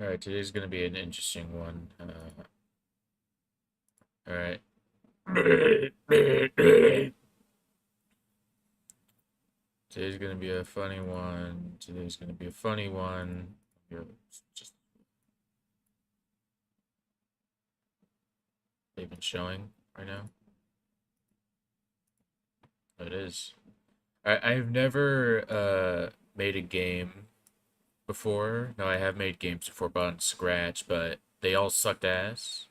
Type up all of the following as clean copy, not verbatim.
Alright, today's gonna be an interesting one. Alright. Today's gonna be a funny one. Today's gonna be a funny one. Just even showing right now. Oh, it is. I've never made a game before. No, I have made games before, but on Scratch, but they all sucked ass.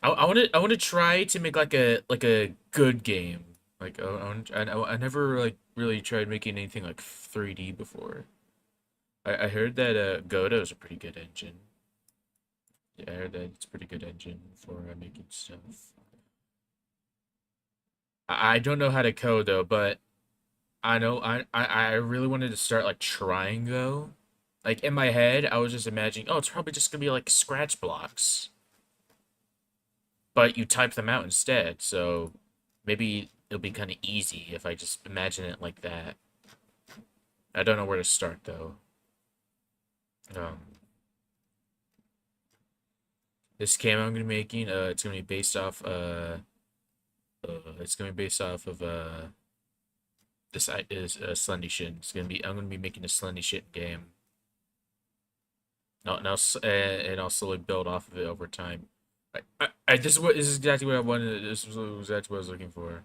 I want to try to make like a good game. Like I never like really tried making anything like 3D before. I heard that Godot is a pretty good engine. Yeah, I heard that it's a pretty good engine for making stuff. I don't know how to code though, but I know I really wanted to start like trying though. Like in my head, I was just imagining, oh, it's probably just gonna be like scratch blocks, but you type them out instead. So maybe it'll be kind of easy if I just imagine it like that. I don't know where to start though. Um, this cam I'm gonna be making, it's gonna be based off, it's gonna be based off of this is Slendy Shit. I'm gonna be making a Slendy Shit game. No, and I'll slowly build off of it over time. This is exactly what I wanted. This was exactly what I was looking for.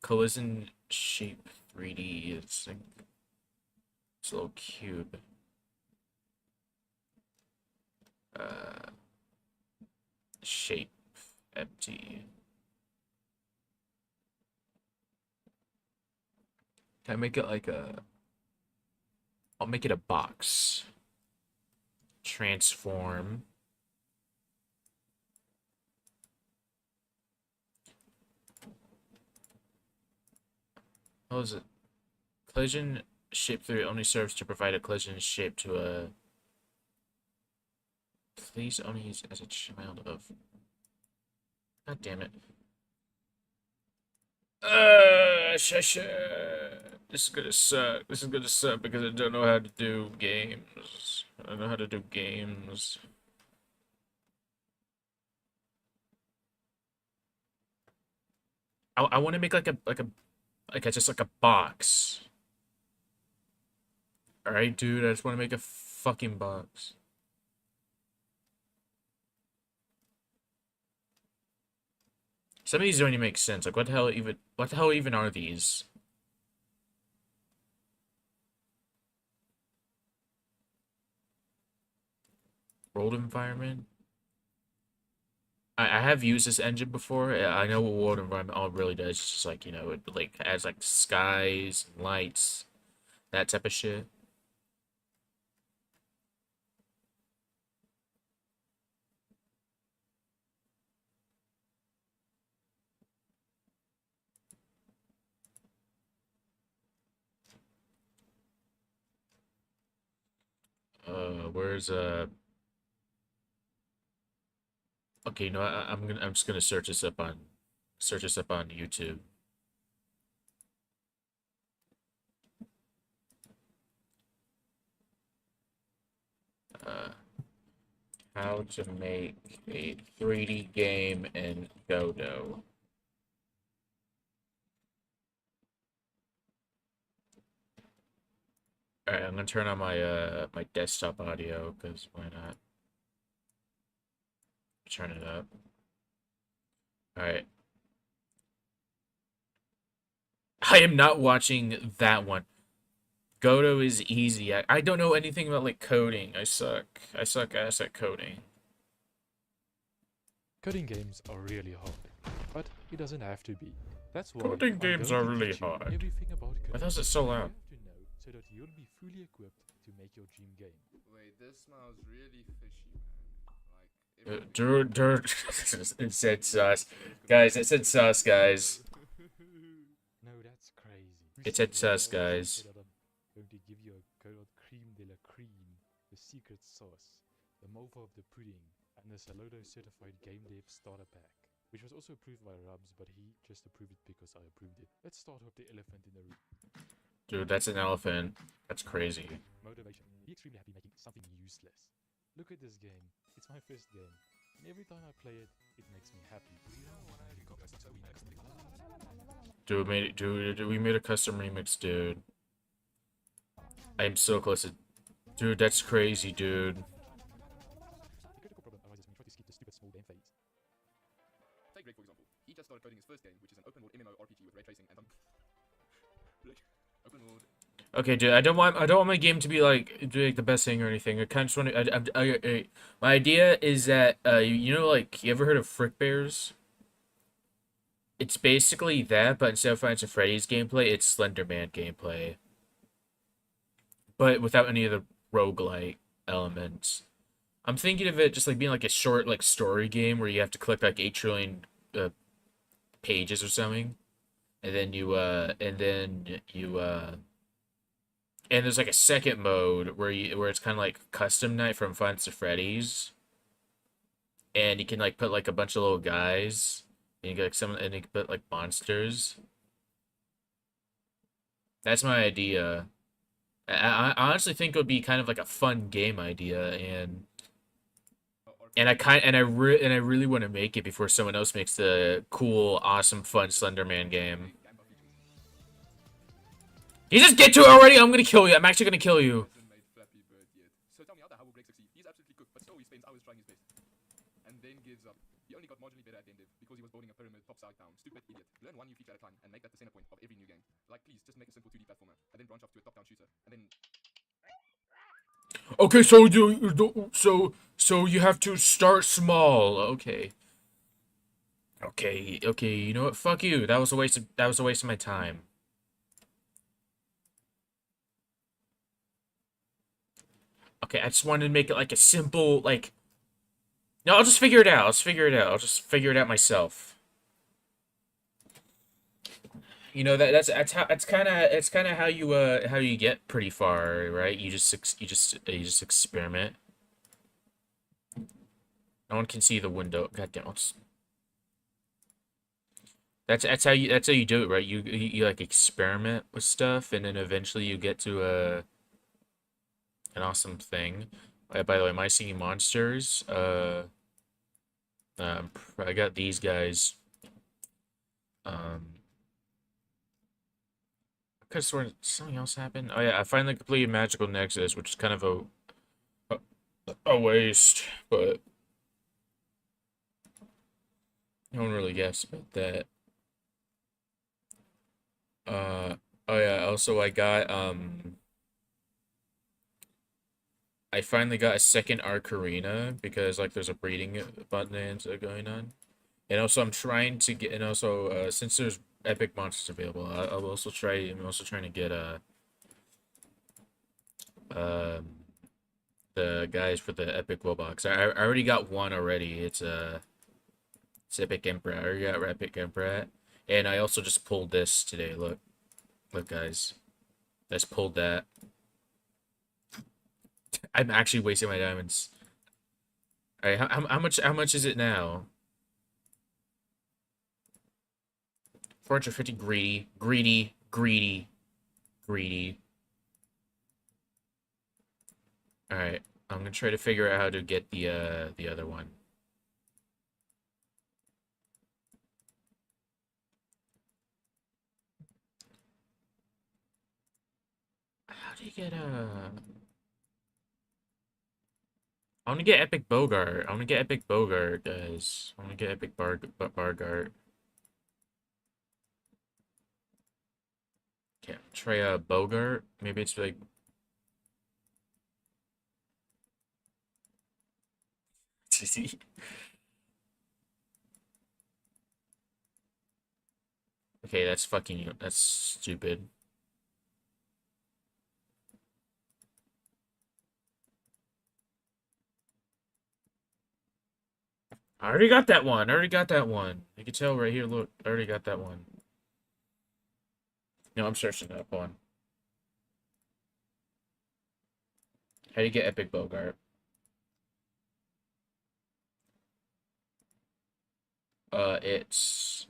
Collision shape 3D. It's like it's a little cube. Uh, shape empty. Can I make it like a? I'll make it a box. Transform. What was it? Collision shape 3 only serves to provide a collision shape to a. Please only use as a child of. God damn it. Shush. This is gonna suck. This is gonna suck because I don't know how to do games. I don't know how to do games. I want to make like a just like a box. All right, dude. I just want to make a fucking box. Some of these don't even make sense. Like, what the hell even are these? World environment? I have used this engine before. I know what world environment all it really does. It's just like, it like adds like skies and lights, that type of shit. Where's okay, I'm just gonna search this up on YouTube. Uh, how to make a 3D game in Godot. Alright, I'm gonna turn on my desktop audio because why not? Turn it up. Alright. I am not watching that one. Godot is easy. I don't know anything about like coding. I suck. I suck ass at coding. Coding games are really hard, but it doesn't have to be. That's why Coding I'm games going are to really teach you hard. everything about Why coding is it so that you loud? have to know so that you'll be fully equipped to make your dream game. Wait, this smells really fishy, man. Like, if I'm being Dirt, honest, dirt. It said sus. Guys, it said sus, guys. No, that's crazy. It said Recently, I sus, also guys. said that I'm going to give you a godot cream de la cream, the secret sauce, the mover of the pudding, and the Saludo certified game dev starter pack, which was also approved by Rubs, but he just approved it because I approved it. Let's start with the elephant in the room. Dude, that's an elephant. That's crazy. Motivation. Be extremely happy making something useless. Look at this game. It's my first game. And every time I play it, it makes me happy. Dude, we made a custom remix, dude. I am so close to... Dude, that's crazy, dude. The critical problem arises when you try to skip the stupid small game phase. Take Greg, for example. He just started coding his first game, which is an open world MMORPG with ray tracing and open world. Okay, dude, I don't want my game to be like the best thing or anything. I kind of just want to. My idea is that you know, like, you ever heard of Frick Bears? It's basically that, but instead of Five Nights at Freddy's gameplay, it's Slender Man gameplay, but without any of the roguelike elements. I'm thinking of it just like being like a short like story game where you have to click like 8 trillion pages or something, and then and there's like a second mode where it's kind of like custom night from Five Nights at Freddy's, and you can like put like a bunch of little guys, and you get like and you can put like monsters. That's my idea. I honestly think it would be kind of like a fun game idea, and I really want to make it before someone else makes the cool, awesome, fun Slender Man game. You just get to it already. I'm gonna kill you. I'm actually gonna kill you. Hasn't made Flappy Bird yet. So tell me, how will Greg succeed? He's absolutely cooked, but still he spends hours trying his best. And then gives up. He only got marginally better at the end because he was building a pyramid topside down. Stupid idiot. Learn one new feature at a time and make that the center point of every new game. Like, please, just make a simple 2D platformer and then branch off to a top-down shooter. And then... Okay, so you have to start small. Okay. Okay, you know what? Fuck you. That was a waste of my time. Okay, I just wanted to make it like a simple, like... No, I'll just figure it out. I'll just figure it out. I'll just figure it out myself. You know that's kind of how you get pretty far, right? You just experiment. No one can see the window. God damn. That's how you do it, right? You like experiment with stuff, and then eventually you get to an awesome thing. By the way, my singing monsters. I got these guys. I could have sworn something else happened. Oh yeah, I finally completed Magical Nexus, which is kind of a waste, but no one really guessed about that. Oh yeah, also I finally got a second Arcarina because like there's a breeding bonanza going on. And also I'm trying to get, and also since there's epic monsters available, I'm also trying to get um the guys for the epic box. I already got one already. It's Epic Emperor. I already got Epic Emperor. And I also just pulled this today. Look guys. I just pulled that. I'm actually wasting my diamonds. Alright, how much is it now? 450 greedy. Alright, I'm gonna try to figure out how to get the other one. How do you get I want to get Epic Bogart. I want to get Epic Bogart, guys. I want to get Epic Bargart. Okay, try Bogart. Maybe it's like... Okay, that's stupid. I already got that one. I already got that one. You can tell right here, look. I already got that one. No, I'm searching that one. How do you get Epic Bogart? It's...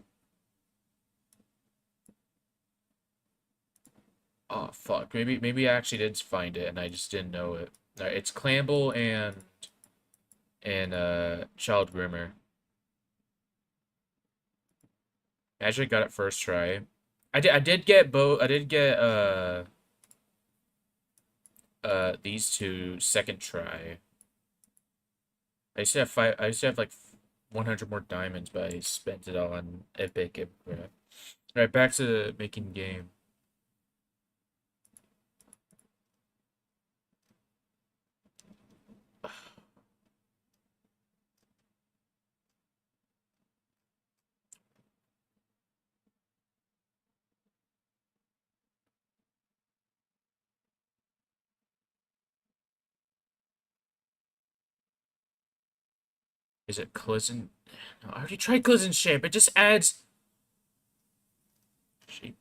Oh fuck. Maybe I actually did find it and I just didn't know it. Alright, it's Clamble and Child Grimmer. I actually got it first try. I did get both. I did get these two second try. I used to have like 100 more diamonds, but I spent it all on epic. Alright, back to making game. Is it Collision? No, I already tried Collision Shape. It just adds shape.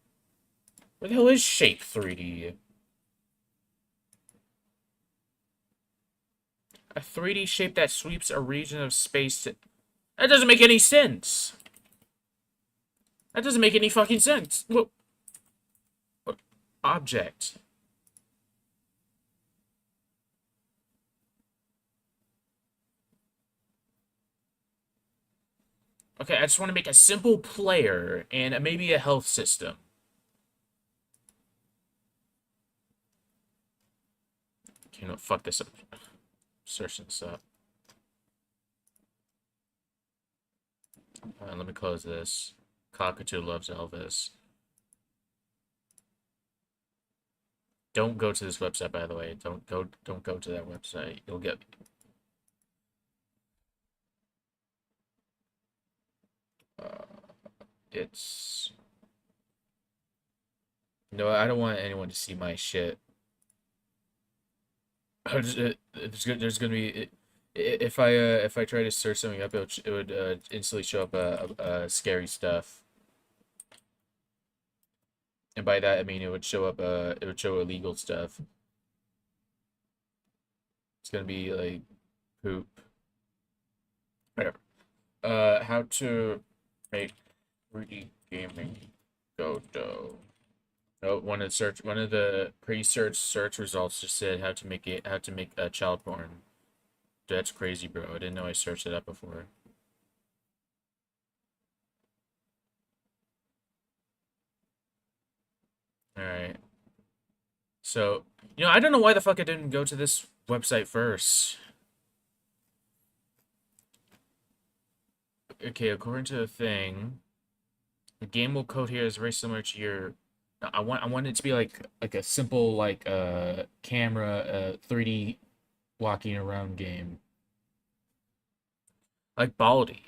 Where the hell is Shape 3D? A 3D shape that sweeps a region of space. That doesn't make any sense. That doesn't make any fucking sense. What object? Okay, I just want to make a simple player and maybe a health system. Okay, no, fuck this up. Searching this up. Let me close this. Cockatoo loves Elvis. Don't go to this website, by the way. Don't go to that website. You'll get uh, it's no, I don't want anyone to see my shit. There's gonna be if I try to search something up, it would instantly show up scary stuff, and by that I mean it would show illegal stuff. It's gonna be like poop. Whatever. How to make 3D gaming godot. Oh, one of the search results just said how to make a child porn. That's crazy, bro. I didn't know I searched it up before. All right. So, I don't know why the fuck I didn't go to this website first. Okay, according to the thing, the game will code here is very similar to your. I want it to be like a simple camera 3D walking around game. Like Baldi.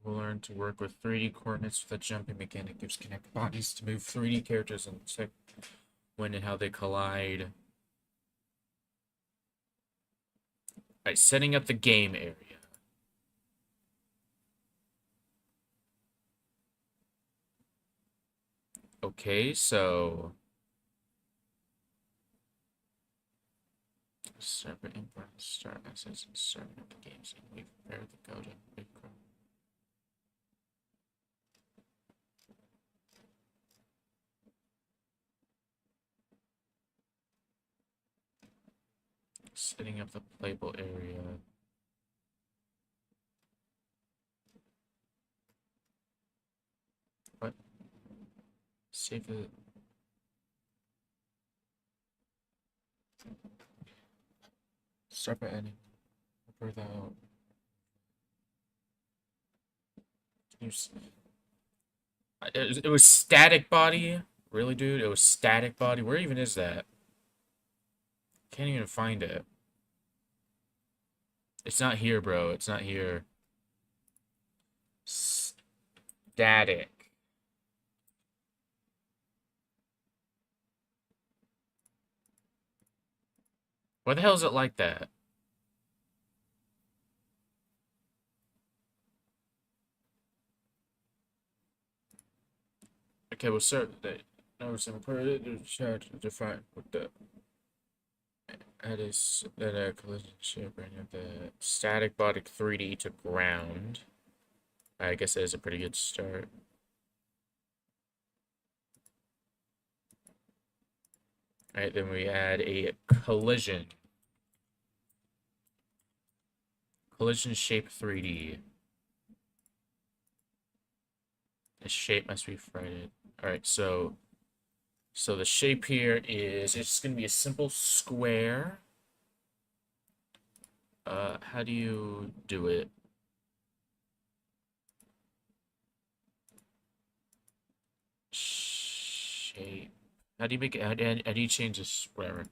We'll learn to work with 3D coordinates with a jumping mechanic gives connect bodies to move 3D characters and check when and how they collide. Alright, setting up the game area. Okay, so separate import start assets and start the games and we prepare the code and big code. Setting up the playable area. What? Save it. Start by adding. Prepare that out. It was static body. Really, dude? It was static body. Where even is that? Can't even find it. It's not here, bro. It's not here. Static. Why the hell is it like that? Okay, we'll start that. No, some credit to define what the That a collision shape bring the static body 3D to ground. I guess that is a pretty good start. Alright, then we add a collision. Collision shape 3D. The shape must be frighted. Alright, so the shape here is it's gonna be a simple square. How do you do it? Shape. How do you make it? How do you change a square?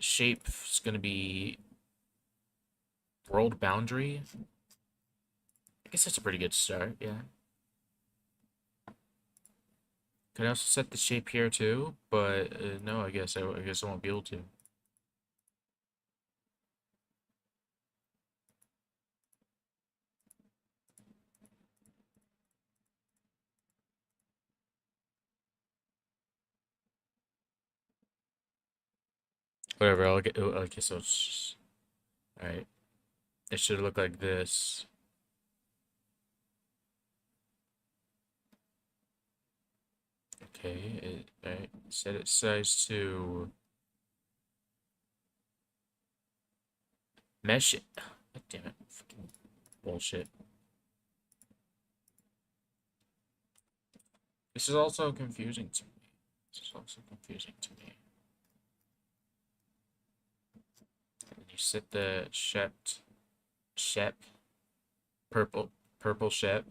Shape's gonna be world boundary. I guess that's a pretty good start. Yeah. Can I also set the shape here too? But no, I guess I won't be able to. Whatever. I'll get. Okay, so it's just, all right. It should look like this. Okay. Right. Set its size to mesh. God damn it! Fucking bullshit. This is also confusing to me. This is also confusing to me. And you set the shep, purple shep.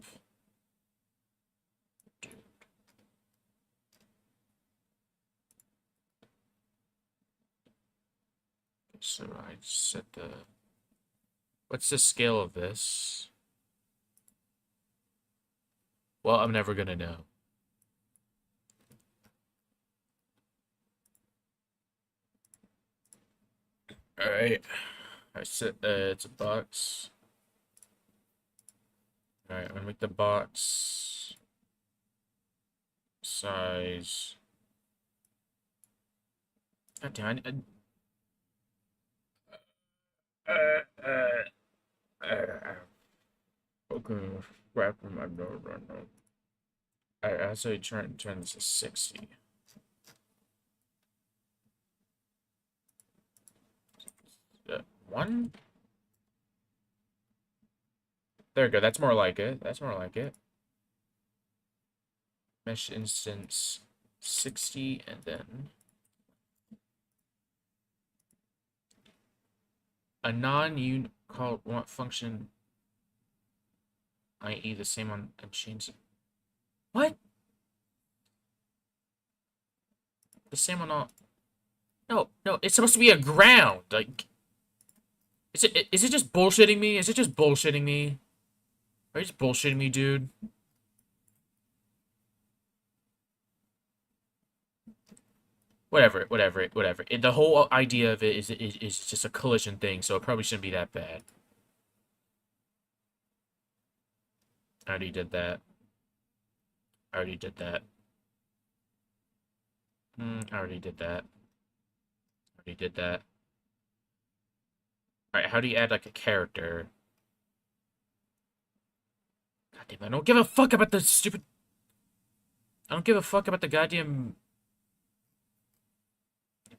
So I set the. What's the scale of this? Well, I'm never gonna know. All right. I set. It's a box. All right. I'm gonna make the box size. God damn it. Okay, wrapping my nose right now. I say turn this to 60. One? There we go. That's more like it. That's more like it. Mesh instance 60 and then a non-unicalled function, i.e. the same on chains. What? The same on all. No, no, it's supposed to be a ground. Like, is it just bullshitting me? Is it just bullshitting me? Are you just bullshitting me, dude? Whatever. The whole idea of it is just a collision thing, so it probably shouldn't be that bad. I already did that. I already did that. I already did that. I already did that. Alright, how do you add, like, a character? God damn, I don't give a fuck about the stupid... I don't give a fuck about the goddamn...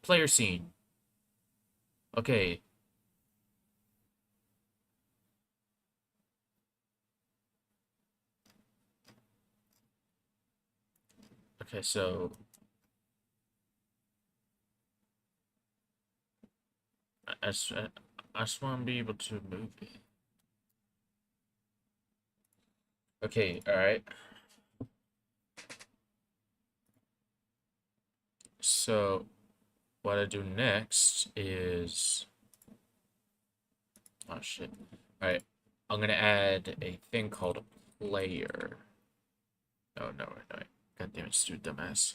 player scene. Okay. Okay, so... I just want to be able to move it. Okay, alright. So, what I do next is... Oh, shit. Alright, I'm gonna add a thing called a player. Oh, no. God damn it, stupid dumbass.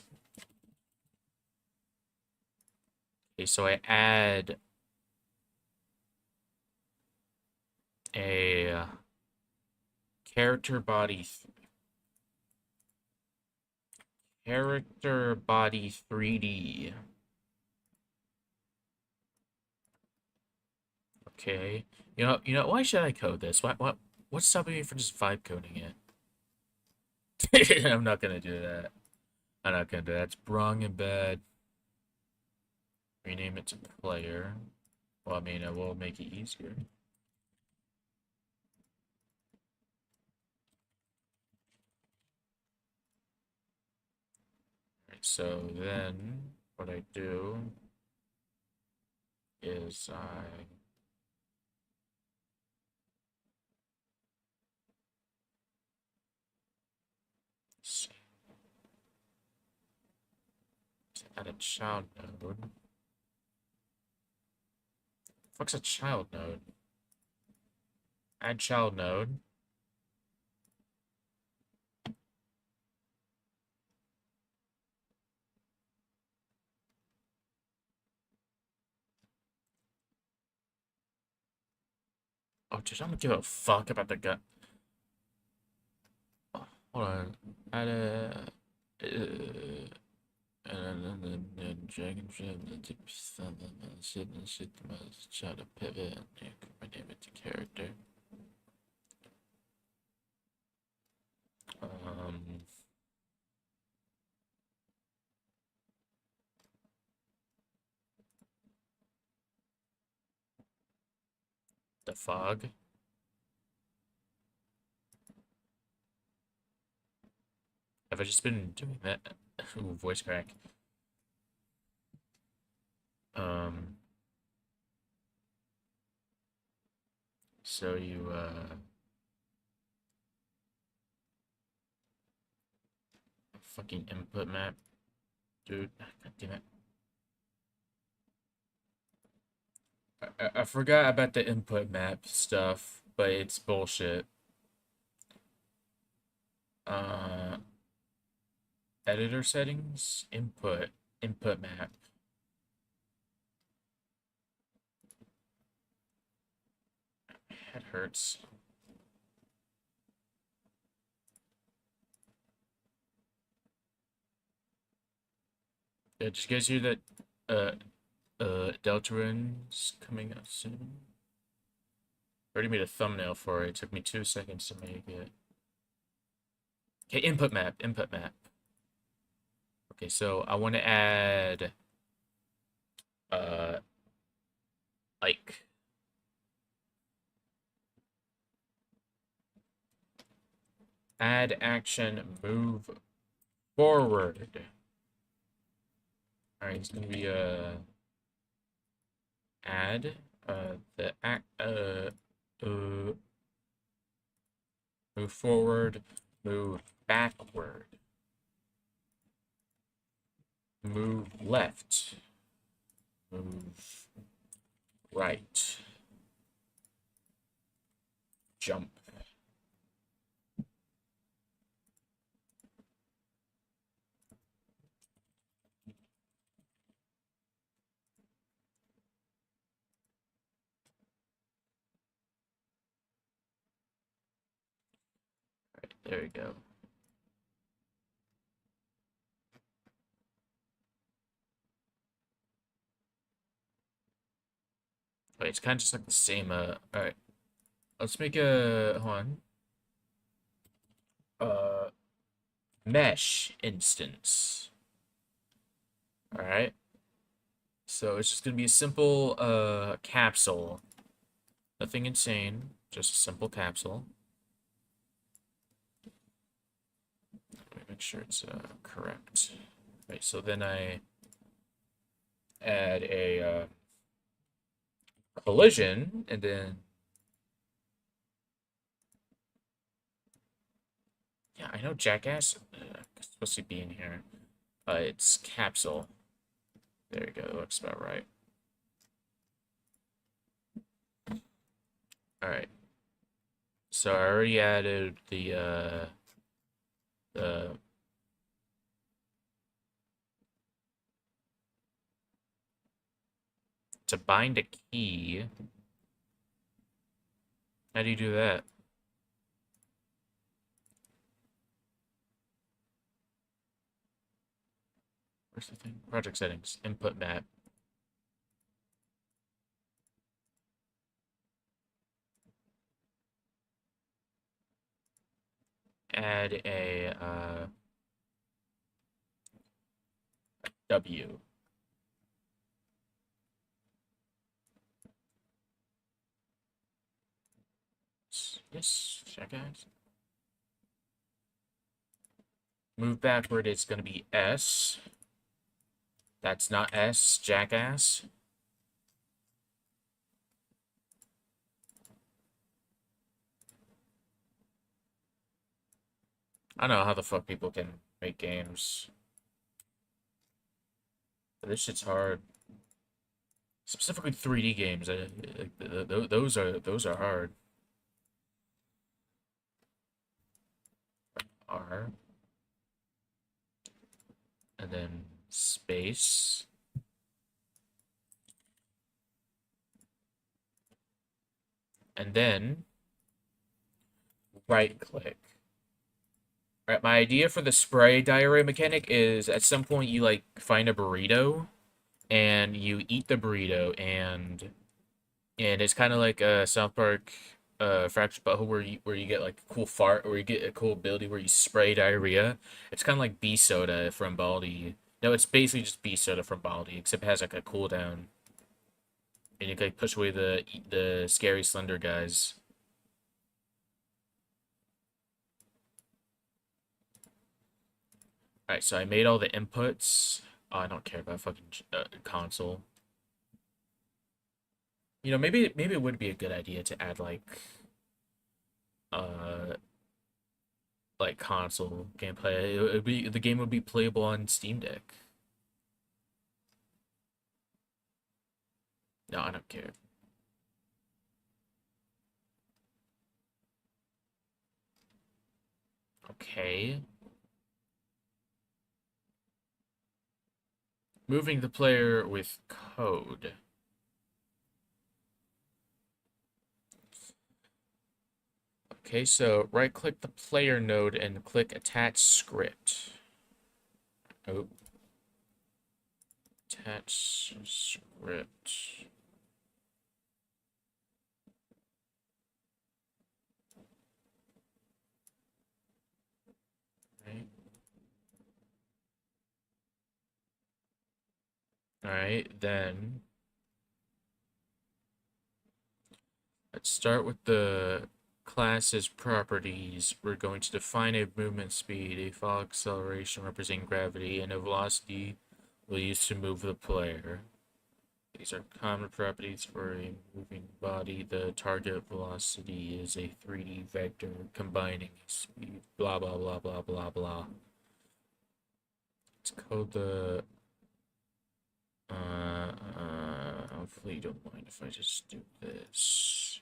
Okay, so I add a character body 3D. Okay. Why should I code this? What's stopping me from just vibe coding it? I'm not gonna do that. I'm not gonna do that. It's wrong and bad. Rename it to player. Well, I mean, I will make it easier. Right, so then, what I do is I add a child node. Fuck's a child node? Add child node. Oh, dude, I don't give a fuck about the gut. Oh, hold on. Add a. And then dragon ship, the tip shit and shit, try to pivot and rename it to character. Um, the fog. Have I just been doing that? Ooh, voice crack. Um, so you, fucking input map, dude. God damn it. I forgot about the input map stuff, but it's bullshit. Uh, editor settings, input map. Head hurts. Yeah, did you guys hear that? Deltarin's coming out soon. Already made a thumbnail for it. It took me 2 seconds to make it. Okay, input map, input map. Okay, so I want to add, uh, like, add action, move forward. All right, it's gonna be add the act move forward, move backward, move left, move right, jump. Right, there we go. Wait, it's kind of just like the same, alright. Let's make a, hold on. Uh, mesh instance. Alright. So it's just gonna be a simple, capsule. Nothing insane, just a simple capsule. Let me make sure it's, correct. Right, so then I add a, collision, and then yeah, I know Jackass it's supposed to be in here. It's capsule. There you go. That looks about right. All right. So I already added the to bind a key. How do you do that? Where's the thing? Project settings, input map. add a W. Yes, jackass. Move backward, it's gonna be S. That's not S, jackass. I don't know how the fuck people can make games. But this shit's hard. Specifically 3D games. Those are hard. R. And then space. And then right click. Right, my idea for the spray diarrhea mechanic is at some point you like find a burrito and you eat the burrito and it's kind of like a South Park fractured butthole where you get like a cool fart or you get a cool ability where you spray diarrhea. It's kind of like bee soda from Baldi. No, it's basically just bee soda from Baldi except it has like a cooldown and you can like push away the scary slender guys. All right, so I made all the inputs. Oh, I don't care about fucking console. You know, maybe it would be a good idea to add uh like console gameplay. It would be the game would be playable on Steam Deck. No, I don't care. Okay. Moving the player with code. Okay, so right click the player node and click attach script. Oh. Attach script. Right. Alright, then let's start with the class's properties. We're going to define a movement speed, a fall acceleration representing gravity, and a velocity we'll use to move the player. These are common properties for a moving body. The target velocity is a 3D vector combining speed, blah, blah, blah, blah, blah, blah. Let's code the... hopefully you don't mind if I just do this.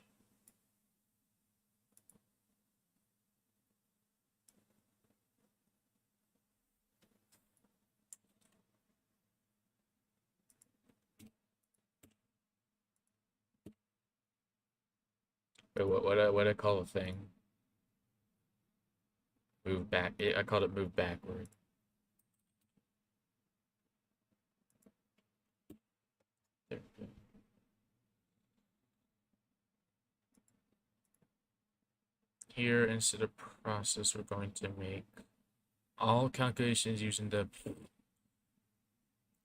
Wait, what I call a thing? Move back. I called it move backward. There we go. Here, instead of process, we're going to make all calculations using the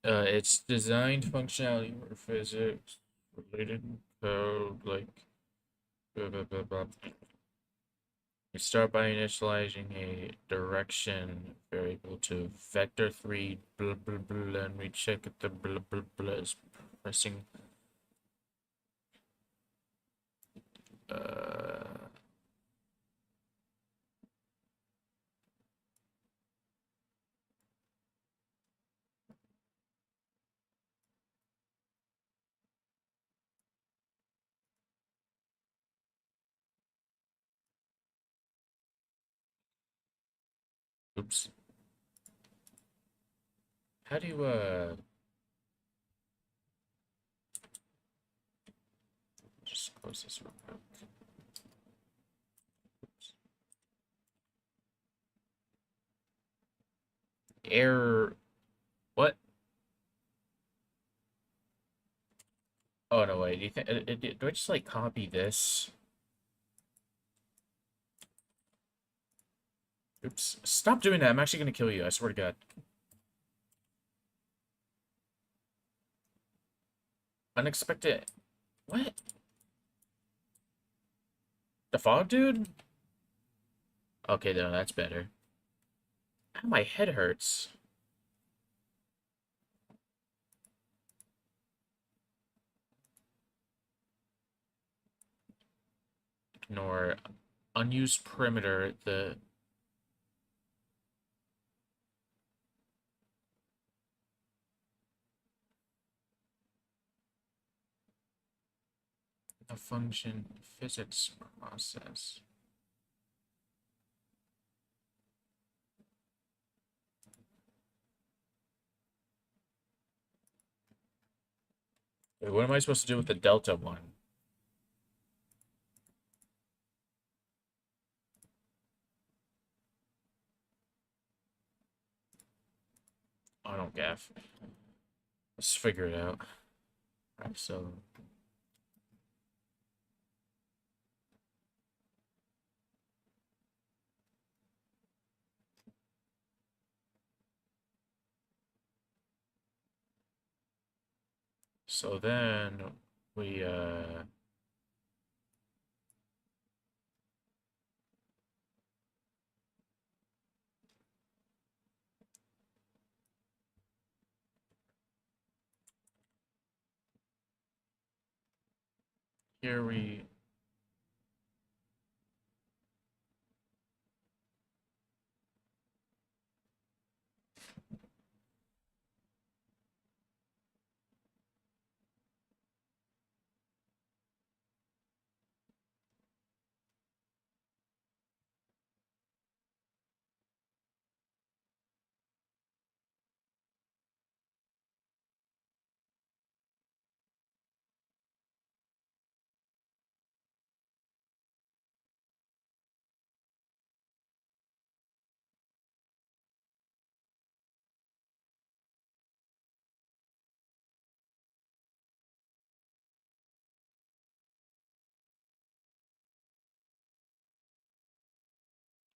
it's designed functionality or physics related code like blah, blah, blah, blah. We start by initializing a direction variable to vector3 blah blah blah and we check if the blah blah blah is pressing uh oops. How do you just close this real quick. Oops. Error. What? Oh no, wait. Do you think do I just like copy this? Oops. Stop doing that. I'm actually gonna kill you. I swear to God. Unexpected. What? The fog, dude? Okay, no, that's better. Ow, my head hurts. Ignore unused perimeter. The function physics process. Wait, what am I supposed to do with the delta one? I don't gaff. Let's figure it out. Alright, so then we here we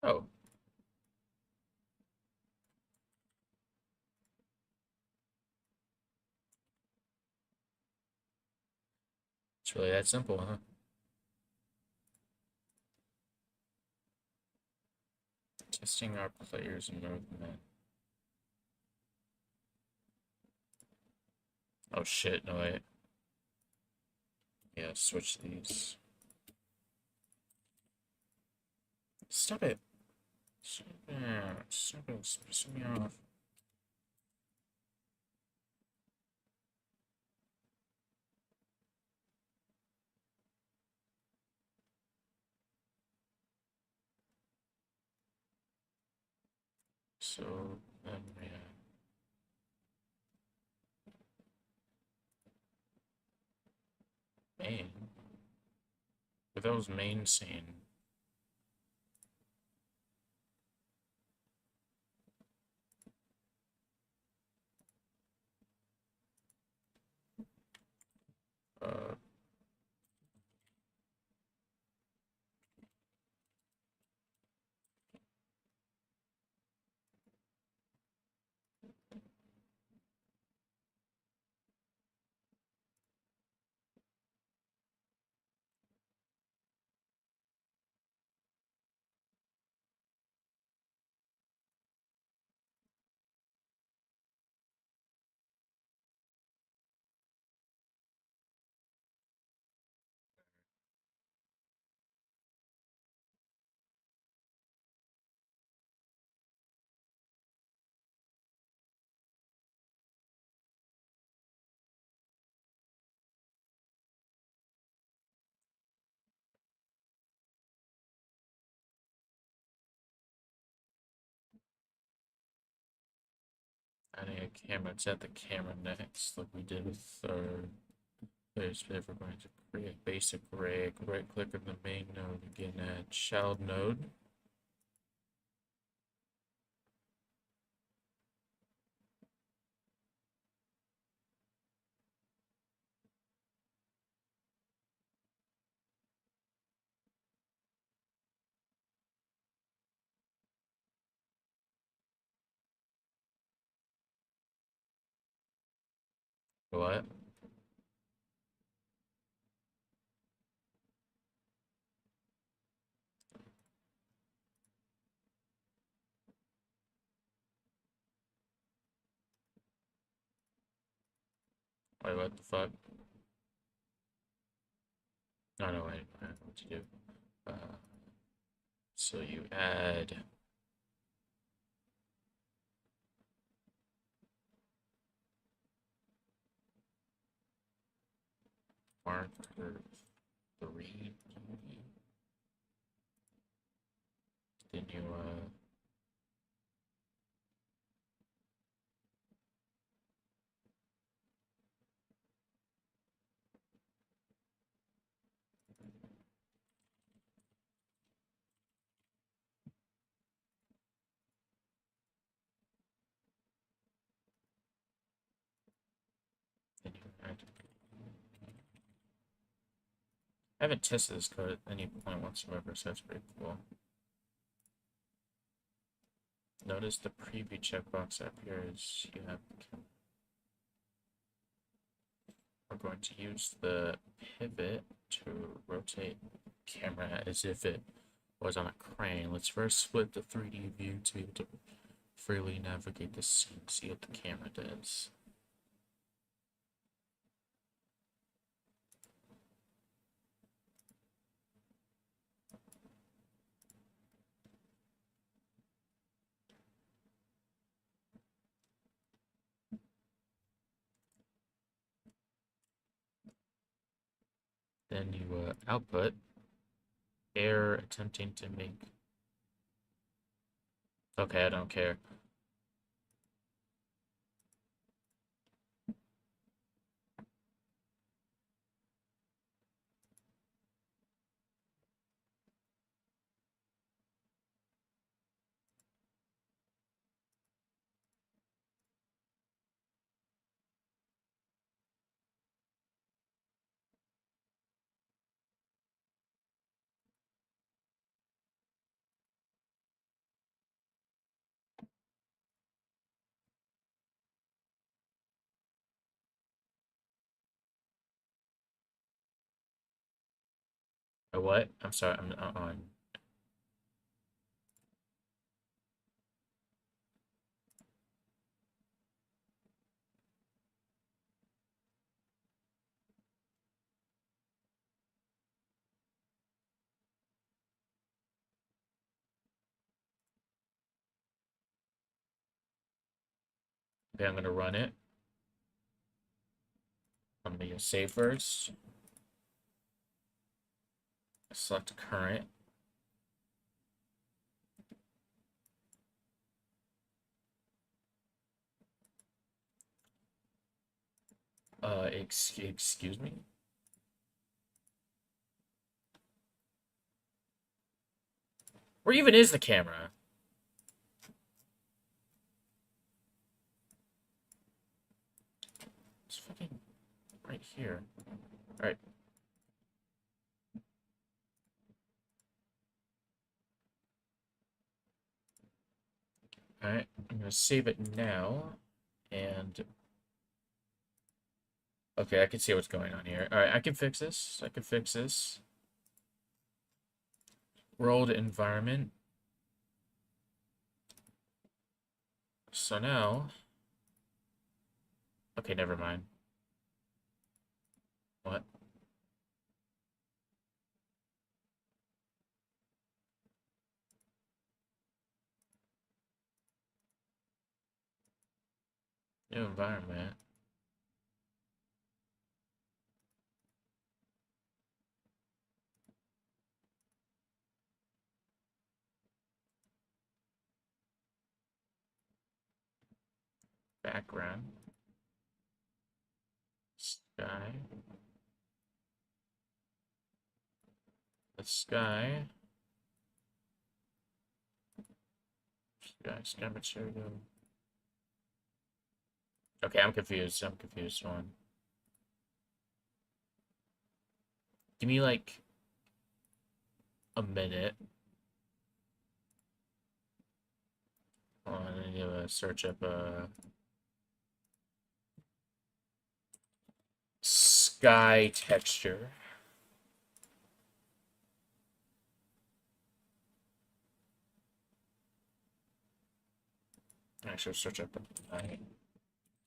oh, it's really that simple, huh? Testing our players in movement. Oh shit, no wait. Yeah, switch these. Stop it. Stop it. Stop it. It's pissing me off. So then yeah. Main. But that was main scene. Uh adding a camera. Set the camera next, like we did with third. If we're going to create basic rig, right click on the main node again, add child node. What? Wait, what the fuck? No, no, wait. I don't know what to do. So you add marker 3. Then you add. I haven't tested this code at any point whatsoever, so that's pretty cool. Notice the preview checkbox appears. You have. We're going to use the pivot to rotate the camera as if it was on a crane. Let's first split the 3D view to be able to freely navigate the scene, see what the camera does. Then you output error attempting to make. Okay, I don't care. What? I'm sorry, I'm on. Okay, I'm gonna run it. I'm gonna save first. Select current. Excuse me? Where even is the camera? It's fucking right here. Alright. Alright, I'm gonna save it now. And okay, I can see what's going on here. Alright, I can fix this. I can fix this. Rolled environment. So now. Okay, never mind. What? New environment. Background. Sky. The sky. Sky material. Okay, I'm confused. I'm confused. One. Give me like a minute. Hold on, I need to search up sky texture. Actually, search up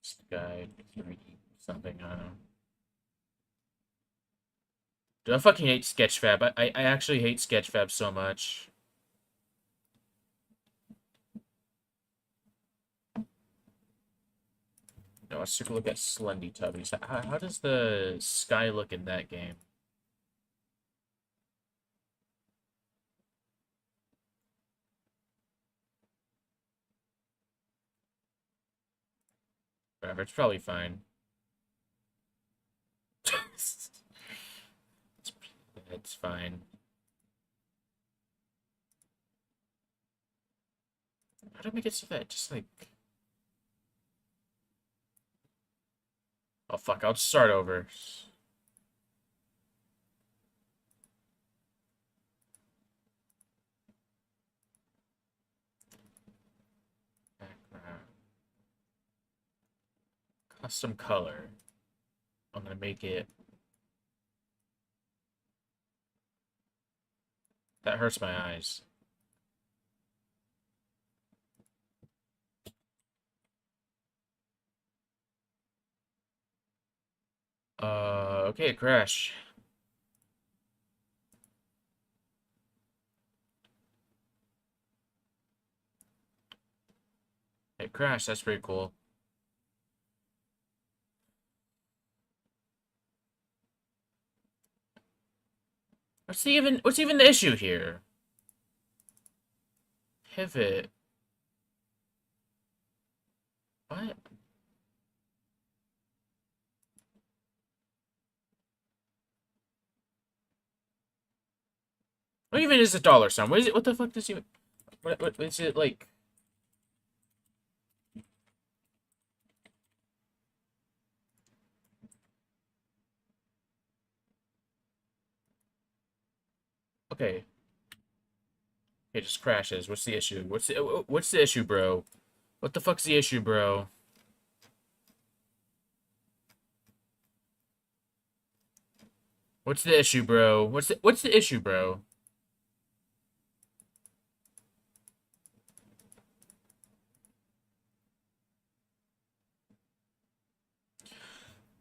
sky 3D something. I don't know. Dude, I fucking hate Sketchfab. I actually hate Sketchfab so much. No, let's take a look at Slendy Tubbies. How does the sky look in that game? Whatever, it's probably fine. it's, it's fine. How do I make it so that just like... Oh fuck, I'll just start over. Background. Custom color. I'm gonna make it... That hurts my eyes. Okay, crash. It crashed, that's pretty cool. What's even the issue here? Pivot. What? What even is a dollar sign? What is it? What the fuck does he... What is it like? Okay. It just crashes. What's the issue? What's the issue, bro? What the fuck's the issue, bro? What's the issue, bro? What's the issue, bro?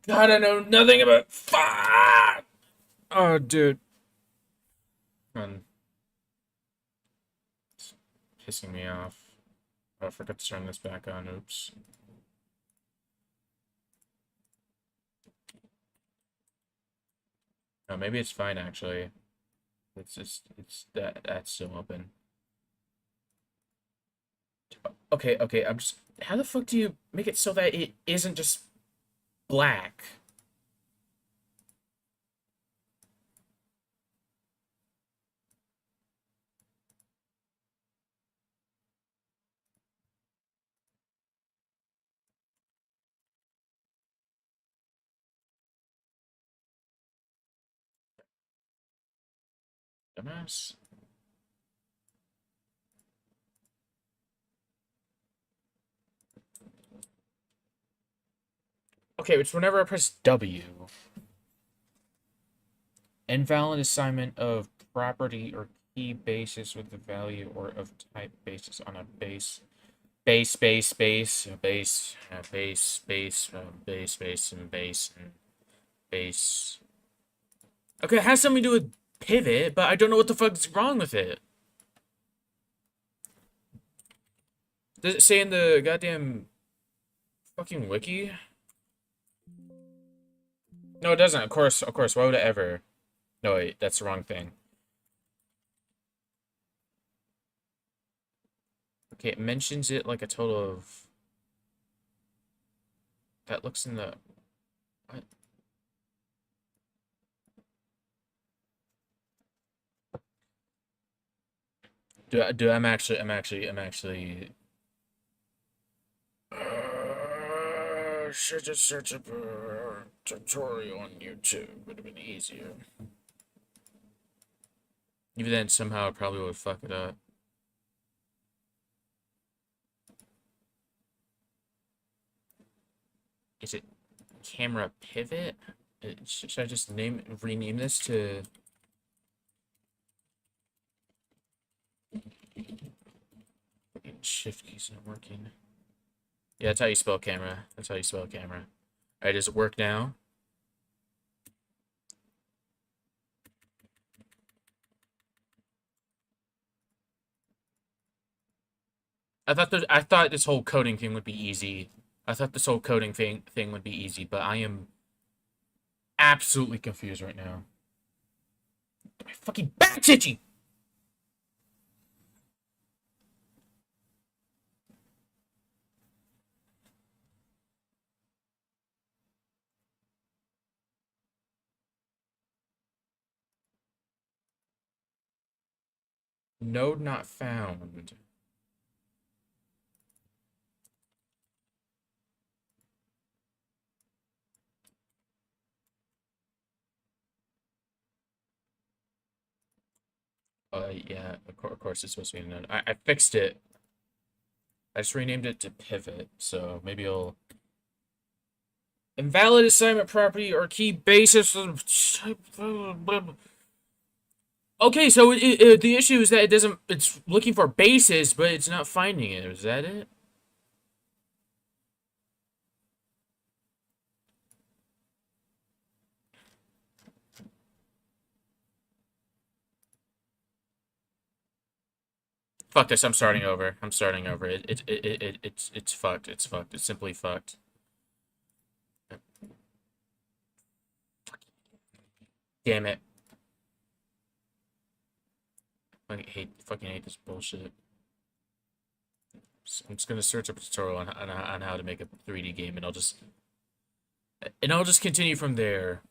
God, I know nothing about... Fuck! Oh, dude. Man. It's pissing me off. Oh, I forgot to turn this back on. Oops. Oh, maybe it's fine, actually. That's still open. Okay, I'm just... How the fuck do you make it so that it isn't just black? Dumbass. Okay, it's whenever I press W. Invalid assignment of property or key basis with the value or of type basis on a base. Base, base, base, base, base, base, base, base, and base, and base. Okay, it has something to do with pivot, but I don't know what the fuck's wrong with it. Does it say in the goddamn fucking wiki? No, it doesn't. Of course. Why would it ever? No, wait, that's the wrong thing. Okay, it mentions it like a total of... That looks in the... What? I'm actually... Should just search up a tutorial on YouTube. Would have been easier. Even then, somehow I probably would fuck it up. Is it camera pivot? Should I just rename this to? Shift keys not working. Yeah, that's how you spell camera. That's how you spell camera. All right, does it work now? I thought this whole coding thing would be easy. I thought this whole coding thing would be easy, but I am absolutely confused right now. My fucking back's itchy. Node not found. Yeah, of course it's supposed to be a node. I fixed it. I just renamed it to pivot, so maybe I'll invalid assignment property or key basis. Okay, so the issue is that it doesn't. It's looking for basis, but it's not finding it. Is that it? Fuck this. I'm starting over. I'm starting over. It's fucked. It's fucked. It's simply fucked. Damn it. I fucking hate this bullshit. So I'm just gonna search up a tutorial on how to make a 3D game, and I'll just continue from there.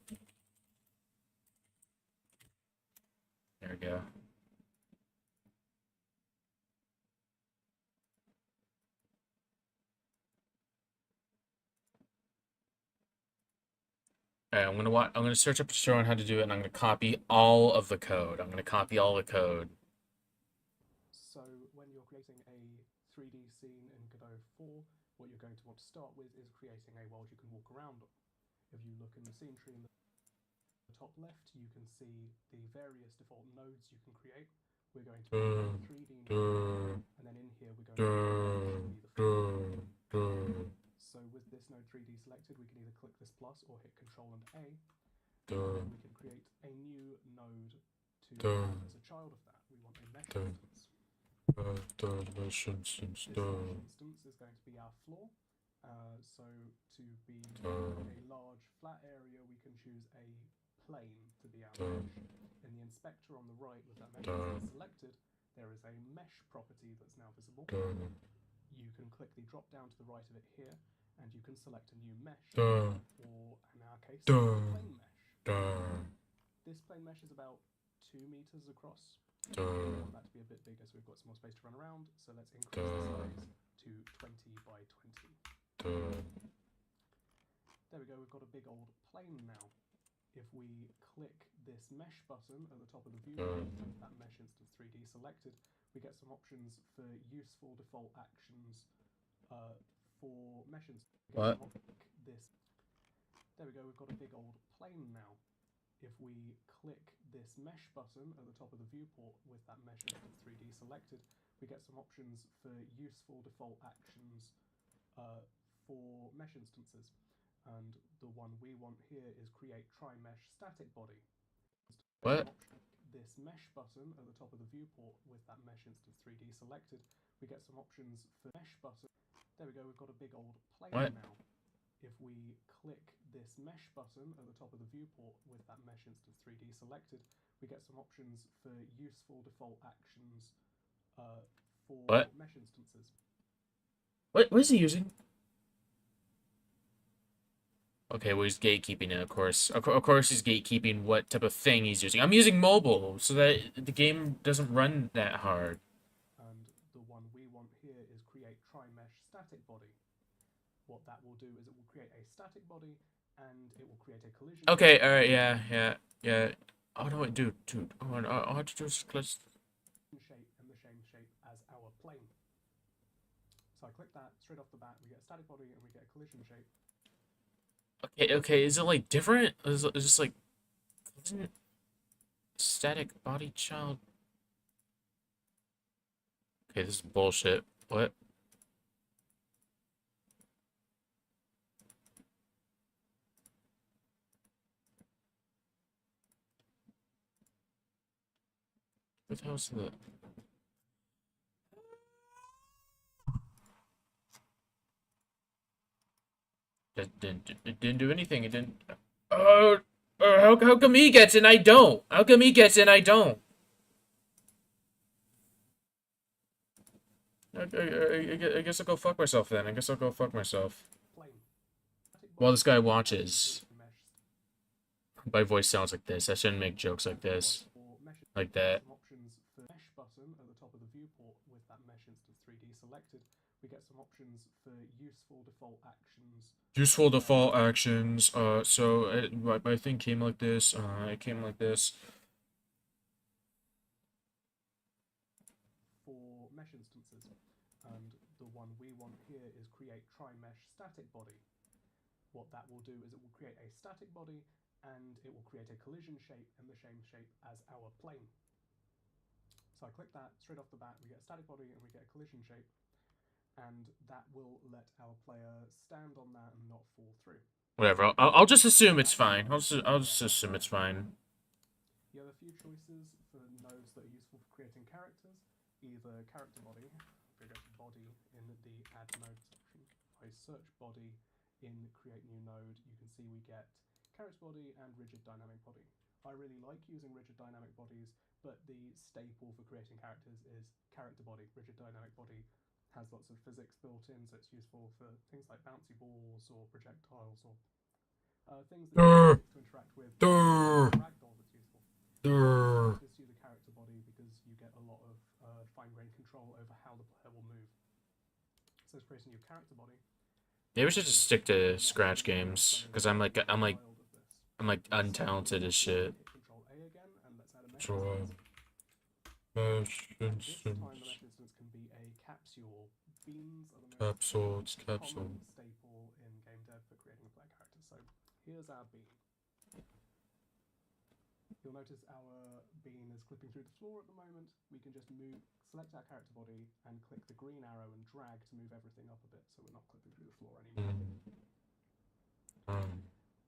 There we go. Alright, I'm gonna search up a tutorial on how to do it, and I'm gonna copy all of the code. I'm gonna copy all the code. So when you're creating a 3D scene in Godot 4, what you're going to want to start with is creating a world you can walk around on. If you look in the scene tree in the top left, you can see the various default nodes you can create. We're going to create a 3D node, and then in here we're going to create the 3D. So with this node 3D selected, we can either click this plus or hit Control and A, and then we can create a new node to have as a child of that. We want a mesh instance. This mesh instance is going to be our floor. So to be a large flat area, we can choose a plane to be our mesh. In the inspector on the right, with that mesh instance selected, there is a mesh property that's now visible. You can click the drop down to the right of it here, and you can select a new mesh, or in our case, a plane mesh. This plane mesh is about 2 meters across. We want that to be a bit bigger so we've got some more space to run around, so let's increase the size to 20 by 20. There we go, we've got a big old plane now. If we click this mesh button at the top of the view with that mesh instance 3D selected, we get some options for useful default actions for mesh instance. What? There we go, we've got a big old plane now. If we click this mesh button at the top of the viewport with that mesh instance 3D selected, we get some options for useful default actions for mesh instances. And the one we want here is create Trymesh static body. What? This mesh button at the top of the viewport with that mesh instance 3D selected, we get some options for mesh button. There we go, we've got a big old plane now. If we click this mesh button at the top of the viewport with that mesh instance 3D selected, we get some options for useful default actions for mesh instances. What is he using? Okay, well, he's gatekeeping it, of course. Of course he's gatekeeping what type of thing he's using. I'm using mobile, so that the game doesn't run that hard. And the one we want here is create Trymesh static body. What that will do is it will create a static body, and it will create a collision. Okay, alright, yeah. Oh, no, wait, dude. I'll have to do is let's... shape and the same shape as our plane. So I click that, straight off the bat, we get a static body, and we get a collision shape. Okay, is it like different? Is it just like isn't static body child? Okay, this is bullshit. What? What the hell's the? It didn't do anything. It didn't. Oh, how come he gets it and I don't? How come he gets it and I don't? I guess I'll go fuck myself then. I guess I'll go fuck myself. Plane. While this guy watches. Create mesh My voice sounds like this. I shouldn't make jokes like this. or mesh. Like We get that. some options for mesh button at the top of the viewport with that mesh instance 3D selected. We get some options for useful default actions. Useful default actions. So my thing came like this. It came like this. For mesh instances, and the one we want here is create Trymesh static body. What that will do is it will create a static body and it will create a collision shape in the same shape as our plane. So I click that, straight off the bat we get a static body and we get a collision shape, and that will let our player stand on that and not fall through. Whatever. I'll just assume it's fine. I'll just assume it's fine. You have a few choices for nodes that are useful for creating characters. Either character body, if we go to body in the add node section, if I search body in create new node, you can see we get character body and rigid dynamic body. I really like using rigid dynamic bodies, but the staple for creating characters is character body. Rigid dynamic body has lots of physics built in, so it's useful for things like bouncy balls or projectiles or things that Durr, to interact with. durr, Ragdolls, it's useful. durr. Just use a character body because you get a lot of fine-grained control over how the player will move. So it's creating your character body. Maybe we should just stick to Scratch games because I'm like untalented as shit. Hit Control A again, and let's add a mesh Control instance. Mesh And this time the instance. mesh instance can be a capsule. Beans are the most Capsule. It's capsule. common staple in game dev for creating a player character. So here's our bean. You'll notice our bean is clipping through the floor at the moment. We can just select our character body and click the green arrow and drag to move everything up a bit so we're not clipping through the floor anymore.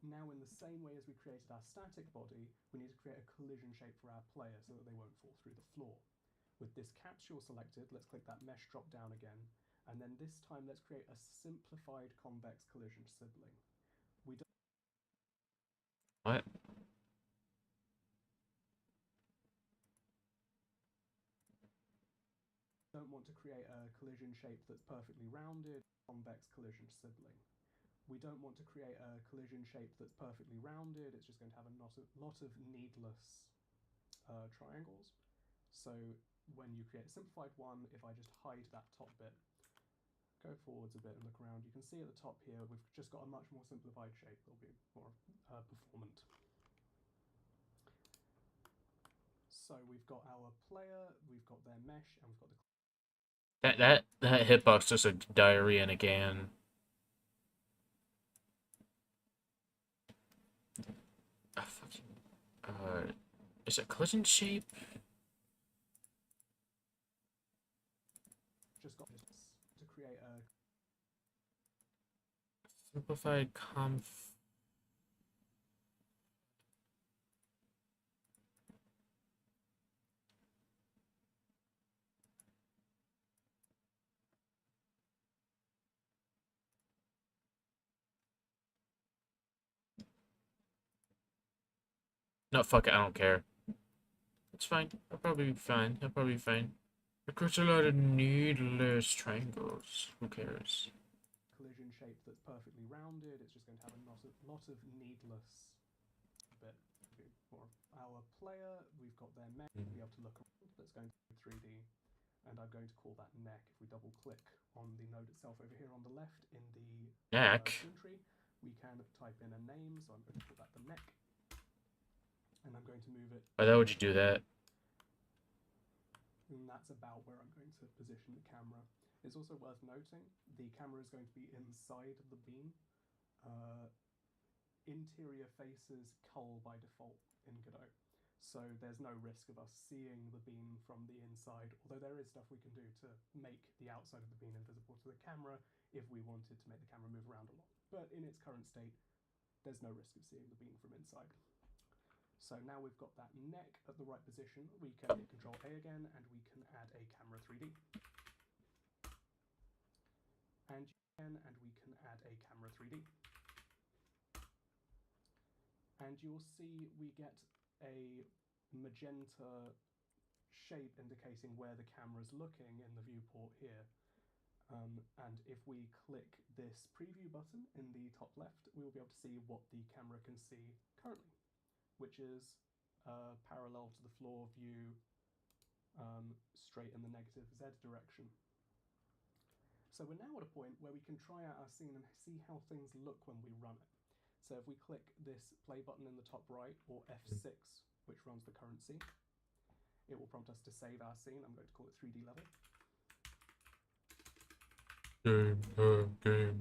Now in the same way as we created our static body, we need to create a collision shape for our player so that they won't fall through the floor. With this capsule selected, let's click that mesh drop down again, and then this time let's create a simplified convex collision sibling. We What? don't want to create a collision shape that's perfectly rounded, convex collision sibling. We don't want to create a collision shape that's perfectly rounded, it's just going to have a lot of needless triangles. So when you create a simplified one, if I just hide that top bit, go forwards a bit and look around, you can see at the top here we've just got a much more simplified shape. It'll be more performant. So we've got our player, we've got their mesh, and we've got the That hitbox just a diarrhea in a can. Is it collision shape? just got this to create a Simplified conf. No, fuck it, I don't care. It's fine. I'll probably be fine. I'll probably be fine. It creates a lot of needless triangles. Who cares? collision shape that's perfectly rounded. It's just going to have a lot of needless bit. For our player, we've got their neck. We'll be able to look around. Let's go into 3D, and I'm going to call that neck. If we double click on the node itself over here on the left in the Neck. scene tree, we can type in a name. So I'm going to call that the neck, and I'm going to move it. Why would you do that? And that's about where I'm going to position the camera. It's also worth noting the camera is going to be inside the beam. interior faces cull by default in Godot. So there's no risk of us seeing the bean from the inside, although there is stuff we can do to make the outside of the bean invisible to the camera if we wanted to make the camera move around a lot. But in its current state, there's no risk of seeing the bean from inside. So now we've got that neck at the right position, we can hit Control A again and we can add a camera 3D. And we can add a camera 3D. And you'll see we get a magenta shape indicating where the camera's looking in the viewport here. And if we click this preview button in the top left, we will be able to see what the camera can see currently, which is parallel to the floor view, straight in the negative Z direction. So we're now at a point where we can try out our scene and see how things look when we run it. So if we click this play button in the top right, or F6, which runs the current scene, it will prompt us to save our scene. I'm going to call it 3D level. Game.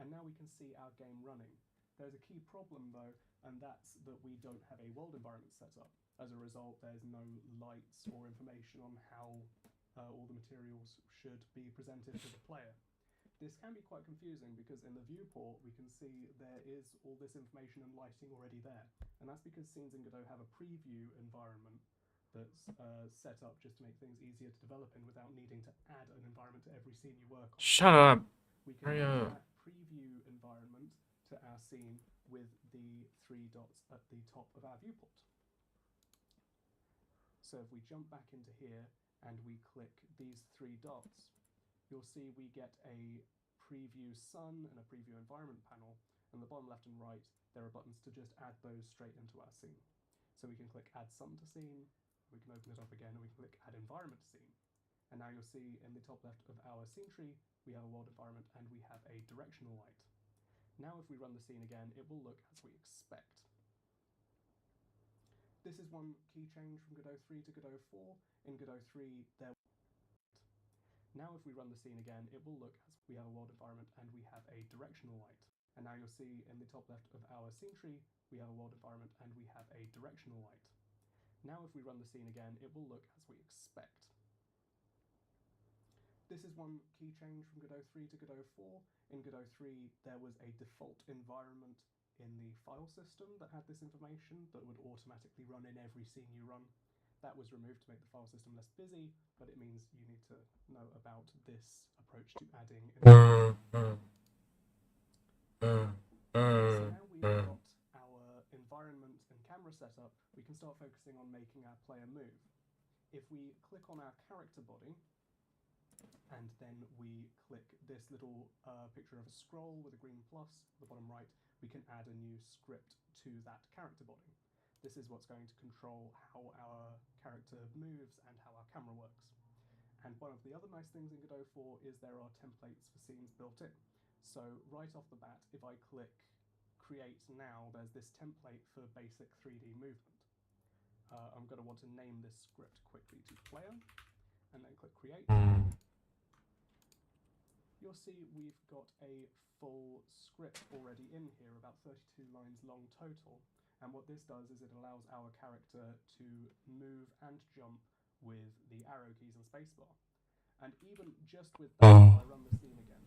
And now we can see our game running. There's a key problem though, and that's that we don't have a world environment set up. As a result, there's no lights or information on how all the materials should be presented to the player. This can be quite confusing because in the viewport we can see there is all this information and lighting already there. And that's because scenes in Godot have a preview environment that's set up just to make things easier to develop in without needing to add an environment to every scene you work on. Shut up! We can add that preview environment to our scene with the 3 dots at the top of our viewport. So if we jump back into here and we click these 3 dots, you'll see we get a preview sun and a preview environment panel, and the bottom left and right there are buttons to just add those straight into our scene. So we can click add sun to scene, we can open it up again and we can click add environment to scene. And now you'll see in the top left of our scene tree we have a world environment and we have a directional light. Now if we run the scene again, it will look as we expect. This is one key change from Godot 3 to Godot 4. In Godot 3 there Now if we run the scene again, it will look as we have a world environment and we have a directional light. And now you'll see in the top left of our scene tree, we have a world environment and we have a directional light. Now if we run the scene again, it will look as we expect. This is one key change from Godot 3 to Godot 4. In Godot 3, there was a default environment in the file system that had this information that would automatically run in every scene you run. That was removed to make the file system less busy, but it means you need to know about this approach to adding. So now we've got our environment and camera set up, we can start focusing on making our player move. If we click on our character body, and then we click this little picture of a scroll with a green plus at the bottom right, we can add a new script to that character body. This is what's going to control how our character moves and how our camera works. And one of the other nice things in Godot 4 is there are templates for scenes built in. So right off the bat, if I click Create Now, there's this template for basic 3D movement. I'm going to want to name this script quickly to player, and then click Create. You'll see we've got a full script already in here, about 32 lines long total. And what this does is it allows our character to move and jump with the arrow keys and spacebar. And even just with that, if I run the scene again,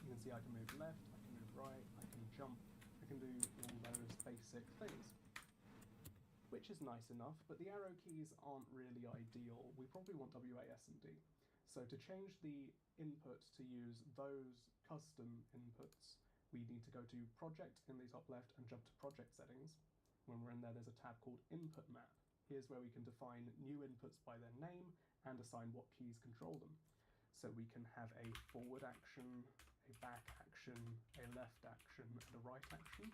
you can see I can move left, I can move right, I can jump, I can do all those basic things. Which is nice enough, but the arrow keys aren't really ideal. We probably want W, A, S, and D. So to change the input to use those custom inputs, we need to go to Project in the top left and jump to Project Settings. When we're in there, there's a tab called Input Map. Here's where we can define new inputs by their name and assign what keys control them. So we can have a forward action, a back action, a left action, and a right action.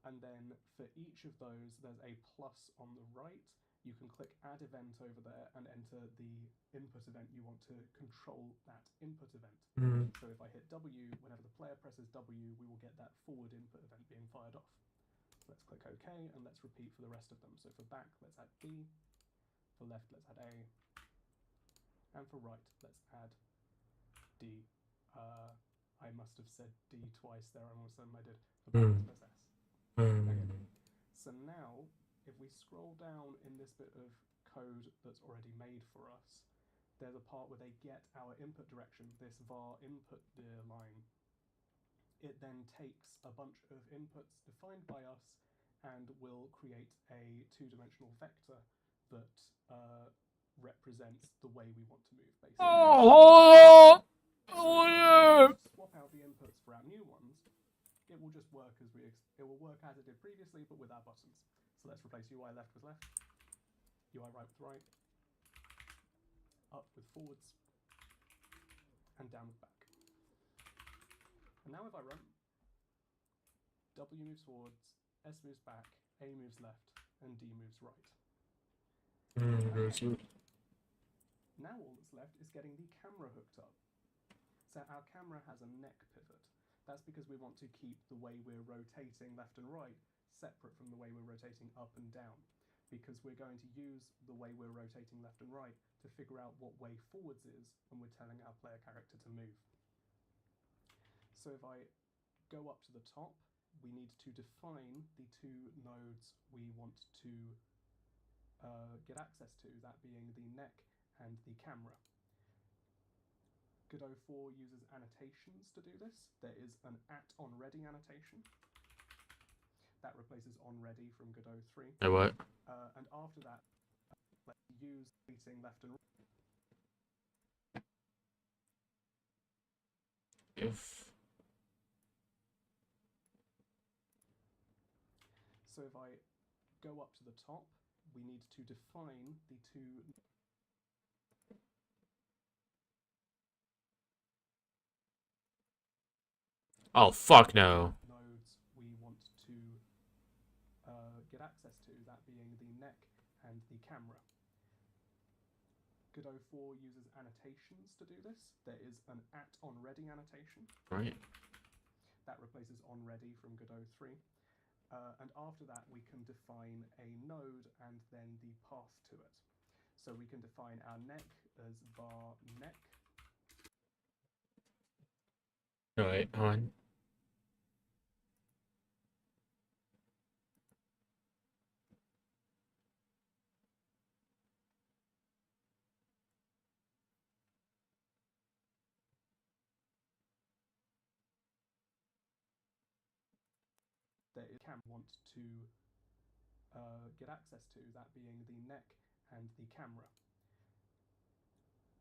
And then for each of those, there's a plus on the right. You can click Add Event over there and enter the input event you want to control that input event. So if I hit W, whenever the player presses W, we will get that forward input event being fired off. Let's click OK, and let's repeat for the rest of them. So for back, let's add B. For left, let's add A. And for right, let's add D. I must have said D twice there. I almost said I did. The backwards plus S. Okay. So now, if we scroll down in this bit of code that's already made for us, there's a part where they get our input direction, this var input line. It then takes a bunch of inputs defined by us and will create a two-dimensional vector that represents the way we want to move, basically. Swap out the inputs for our new ones. It will just work as it will work as it did previously, but with our buttons. So let's replace UI left with left, UI right with right, up with forwards, and down with back. And now if I run, W moves forwards, S moves back, A moves left, and D moves right. Now all that's left is getting the camera hooked up. So our camera has a neck pivot. That's because we want to keep the way we're rotating left and right separate from the way we're rotating up and down, because we're going to use the way we're rotating left and right to figure out what way forwards is when we're telling our player character to move. So if I go up to the top, we need to define the two nodes we want to get access to, that being the neck and the camera. Godot 4 uses annotations to do this. There is an @onReady annotation. That replaces onReady from Godot 3. What? And after that, let's use repeating left and right. So if I go up to the top, we need to define the two. Oh, fuck no. Nodes we want to get access to, that being the neck and the camera. Godot 4 uses annotations to do this. There is an @onReady annotation. Right. That replaces onReady from Godot 3. And after that, we can define a node and then the path to it. So we can define our neck as var neck. Alright, on. There is cam want to get access to, that being the neck and the camera.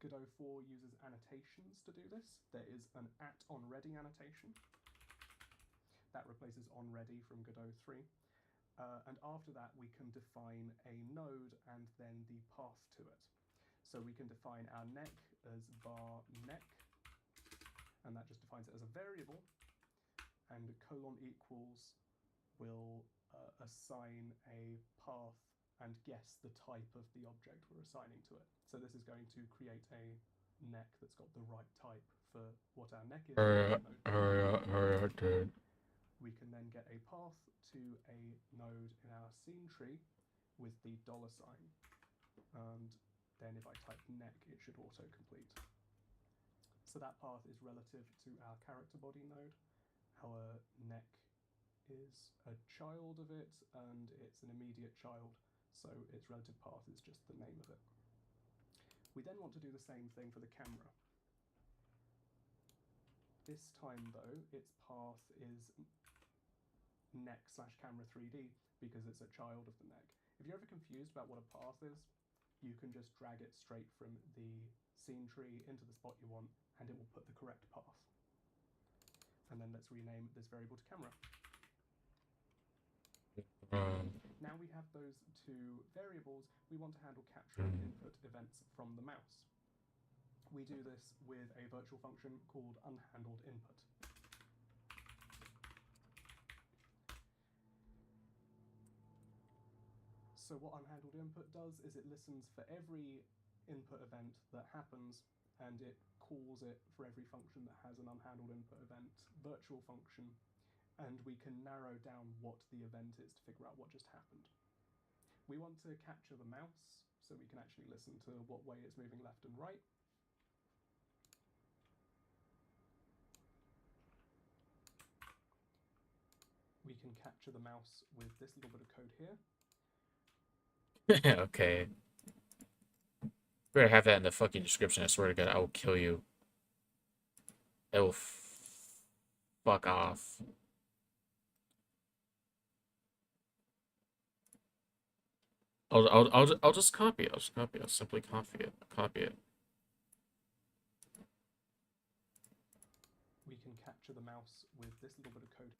Godot 4 uses annotations to do this. There is an @onReady annotation. That replaces onReady from Godot 3. And after that, we can define a node and then the path to it. So we can define our neck as var neck, and that just defines it as a variable, and colon equals will assign a path and guess the type of the object we're assigning to it. So this is going to create a neck that's got the right type for what our neck is. We can then get a path to a node in our scene tree with the $sign, and then if I type neck, it should auto-complete. So that path is relative to our character body node. Our neck is a child of it, and it's an immediate child, so its relative path is just the name of it. We then want to do the same thing for the camera. This time though, its path is neck/camera 3D because it's a child of the neck. If you're ever confused about what a path is, you can just drag it straight from the scene tree into the spot you want, and it will put the correct path. And then let's rename this variable to camera. Now we have those two variables, we want to handle capturing input events from the mouse. We do this with a virtual function called unhandled input. So what unhandled input does is it listens for every input event that happens, and it calls it for every function that has an unhandled input event virtual function, and we can narrow down what the event is to figure out what just happened. We want to capture the mouse, so we can actually listen to what way it's moving left and right. we can capture the mouse with this little bit of code here. Okay. Better have that in the fucking description. I swear to God, I will kill you. It will fuck off. I'll just copy it. I'll just copy it. I'll simply copy it. Copy it. We can capture the mouse with this little bit of code.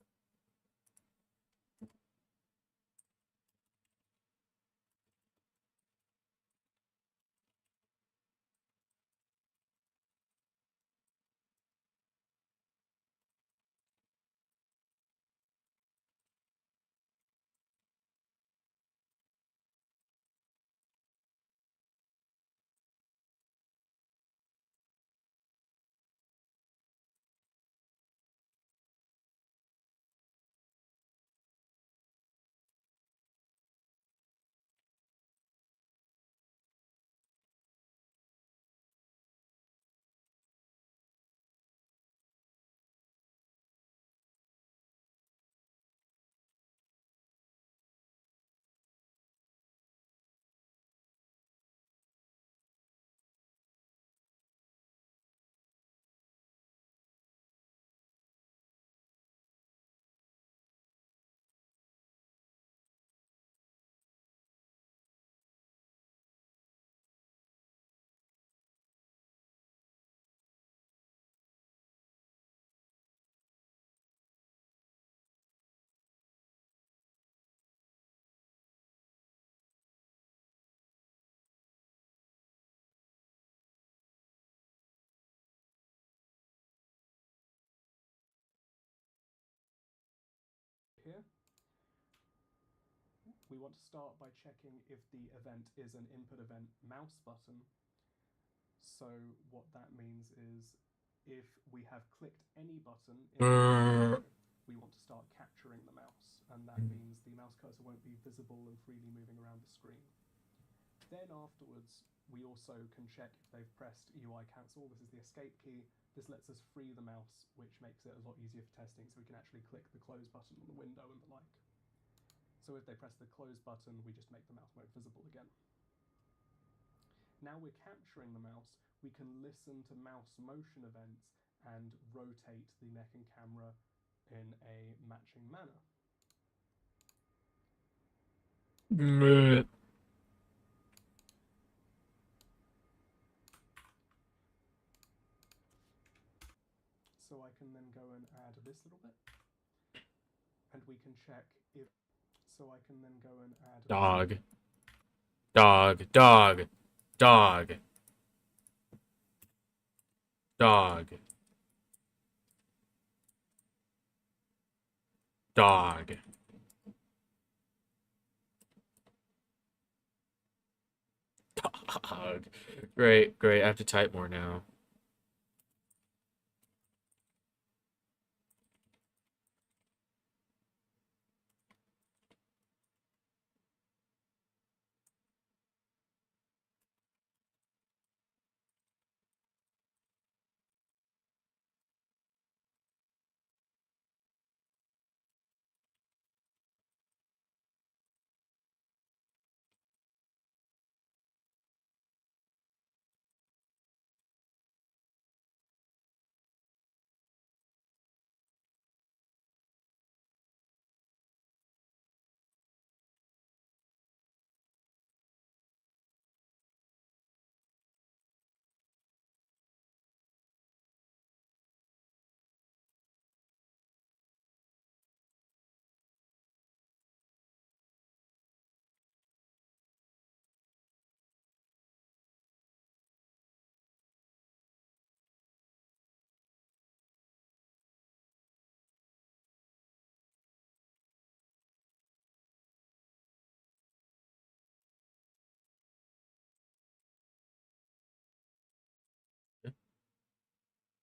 Here. We want to start by checking if the event is an input event mouse button. So what that means is if we have clicked any button in the window, we want to start capturing the mouse, and that means the mouse cursor won't be visible and freely moving around the screen. Then afterwards, we also can check if they've pressed UI cancel. This is the escape key. This lets us free the mouse, which makes it a lot easier for testing, so we can actually click the close button on the window and the like. So if they press the close button, we just make the mouse mode visible again. Now we're capturing the mouse, we can listen to mouse motion events and rotate the neck and camera in a matching manner. So I can then go and add this little bit, and we can check if. So I can then go and add. Dog. Dog. Dog. Dog. Dog. Dog. Dog. Great, great. I have to type more now.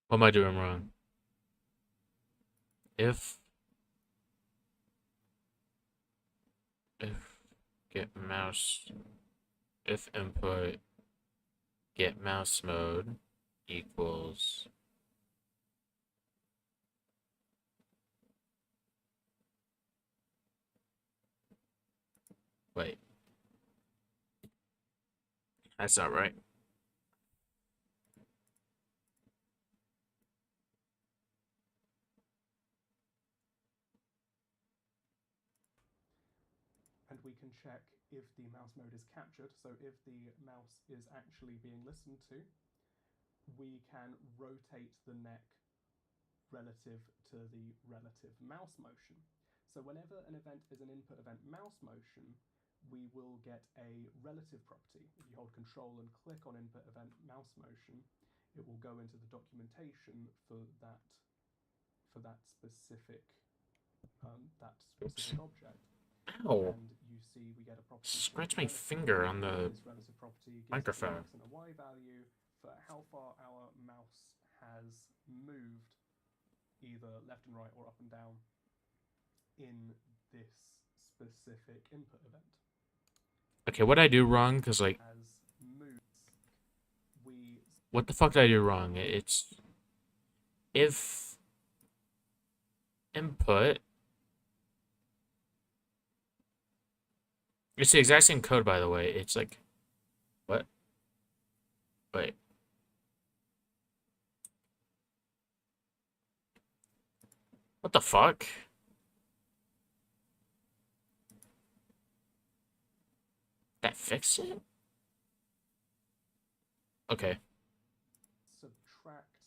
What am I doing wrong? If get mouse, if input get mouse mode equals Wait. That's not right. And we can check if the mouse mode is captured. So if the mouse is actually being listened to, we can rotate the neck relative to the relative mouse motion. So whenever an event is an input event mouse motion, we will get a relative property. If you hold control and click on input event mouse motion, it will go into the documentation for that specific object. Ow. And you see we get a property. Scratch my finger on the This relative property gives microphone. us an X and a Y value for how far our mouse has moved, either left and right or up and down, in this specific input event. Okay, what did I do wrong? Because, like, As moves, we what the fuck did I do wrong? It's if input. It's the exact same code, by the way. It's like, what? Wait. What the fuck? That fix it? Okay. subtract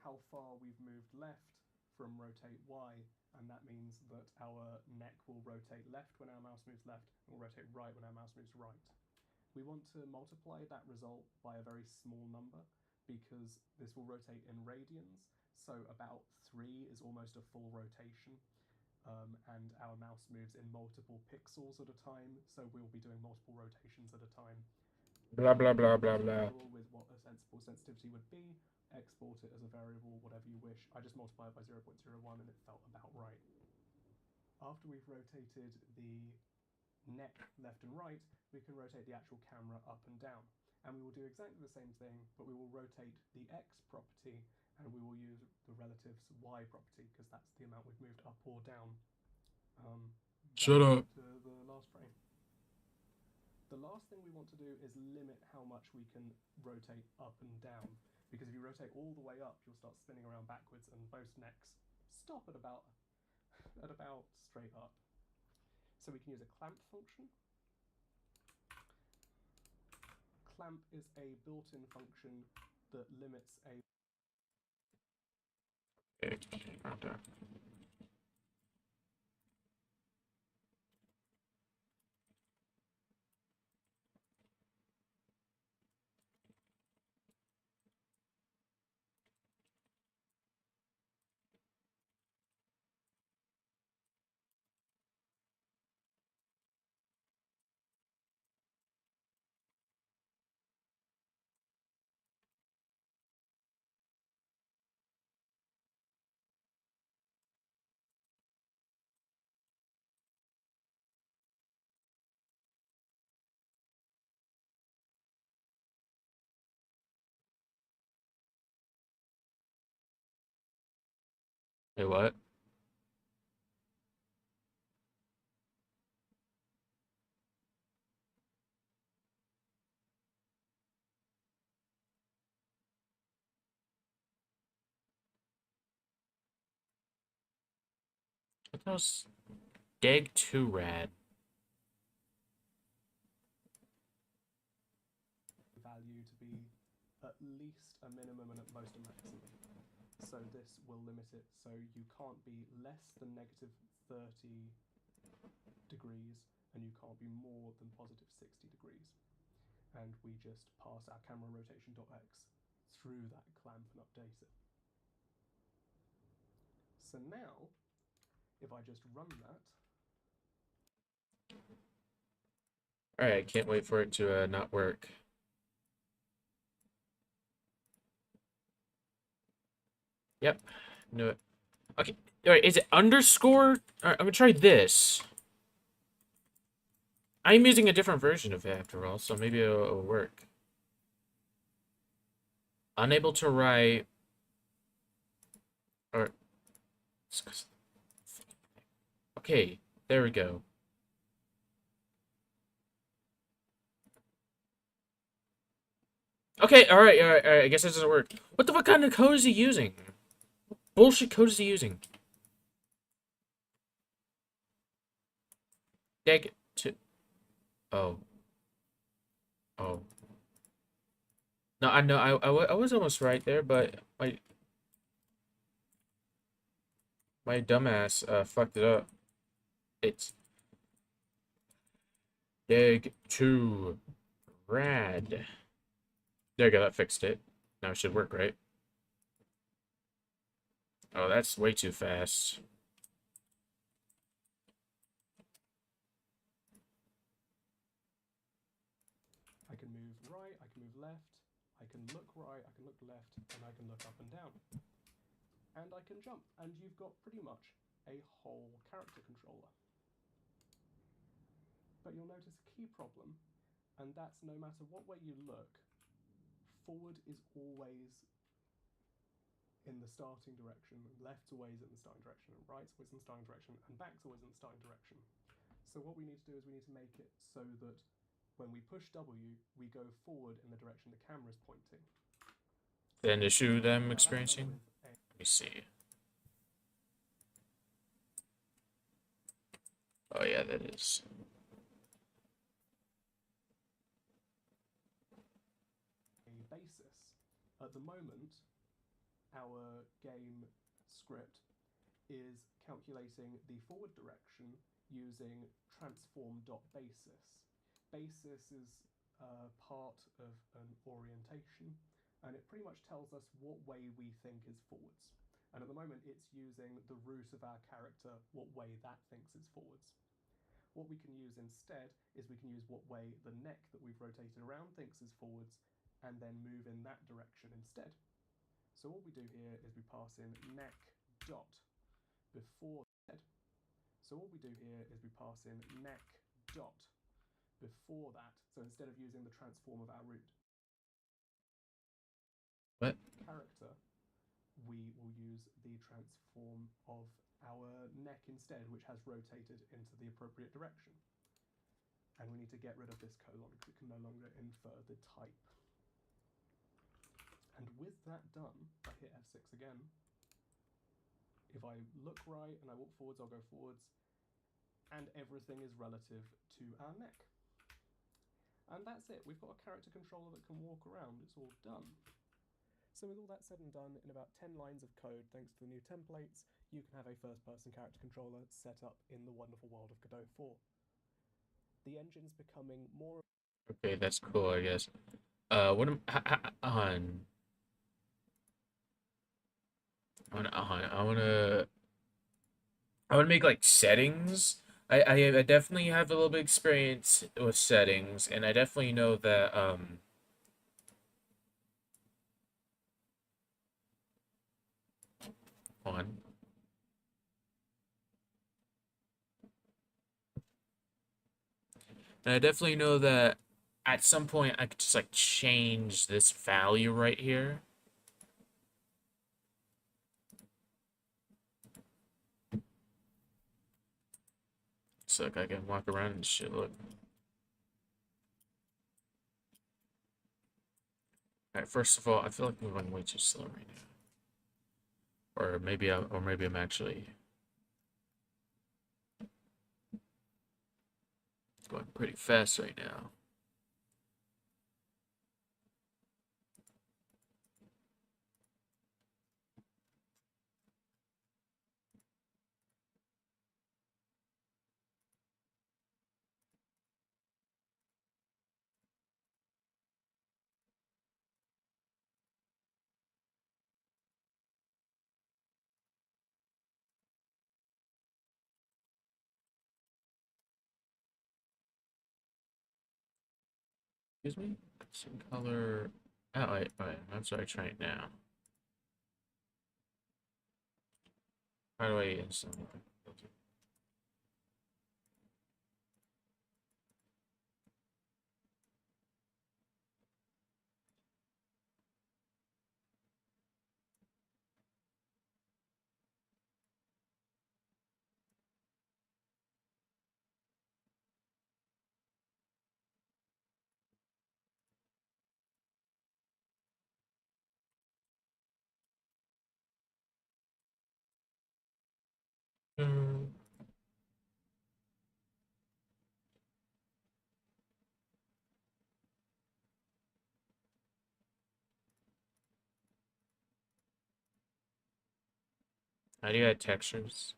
how far we've moved left from rotate Y, and that means that our neck will rotate left when our mouse moves left, and will rotate right when our mouse moves right. We want to multiply that result by a very small number, because this will rotate in radians, so about 3 is almost a full rotation. And our mouse moves in multiple pixels at a time, so we'll be doing multiple rotations at a time. Blah, blah, blah, blah, blah. With what a sensible sensitivity would be, export it as a variable, whatever you wish. I just multiplied by 0.01 and it felt about right. After we've rotated the neck left and right, we can rotate the actual camera up and down. And we will do exactly the same thing, but we will rotate the X property and we will use the relatives Y property, because that's the amount we've moved up or down. Shut up. To the last frame. The last thing we want to do is limit how much we can rotate up and down, because if you rotate all the way up, you'll start spinning around backwards, and most necks stop at about straight up. So we can use a clamp function. Clamp is a built-in function that limits a Wait, what? That was Dag 2 rad. value to be at least a minimum and at most a maximum. So this will limit it, so you can't be less than negative 30 degrees, and you can't be more than positive 60 degrees. And we just pass our camera rotation.x through that clamp and update it. So now, if I just run that, Alright, can't wait for it to not work. Yep, knew it. Okay, alright, is it underscore? Alright, I'm gonna try this. I'm using a different version of it after all, so maybe it'll work. Unable to write... Or... Okay, there we go. Okay, all right. I guess that doesn't work. What the fuck kind of code is he using? Bullshit code is he using? Dig to. Oh. Oh. No, I know. I was almost right there, but my dumbass fucked it up. It's dig to rad. There you go. That fixed it. Now it should work, right? Oh, that's way too fast. I can move right, I can move left, I can look right, I can look left, and I can look up and down. And I can jump, and you've got pretty much a whole character controller. But you'll notice a key problem, and that's no matter what way you look, forward is always in the starting direction, left's always in the starting direction, and right's always in the starting direction, and back's always in the starting direction. So what we need to do is we need to make it so that when we push W, we go forward in the direction the camera's pointing. An issue that I'm Now that's done experiencing. with a Let me see. Oh yeah, that is. basis. At the moment, our game script is calculating the forward direction using transform.basis. Basis is part of an orientation, and it pretty much tells us what way we think is forwards. And at the moment, it's using the root of our character, what way that thinks is forwards. What we can use instead is we can use what way the neck that we've rotated around thinks is forwards, and then move in that direction instead. So what we do here is we pass in neck dot before head. So what we do here is we pass in neck dot before that. So instead of using the transform of our root What? character, we will use the transform of our neck instead, which has rotated into the appropriate direction. And we need to get rid of this colon because it can no longer infer the type. And with that done, if I hit F6 again, if I look right and I walk forwards, I'll go forwards, and everything is relative to our neck. And that's it. We've got a character controller that can walk around. It's all done. So with all that said and done, in about 10 lines of code, thanks to the new templates, you can have a first-person character controller set up in the wonderful world of Godot 4. The engine's becoming more... Okay, that's cool, I guess. What am on? I wanna make like settings. I definitely have a little bit of experience with settings, and I definitely know that on. And I definitely know that at some point I could just like change this value right here. So like I can walk around and shit. Look. Alright, first of all, I feel like I'm going way too slow right now. Or maybe I'm actually going pretty fast right now. Excuse me? Some color. Oh, wait, I'm sorry, try it now. How do I instantly? Mm. How do you add textures?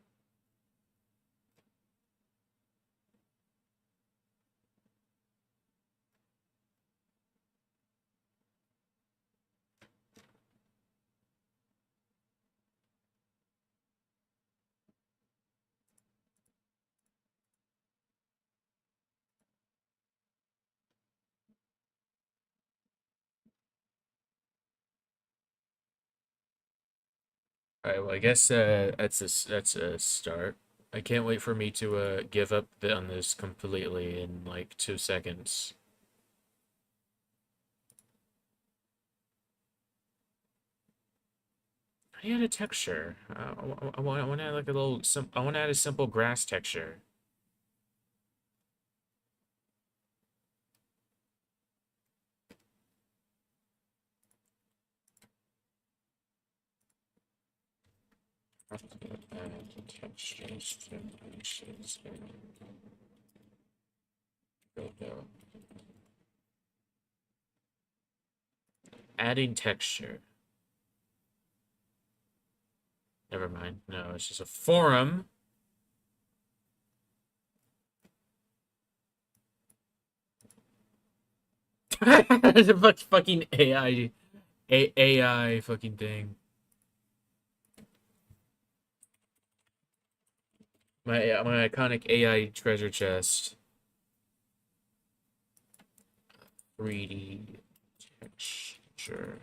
All right, well, I guess that's a start. I can't wait for me to give up on this completely in like 2 seconds. How do you add a texture? I want to add like a little I want to add a simple grass texture. Add textures to meshes. Go. Adding texture. Never mind. No, it's just a forum. The fucking AI fucking thing. My iconic AI treasure chest. 3D texture.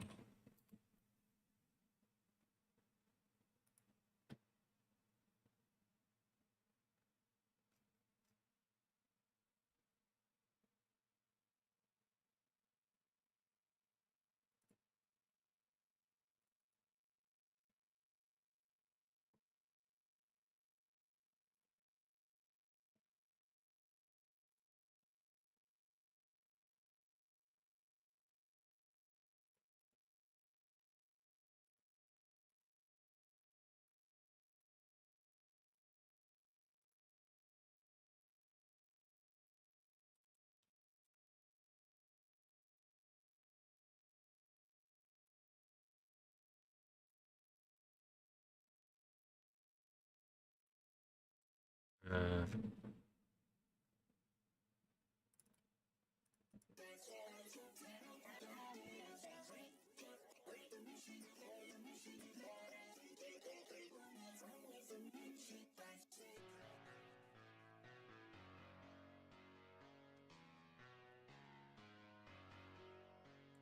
Uh,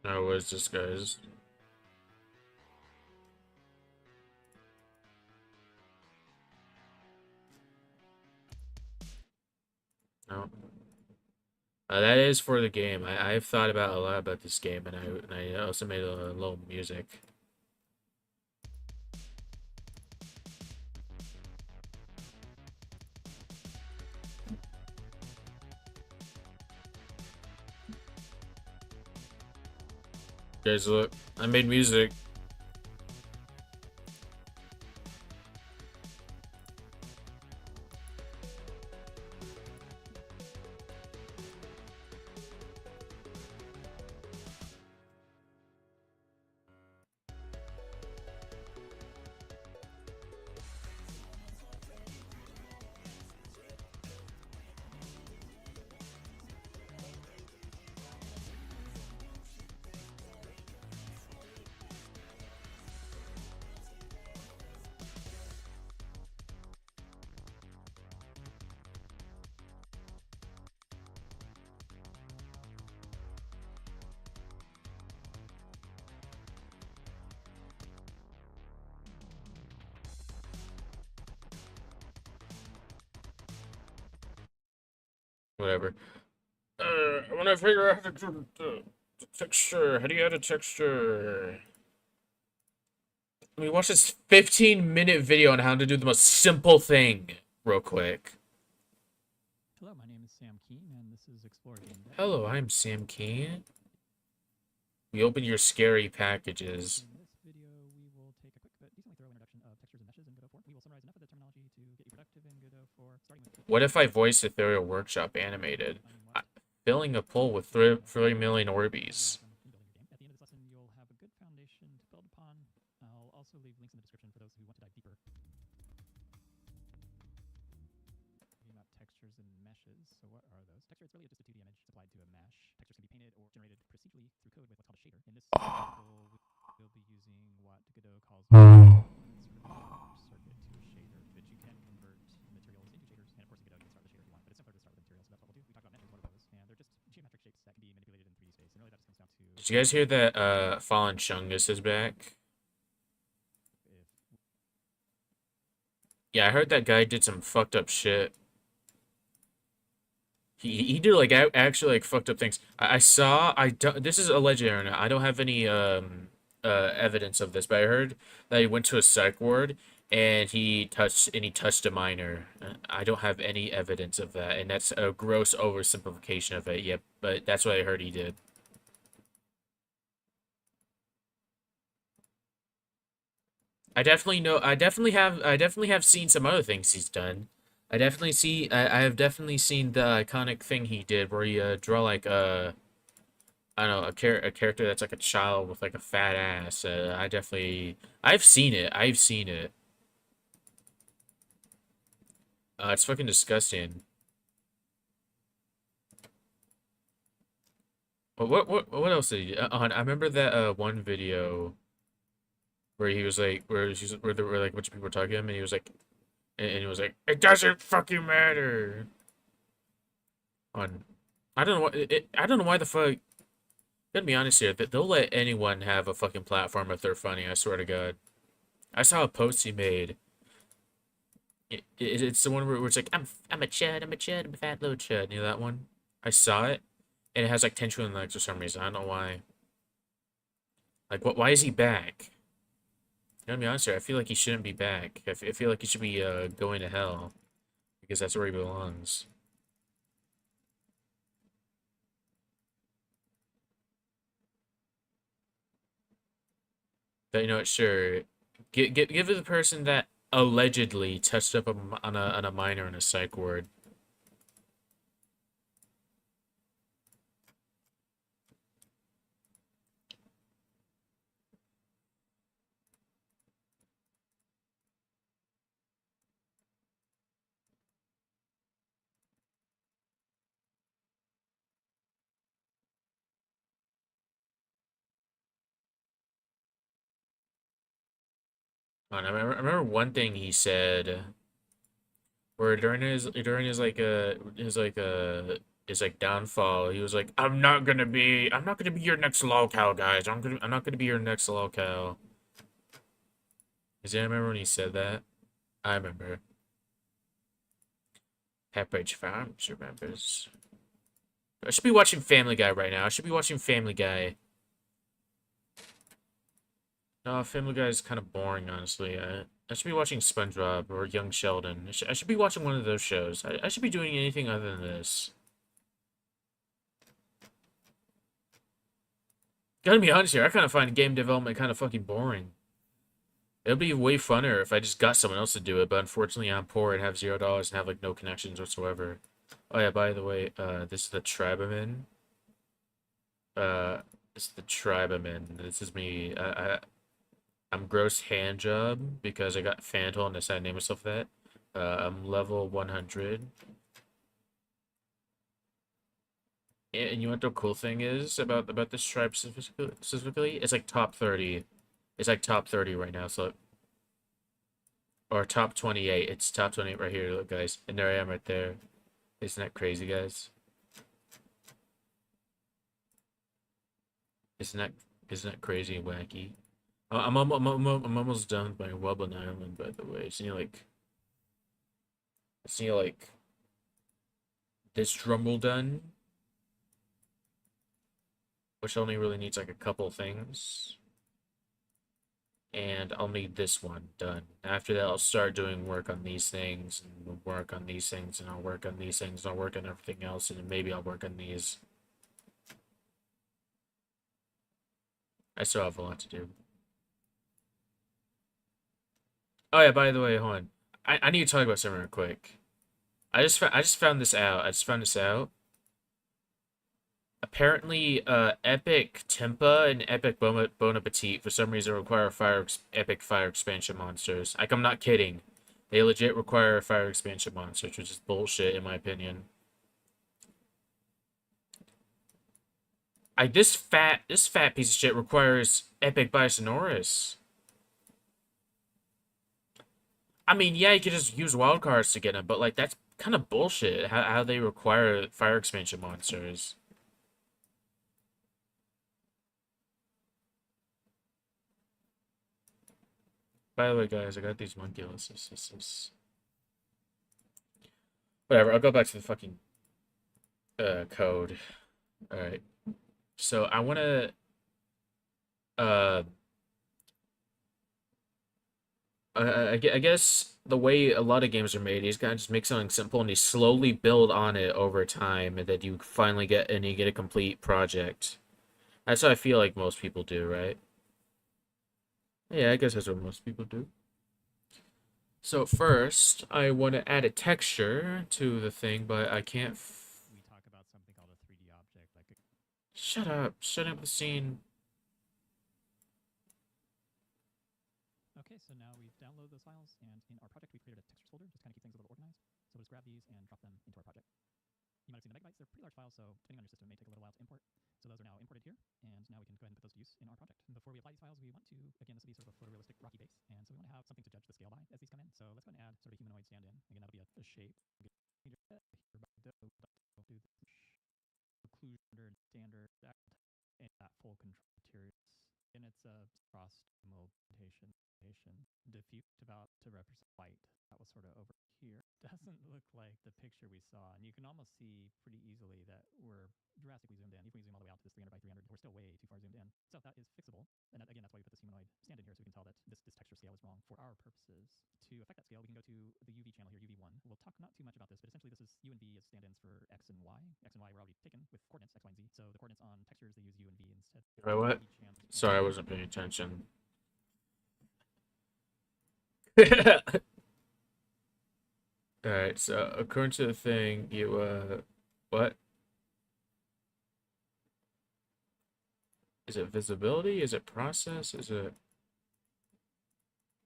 no, where's this guy's? No. That is for the game. I've thought about a lot about this game, and I also made a little music. Guys, look, I made music. Whatever. I want to figure out how to do the texture. How do you add a texture? Let me watch this 15-minute video on how to do the most simple thing real quick. Hello, my name is Sam Keen, and this is Explore Game Dev. Hello, I'm Sam Keen. We open your scary packages. In this video, we will take a quick but decently thorough introduction of textures and meshes in Godot 4. We will summarize enough of the terminology to get you prepped effective in Godot for starting with. What if I voiced Ethereal Workshop animated? Filling a pool with 3 million Orbeez. At the end of this lesson, you'll have a good foundation to build upon. I'll also leave links in the description for those who want to dive deeper. About textures and meshes. So what are those? Texture, it's really just a 2D image applied to a mesh. Textures can be painted or generated procedurally through code with what's called a shader. In this example, we'll be using what Godot calls circuit to a shader, but you can convert materials into shaders, and of course in Godot you can start the shader if you want, but it's simpler to start with materials, so that's what we'll do. We talked about meshes, what are those? And they're just geometric shapes that can be manipulated in 3D space, and really that just comes down to... Did you guys hear that Fallen Chungus is back? Yeah, I heard that guy did some fucked up shit. He did like actually like fucked up things. This is alleged internet. I don't have any evidence of this, but I heard that he went to a psych ward and he touched a minor. I don't have any evidence of that, and that's a gross oversimplification of it. Yep, but that's what I heard he did. I definitely have seen some other things he's done. I have definitely seen the iconic thing he did where he draw like I don't know, a character that's like a child with like a fat ass. I've seen it. I've seen it. It's fucking disgusting. What else did he do? I remember that one video where he was like, where there were like a bunch of people talking to him, and he was like, it doesn't fucking matter. On, I don't know I don't know why the fuck. Gonna be honest here, that they'll let anyone have a fucking platform if they're funny. I swear to God. I saw a post he made. It's the one where it's like, I'm a chud, I'm a fat little chud. You know that one? I saw it, and it has like 10 trillion likes for some reason. I don't know why. Like, what? Why is he back? To be honest here, I feel like he shouldn't be back. I feel like he should be going to hell, because that's where he belongs. But you know what? Sure, give it the person that allegedly touched up on a minor in a psych ward. I remember one thing he said, where his like downfall, he was like, I'm not gonna be your next lolcow, guys. I'm not gonna be your next lolcow. Does anyone remember when he said that? I remember. Pepperidge Farms remembers. I should be watching Family Guy right now. I should be watching Family Guy. No, Family Guy is kind of boring, honestly. I should be watching SpongeBob or Young Sheldon. I should be watching one of those shows. I should be doing anything other than this. Gotta be honest here, I kind of find game development kind of fucking boring. It would be way funner if I just got someone else to do it, but unfortunately I'm poor and have $0 and have like no connections whatsoever. Oh yeah, by the way, this is the Tribeman. This is the Tribeman. This is me. I'm gross hand job because I got Fantle and decided to name myself that. I'm level 100. And you know what the cool thing is about this tribe specifically? It's like top 30. It's like top 30 right now, so or top 28. It's top 28 right here, look guys. And there I am right there. Isn't that crazy, guys? Isn't that crazy and wacky? I'm almost done with my Wublin Island, by the way. I just need like this Drumble done, which only really needs like a couple things, and I'll need this one done. After that, I'll start doing work on these things, and work on these things, and I'll work on these things, and I'll work on everything else, and then maybe I'll work on these. I still have a lot to do. Oh yeah, by the way, hold on. I need to talk about something real quick. I just found this out. Apparently, Epic Tempa and Epic Bon Appetit for some reason require Epic Fire Expansion monsters. Like, I'm not kidding. They legit require Fire Expansion monsters, which is bullshit in my opinion. Like, this fat piece of shit requires Epic Bisonoris. I mean, yeah, you could just use wildcards to get them, but like that's kind of bullshit. How they require Fire Expansion monsters. By the way, guys, I got these monkeys. Whatever. I'll go back to the fucking code. All right. So I want to uh I guess the way a lot of games are made, he's gotta just make something simple and you slowly build on it over time, and then you finally get a complete project. That's how I feel like most people do, right? Yeah, I guess that's what most people do. So first, I want to add a texture to the thing, but I can't. We talk about something called a 3D object, like a Shut up! Shut up the scene. Okay, so now we've downloaded those files, and in our project we created a textures folder, just kind of keep things a little organized. So we'll just grab these and drop them into our project. You might have seen the megabytes, they're pretty large files, so depending on your system, it may take a little while to import. So those are now imported here, and now we can go ahead and put those to use in our project. And before we apply these files, we want to, again, this will be sort of a photorealistic rocky base, and so we want to have something to judge the scale by as these come in. So let's go ahead and add sort of a humanoid stand-in. Again, that'll be a shape. Do the occlusion under standard and that full control materials. And it's a cross moldation diffuse about to represent white. That was sort of over here. Doesn't look like the picture we saw, and you can almost see pretty easily that we're drastically zoomed in. Even if we zoom all the way out to this 300 by 300, we're still way too far zoomed in. So that is fixable, and that, again, that's why we put this humanoid stand in here, so we can tell that this texture scale is wrong for our purposes. To affect that scale, we can go to the UV channel here, UV1. We'll talk not too much about this, but essentially this is U and V as stand-ins for X and Y. X and Y were already taken with coordinates X, Y, and Z. So the coordinates on textures, they use U and V instead. Wait, what? Sorry, I wasn't paying attention. Alright, so according to the thing, you, what? Is it visibility? Is it process? Is it...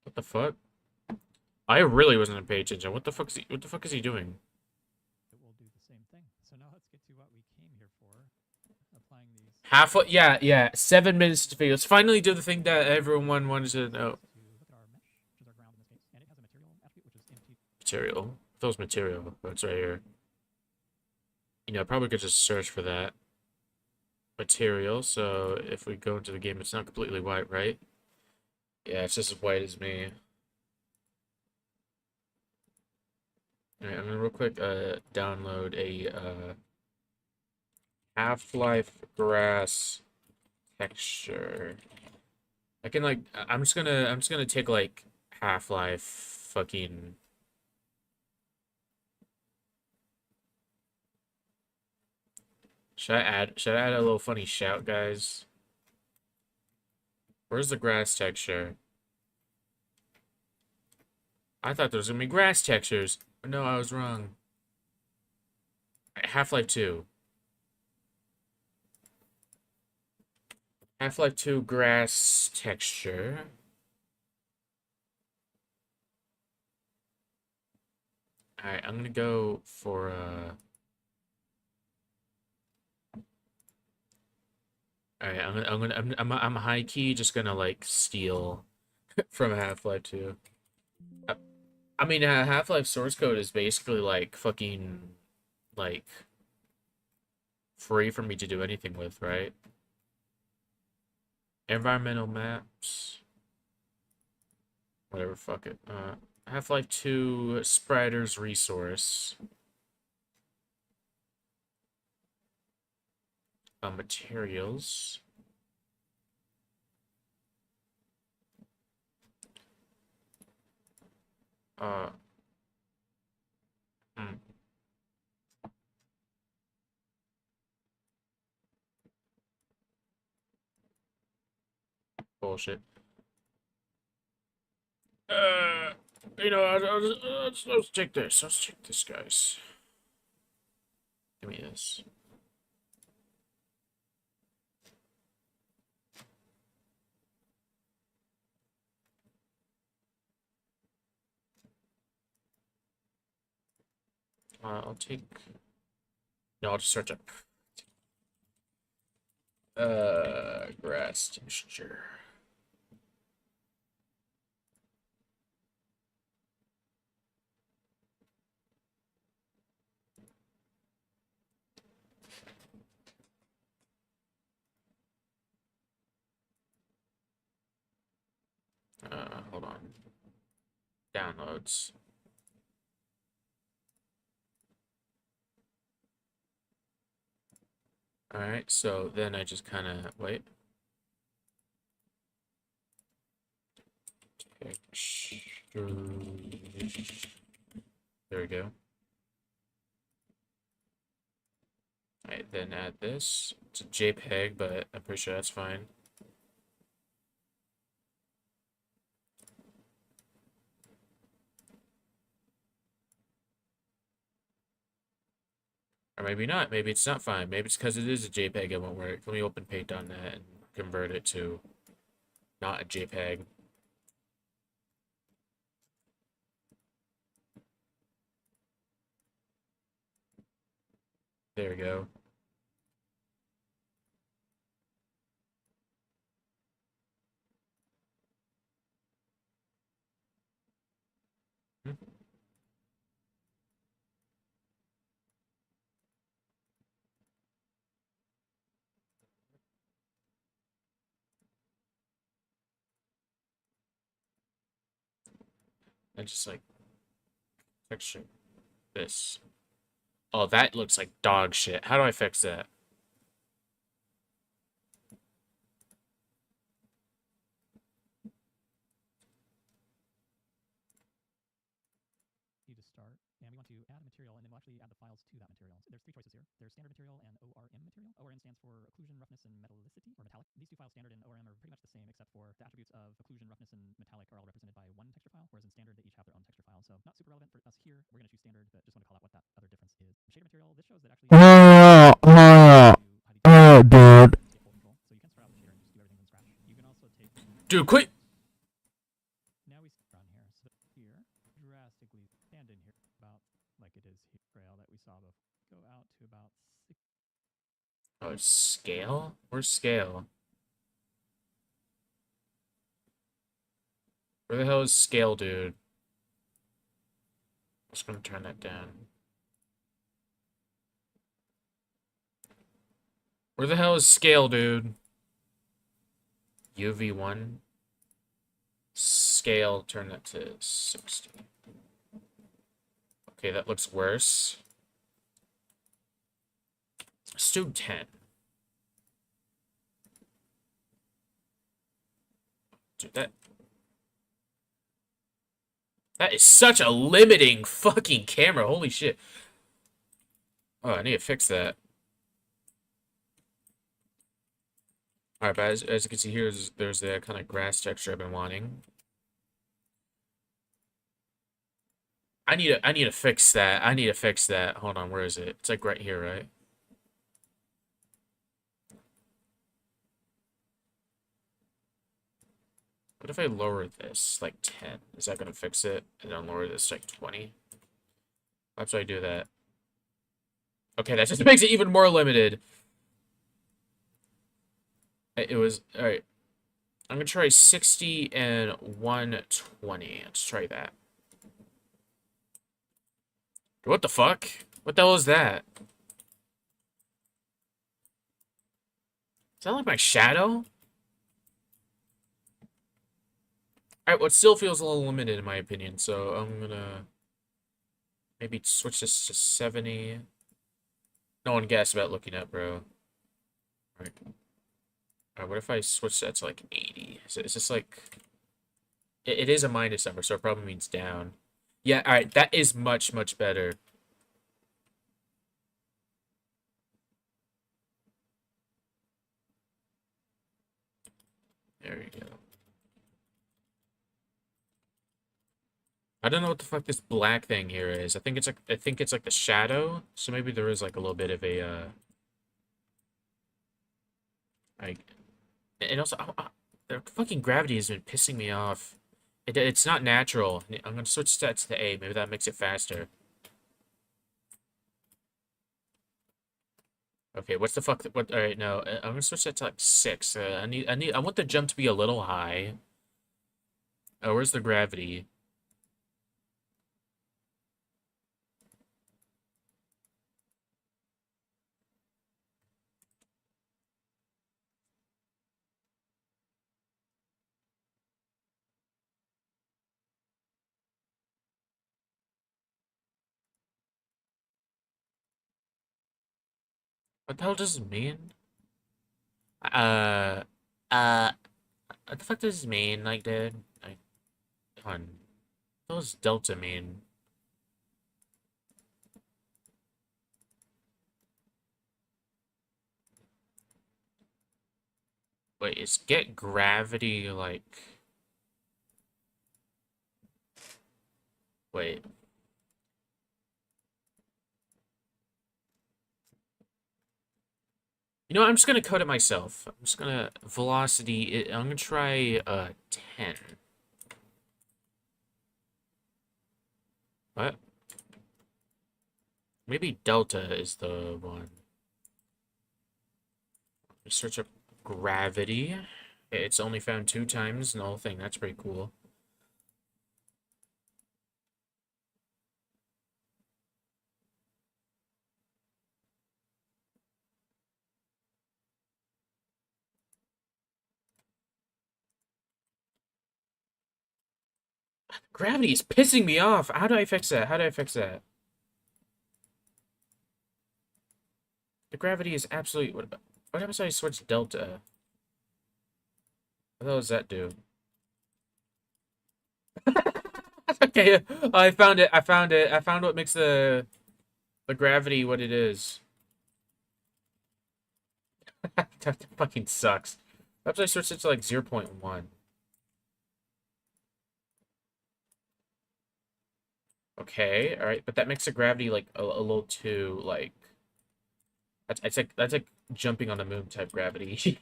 What the fuck? I really wasn't paying attention. What the fuck is he doing? It will do the same thing. So now let's get to what we came here for. Applying these. Yeah. 7 minutes to figure. Let's finally do the thing that everyone wanted to know. Look at our mesh, which is our ground in this case, and it has a material attribute, which is empty. Material. Those material. That's right here. You know, I probably could just search for that. Material. So if we go into the game, it's not completely white, right? Yeah, it's just as white as me. Alright, I'm gonna real quick download a Half-Life grass texture. I can like I'm just gonna take like Half-Life fucking Should I add a little funny shout, guys? Where's the grass texture? I thought there was gonna be grass textures. No, I was wrong. Half-Life 2. Half-Life 2 grass texture. Alright, I'm gonna go for Alright, I'm high key just gonna like steal from Half-Life 2. I mean, Half-Life source code is basically like fucking like free for me to do anything with, right? Environmental maps. Whatever, fuck it. Half-Life 2 Spreader's resource. Materials. Hmm. Bullshit. You know, let's take this. Let's take this, guys. Give me this. I'll take. No, I'll just search up. Grass texture. Hold on. Downloads. Alright, so then I just kind of wait. Texture. There we go. Alright, then add this. It's a JPEG, but I'm pretty sure that's fine. Or maybe not. Maybe it's not fine. Maybe it's because it is a JPEG it won't work. Let me open Paint on that and convert it to not a JPEG. There we go. Hmm. I just like texture this. Oh, that looks like dog shit. How do I fix that? You to start, and we want to add a material, and then we'll actually add the files to that material. So there's three choices here. There's standard material and ORM material. ORM stands for occlusion, roughness, and metallicity, or metallic. These two files, standard and ORM, are pretty much the same, except for the attributes of occlusion, roughness, and metallic are all represented by one texture file, whereas in standard they each have their own texture file. So not super relevant for us here. We're going to choose standard, but just want to call out what that other difference is. Shader material, this shows that actually Dude. so you can start out with shader and just do everything from scratch. You can also take Dude, quit! now we run here. So here, drastically stand in here about like it is here trail that we saw before. Go out to about 6. Oh, scale? Where's scale? Where the hell is scale, dude? I'm just gonna turn that down. Where the hell is scale, dude? UV1. Scale, turn that to 60. Okay, that looks worse. Let's do 10. Dude, that is such a limiting fucking camera. Holy shit. Oh, I need to fix that. Alright, but as you can see here, there's that kind of grass texture I've been wanting. I need to fix that. I need to fix that. Hold on, where is it? It's like right here, right? What if I lower this like 10? Is that gonna fix it? And then lower this like 20? That's why I do that. Okay, that just makes it even more limited. It was alright. I'm gonna try 60 and 120. Let's try that. What the fuck? What the hell is that? Is that like my shadow? Alright, what still feels a little limited in my opinion, so I'm gonna maybe switch this to 70. No one guessed about looking at, bro. Alright. Alright, what if I switch that to like 80? Is this like... It is a minus number, so it probably means down. Yeah, alright, that is much, much better. There you go. I don't know what the fuck this black thing here is. I think it's like the shadow. So maybe there is like a little bit of a like, and also the fucking gravity has been pissing me off. It's not natural. I'm gonna switch stats to A. Maybe that makes it faster. Okay, what's the fuck? What? All right, no, I'm gonna switch that to like 6. I want the jump to be a little high. Oh, where's the gravity? What the hell does this mean? Uh, uh, what the fuck does this mean? Like, dude, like, hold on. What does delta mean? Wait, is get gravity like? Wait. You know what? I'm just gonna code it myself. I'm just gonna velocity. I'm gonna try 10. What? Maybe delta is the one. Search up gravity. It's only found 2 times in the whole thing. That's pretty cool. Gravity is pissing me off. How do I fix that? How do I fix that? The gravity is absolutely. What happens if I switch delta? What the hell does that do? Okay, I found it. I found it. I found what makes the gravity what it is. That fucking sucks. Perhaps I switched it to like 0.1. Okay, all right, but that makes the gravity like a little too like that's like jumping on the moon type gravity.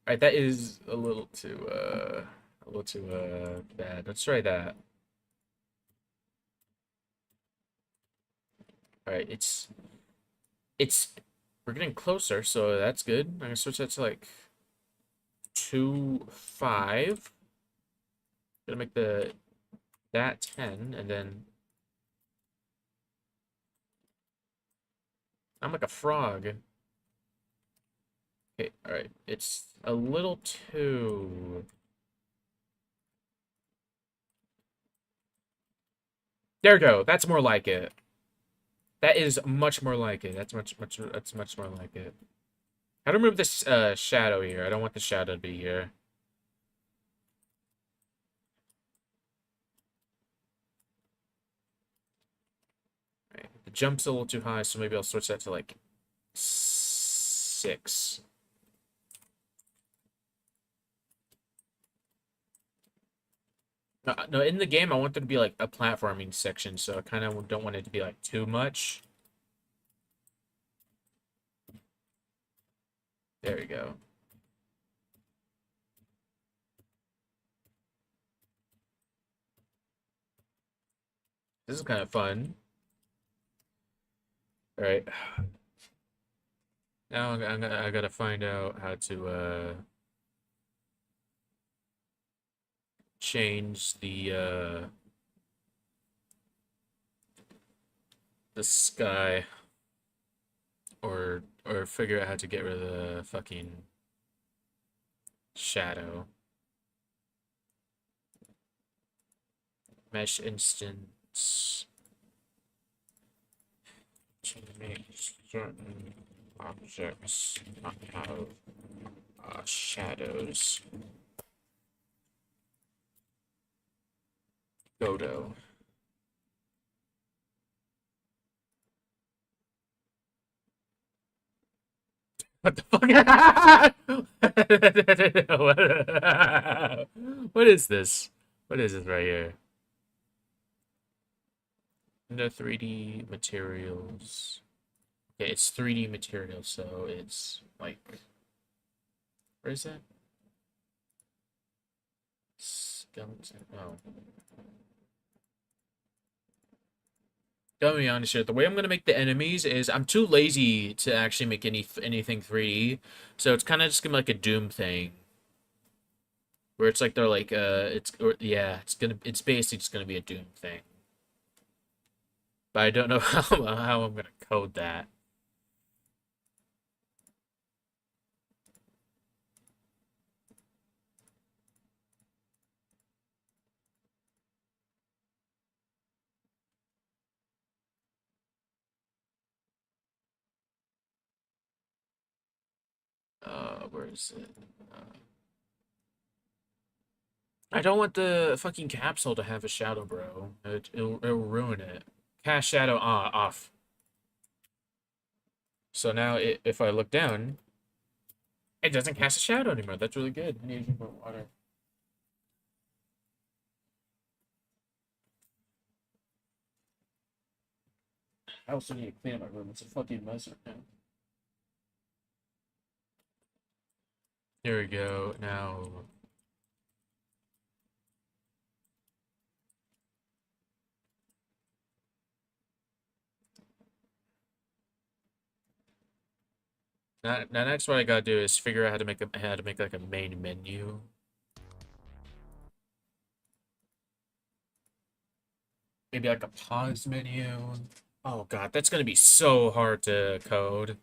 All right, that is a little too bad. Let's try that. All right, it's we're getting closer, so that's good. I'm gonna switch that to like 2.5. Gonna make that 10, and then I'm like a frog. Okay, all right. It's a little too. There we go. That's more like it. That is much more like it. That's much more like it. How to remove this shadow here? I don't want the shadow to be here. Right. The jump's a little too high, so maybe I'll switch that to like 6. No, no, in the game, I want there to be like a platforming section, so I kind of don't want it to be like too much. There we go. This is kind of fun. All right. Now I gotta find out how to change the sky, or figure out how to get rid of the fucking shadow. Mesh instance to make certain objects not have shadows. Godot. What the fuck? What is this? What is this right here? No 3D materials. Okay, it's 3D materials, so it's like, where is that? Skeleton. Oh. Gotta be honest here. The way I'm gonna make the enemies is I'm too lazy to actually make anything 3D, so it's kind of just gonna be like a Doom thing, where it's like they're like yeah, it's basically just gonna be a Doom thing. But I don't know how I'm gonna code that. Where is it? I don't want the fucking capsule to have a shadow, bro. It'll ruin it. Cast shadow off. So now if I look down, it doesn't cast a shadow anymore. That's really good. I need to drink more water. I also need to clean up my room. It's a fucking mess right now. There we go. Now, now next what I gotta do is figure out how to make like a main menu. Maybe like a pause menu. Oh god, that's gonna be so hard to code.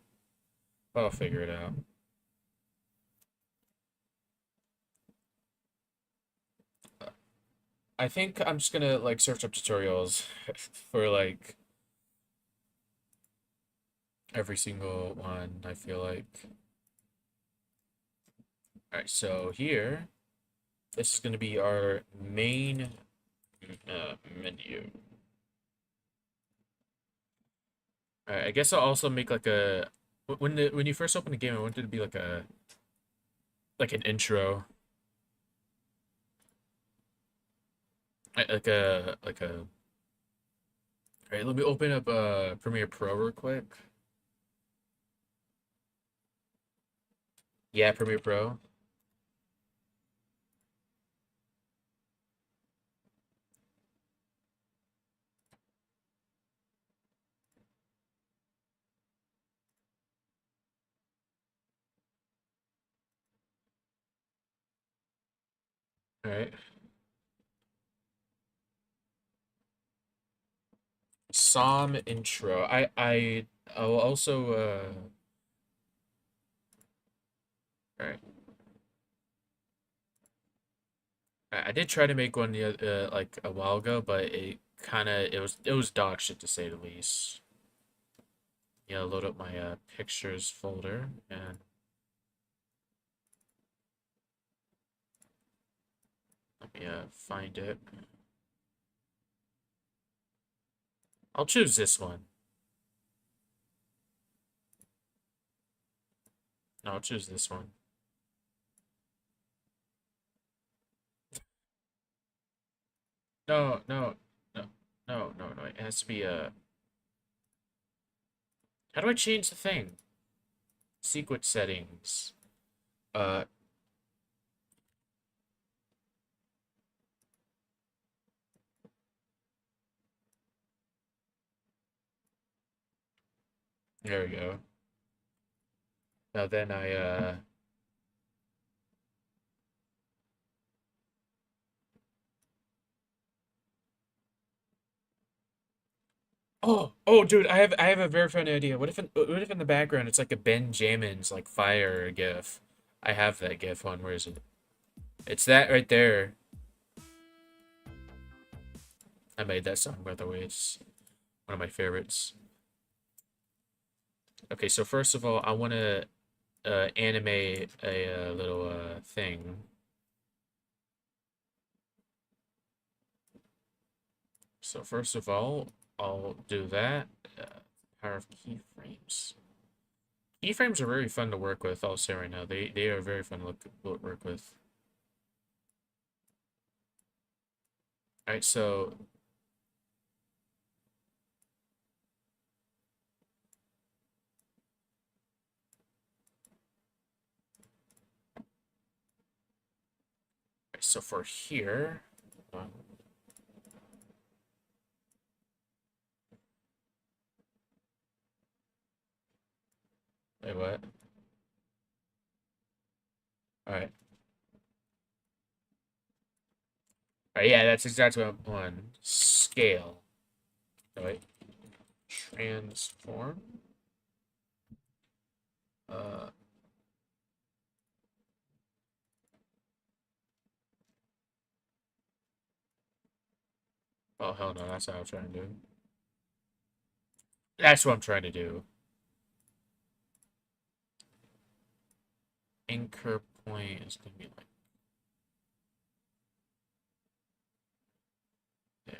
But I'll figure it out. I think I'm just gonna like search up tutorials for like every single one, I feel like. Alright, so here, this is gonna be our main menu. Alright, I guess I'll also make like a when you first open the game, I wanted it to be like an intro. Like a Alright, let me open up Premiere Pro real quick. Yeah, Premiere Pro. Alright. Psalm intro. I'll also alright. I did try to make one like a while ago, but it was dog shit to say the least. Yeah, load up my pictures folder and let me find it. I'll choose this one. No, I'll choose this one. No, no, no, no. It has to be how do I change the thing? Sequence settings. Uh, there we go. Now then oh, dude, I have a very funny idea. What if in the background it's like a Benjamin's like fire gif? I have that gif on. Where is it? It's that right there. I made that song, by the way. It's one of my favorites. Okay, so first of all, I want to animate a little thing. So first of all, I'll do that. Power of keyframes. Keyframes are very fun to work with, I'll say right now. They are very fun to work with. Alright, so for here, wait, what? Alright. Alright, yeah, that's exactly what I'm on. Scale. Oh, wait. Transform. Uh, oh, hell no, that's what I'm trying to do. That's what I'm trying to do. Anchor point is going to be like there.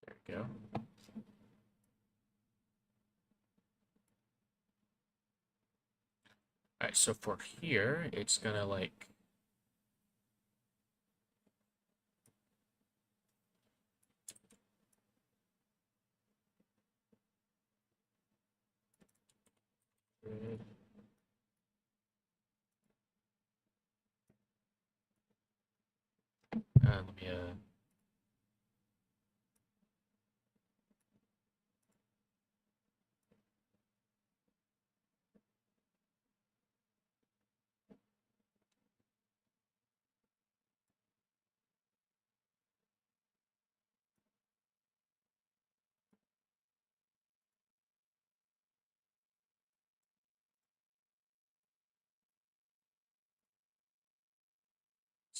There we go. Alright, so for here, it's gonna like let me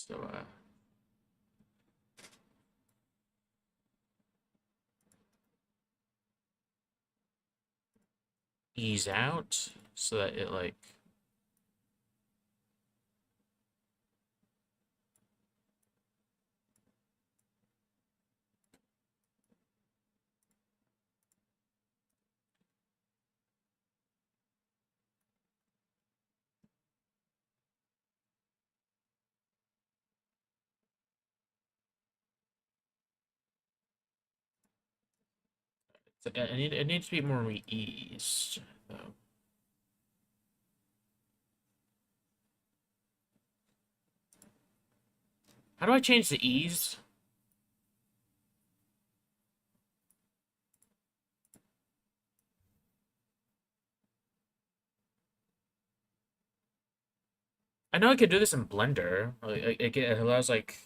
so ease out so that it like it needs to be more eased though. How do I change the ease? I know I could do this in Blender. It allows like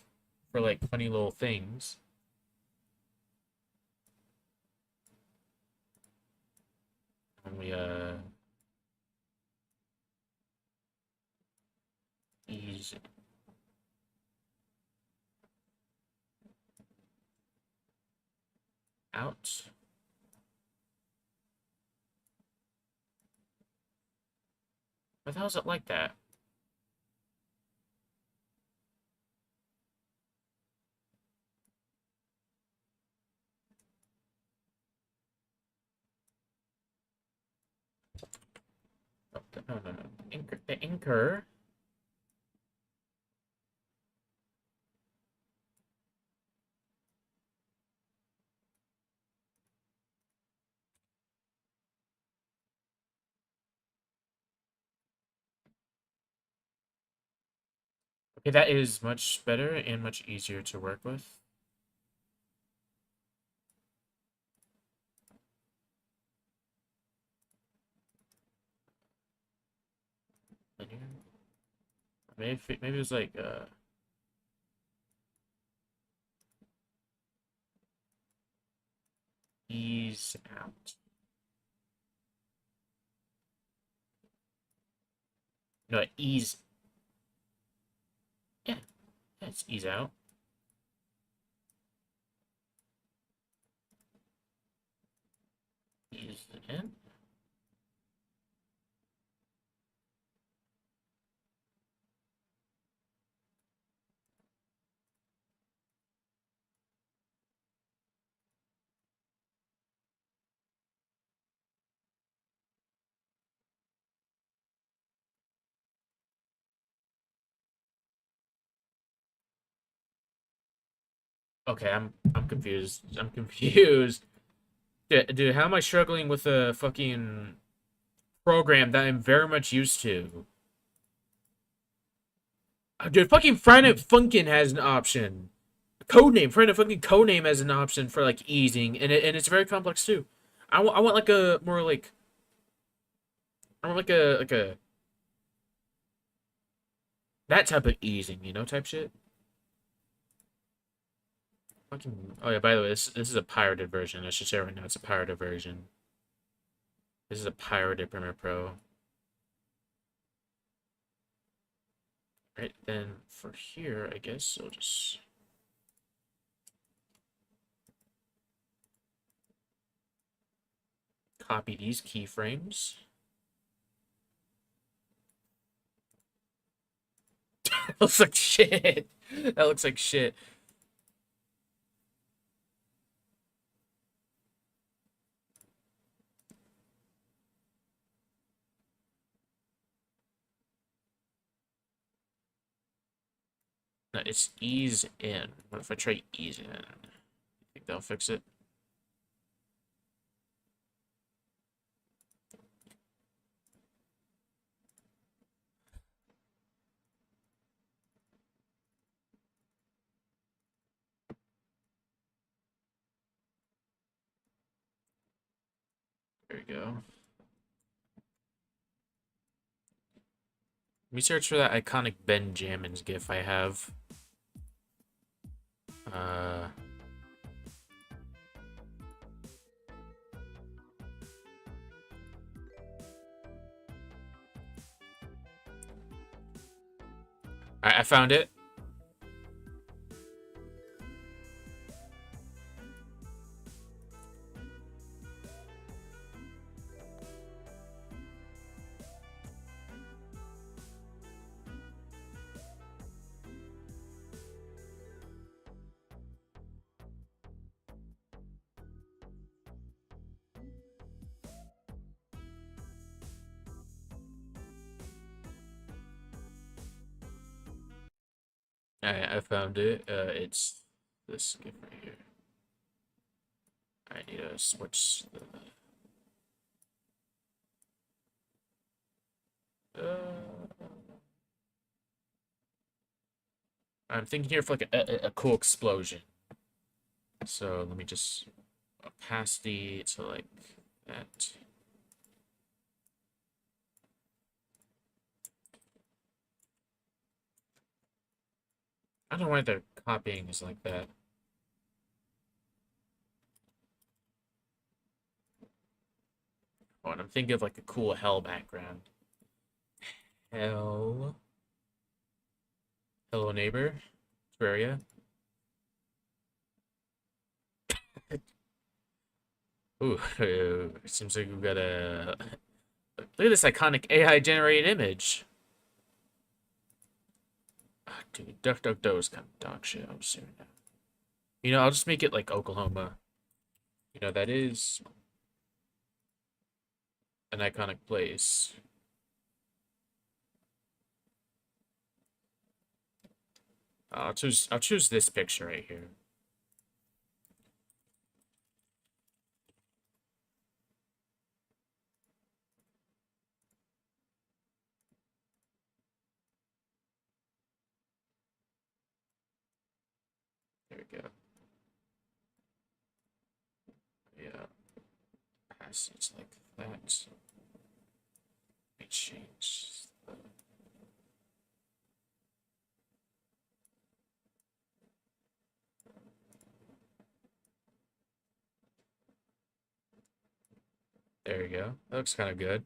for like funny little things. When we ease out. But how is it like that? Oh, no. The anchor. Okay, that is much better and much easier to work with. Linear. Maybe it was like ease out. No, ease. Yeah, that's ease out. Ease in. Okay, I'm confused. I'm confused. Dude, how am I struggling with a fucking program that I'm very much used to? Dude, fucking Friday Night Funkin' has an option. Codename, Friday Night Funkin' Codename has an option for like easing, and it's very complex too. I want like a more like I want like a that type of easing, type shit. Fucking. Oh yeah, by the way, this is a pirated version. I should say right now it's a pirated version. This is a pirated Premiere Pro. Right then for here, I guess I'll just copy these keyframes. That looks like shit. That looks like shit. No, it's ease in. What if I try ease in? Think that'll fix it? There we go. Let me search for that iconic Benjamin's gif I have. Uh, Alright, I found it. Alright, I found it. It's this gif right here. I need to switch I'm thinking here for like a cool explosion. So let me just opacity to like that. I don't know why the copying is like that. Oh, and I'm thinking of like a cool hell background. Hell. Hello, neighbor. Terraria. Ooh, it seems like we've got a. Look at this iconic AI generated image. Ah, dude, DuckDuckGo is kind of dog shit. I'm serious now. I'll just make it like Oklahoma. That is an iconic place. I'll choose this picture right here. There we go. Yeah. It's like that. Let me change. There you go. That looks kind of good.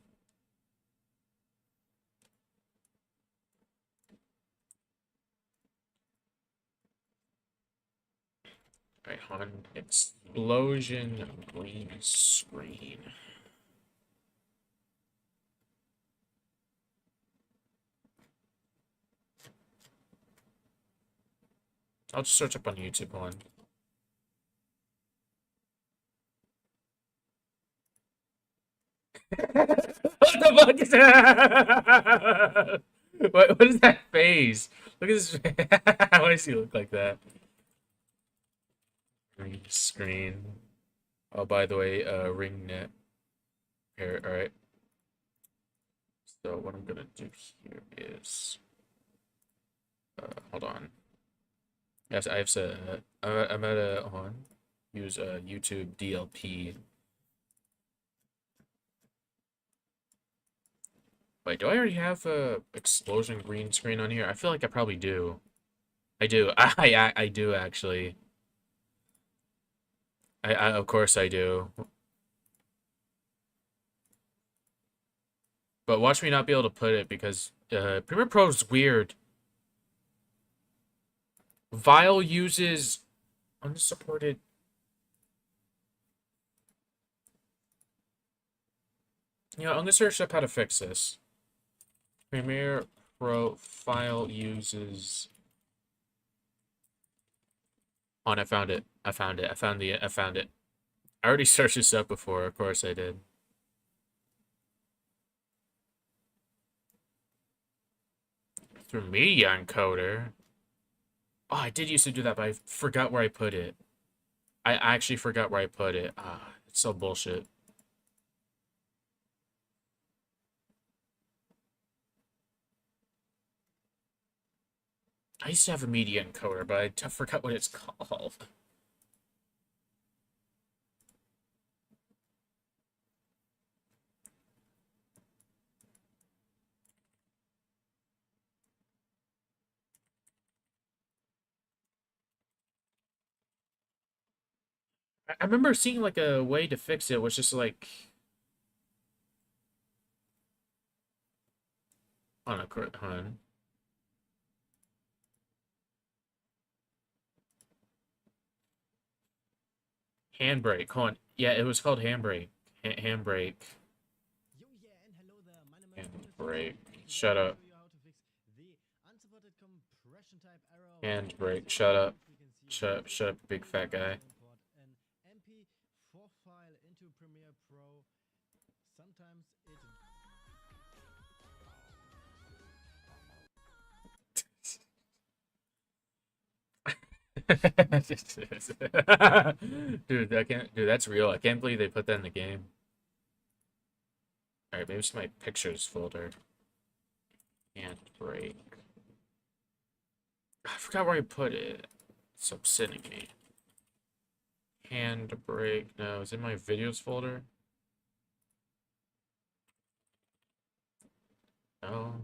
Alright, on explosion green screen. I'll just search up on YouTube one. What the fuck is that? What is that face? Look at this. Why does he look like that? Green screen. Oh, by the way, ring net here. All right. So what I'm gonna do here is, hold on. Yes, I have to. I'm at a on. Use YouTube DLP. Wait, do I already have a explosion green screen on here? I feel like I probably do. I do. I do actually. I of course I do. But watch me not be able to put it because Premiere Pro is weird. Vile uses unsupported. You know, I'm gonna search up how to fix this. Premiere Pro file uses. Oh, and I found it. I found it. I found it. I already searched this up before. Of course I did. Through Media Encoder. Oh, I did used to do that, but I forgot where I put it. I actually forgot where I put it. Ah, it's so bullshit. I used to have a media encoder, but I forgot what it's called. I remember seeing like a way to fix it, was just like on a hold on. Handbrake. Hold on. Yeah, it was called handbrake. Handbrake. Handbrake. Shut up. Handbrake. Shut up. Shut up. Shut up, big fat guy. Dude, I can't. Dude, that's real. I can't believe they put that in the game. All right, maybe it's my pictures folder. Handbrake. I forgot where I put it. It's upsetting me. Handbrake. No, it's in my videos folder. No.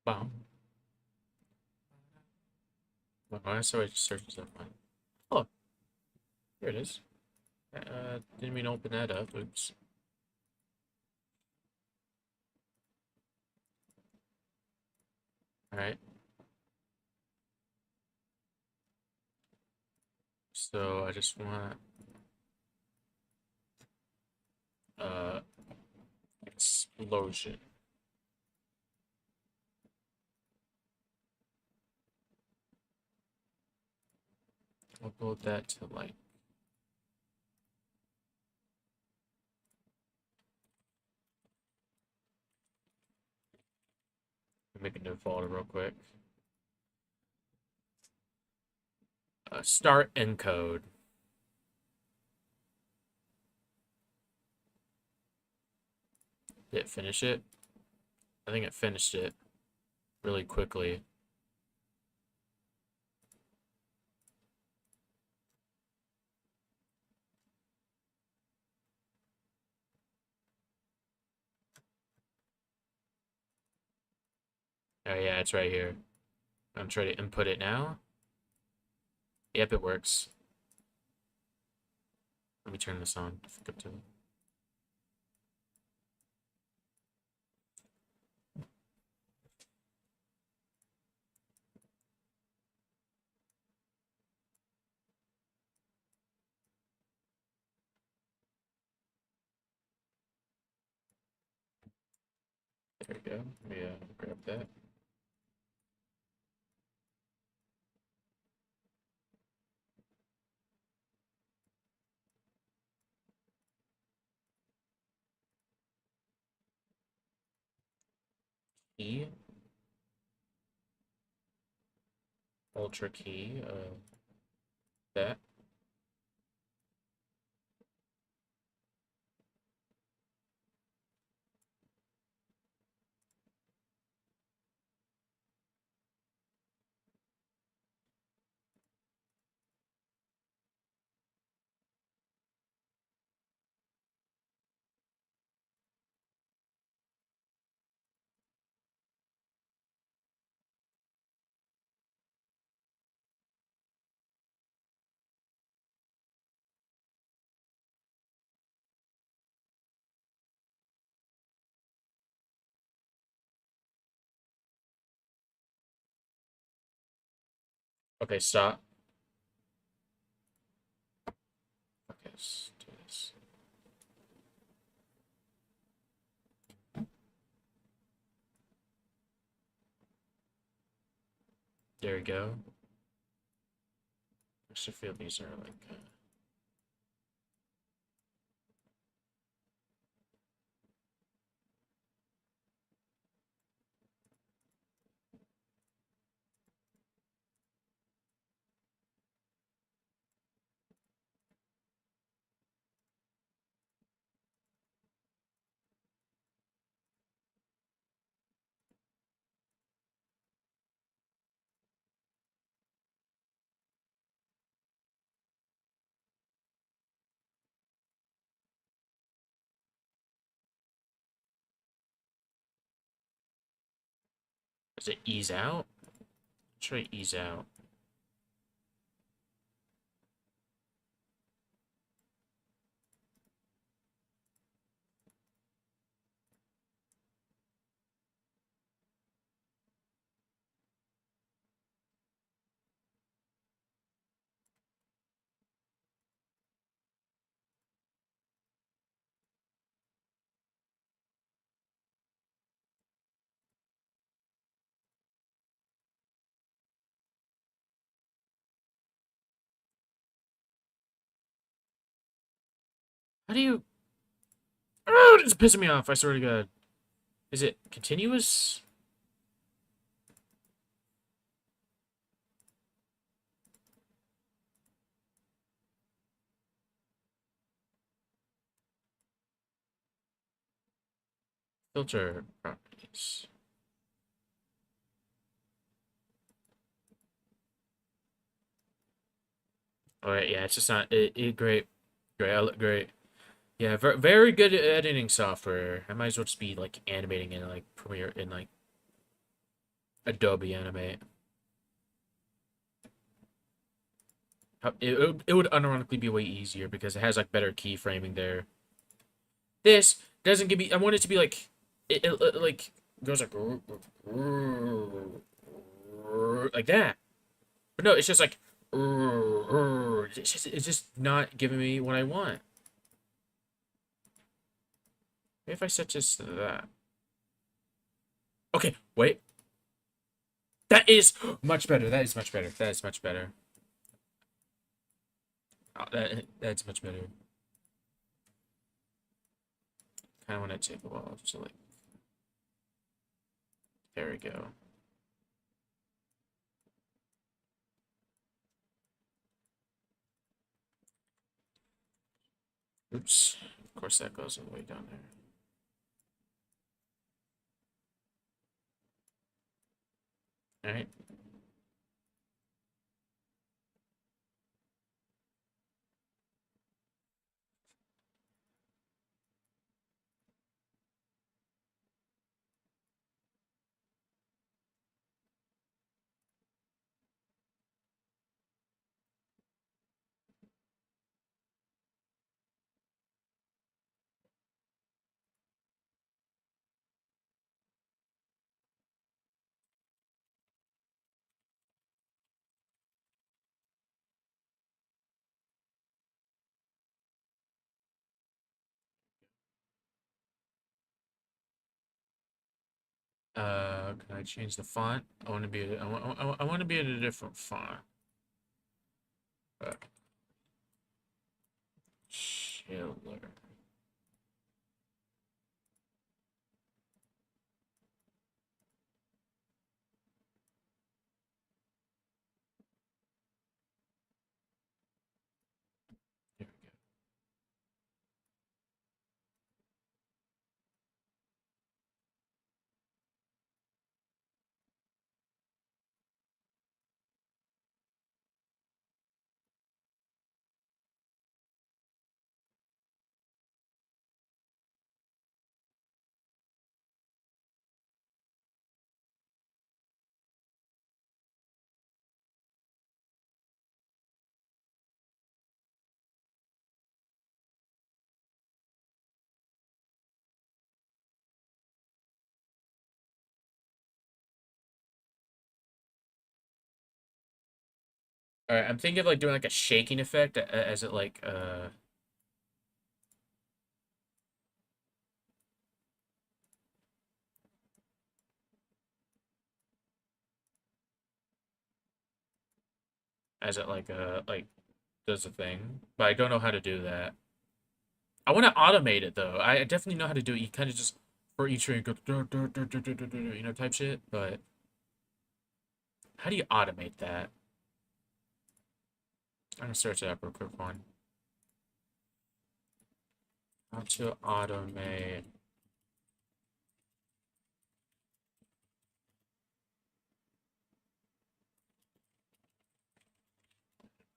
Bomb. Why so I just searched that one? Oh, here it is. Didn't mean to open that up. Oops. All right. So I just want uh explosion. Upload that to like make a new folder real quick. Start encode. Did it finish it? I think it finished it really quickly. Oh yeah, it's right here. I'm trying to input it now. Yep, it works. Let me turn this on. Up to there we go. Let me grab that. key, ultra key, that. Okay, stop. Okay, let's do this. There we go. I should feel these are like. Does it ease out? Try ease out. How do you? Oh, it's pissing me off. I swear to God. Is it continuous? Filter properties. All right, yeah, it's just not great, great. Yeah, very good editing software. I might as well just be like animating in like Premiere in like Adobe Animate. It would unironically be way easier because it has like better keyframing there. This doesn't give me. I want it to be like it like goes like that. But no, it's just like it's just not giving me what I want. Maybe if I set this to that. Okay, wait. That is much better. That is much better. That is much better. Oh, that's much better. Kind of want to take a while to like. There we go. Oops. Of course, that goes all the way down there. All right. Can I change the font? I want to be. I want to be in a different font. Chiller. All right, I'm thinking of like doing like a shaking effect as it like like does a thing, but I don't know how to do that. I want to automate it though. I definitely know how to do it. You kind of just for each ring go you know type shit, but how do you automate that? I'm gonna search it up real quick one. How to automate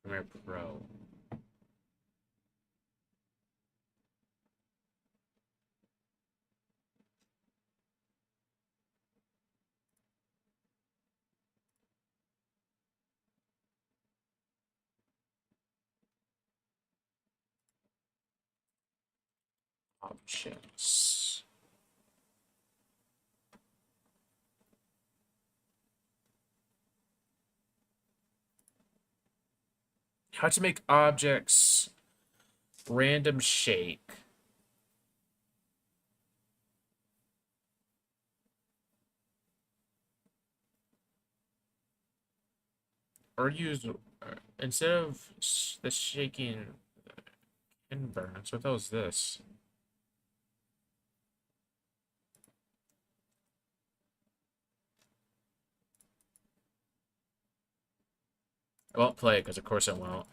Premiere Pro. Options. How to make objects random shake. Or use instead of the shaking and burns. What the hell is this? I won't play it because of course I won't.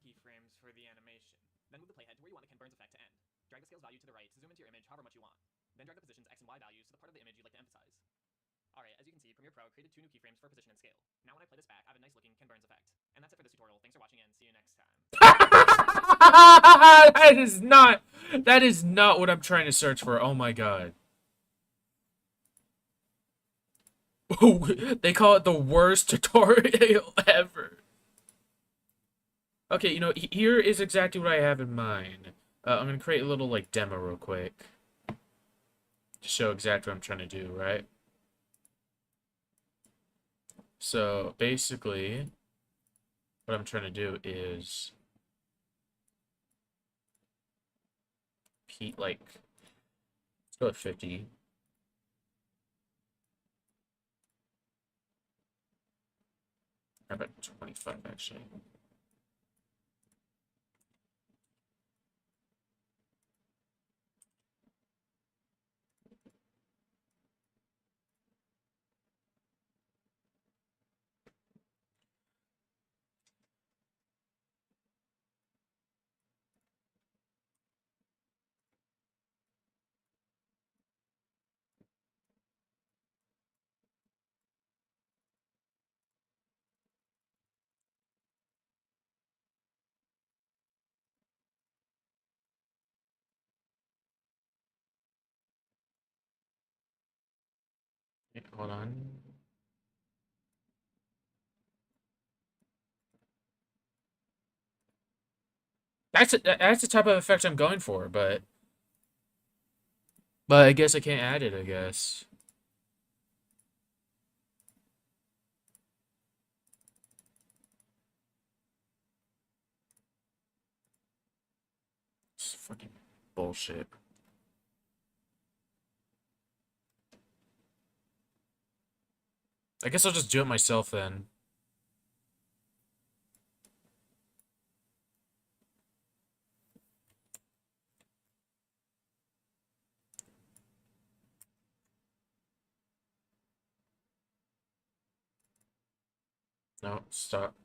Keyframes for the animation. Then move the playhead to where you want the Ken Burns effect to end. Drag the scales value to the right to zoom into your image however much you want. Then drag the positions X and Y values to the part of the image you'd like to emphasize. Alright, as you can see, Premiere Pro created 2 new keyframes for position and scale. Now when I play this back, I have a nice looking Ken Burns effect. And that's it for this tutorial. Thanks for watching and see you next time. That is not what I'm trying to search for. Oh my god. They call it the worst tutorial ever. Okay, you know, here is exactly what I have in mind. I'm gonna create a little like demo real quick to show exactly what I'm trying to do, right? So basically, what I'm trying to do is like let's go at 50. How about 25 actually? Wait, hold on. That's the type of effect I'm going for, but I guess I can't add it, I guess. It's fucking bullshit. I guess I'll just do it myself then. No, stop.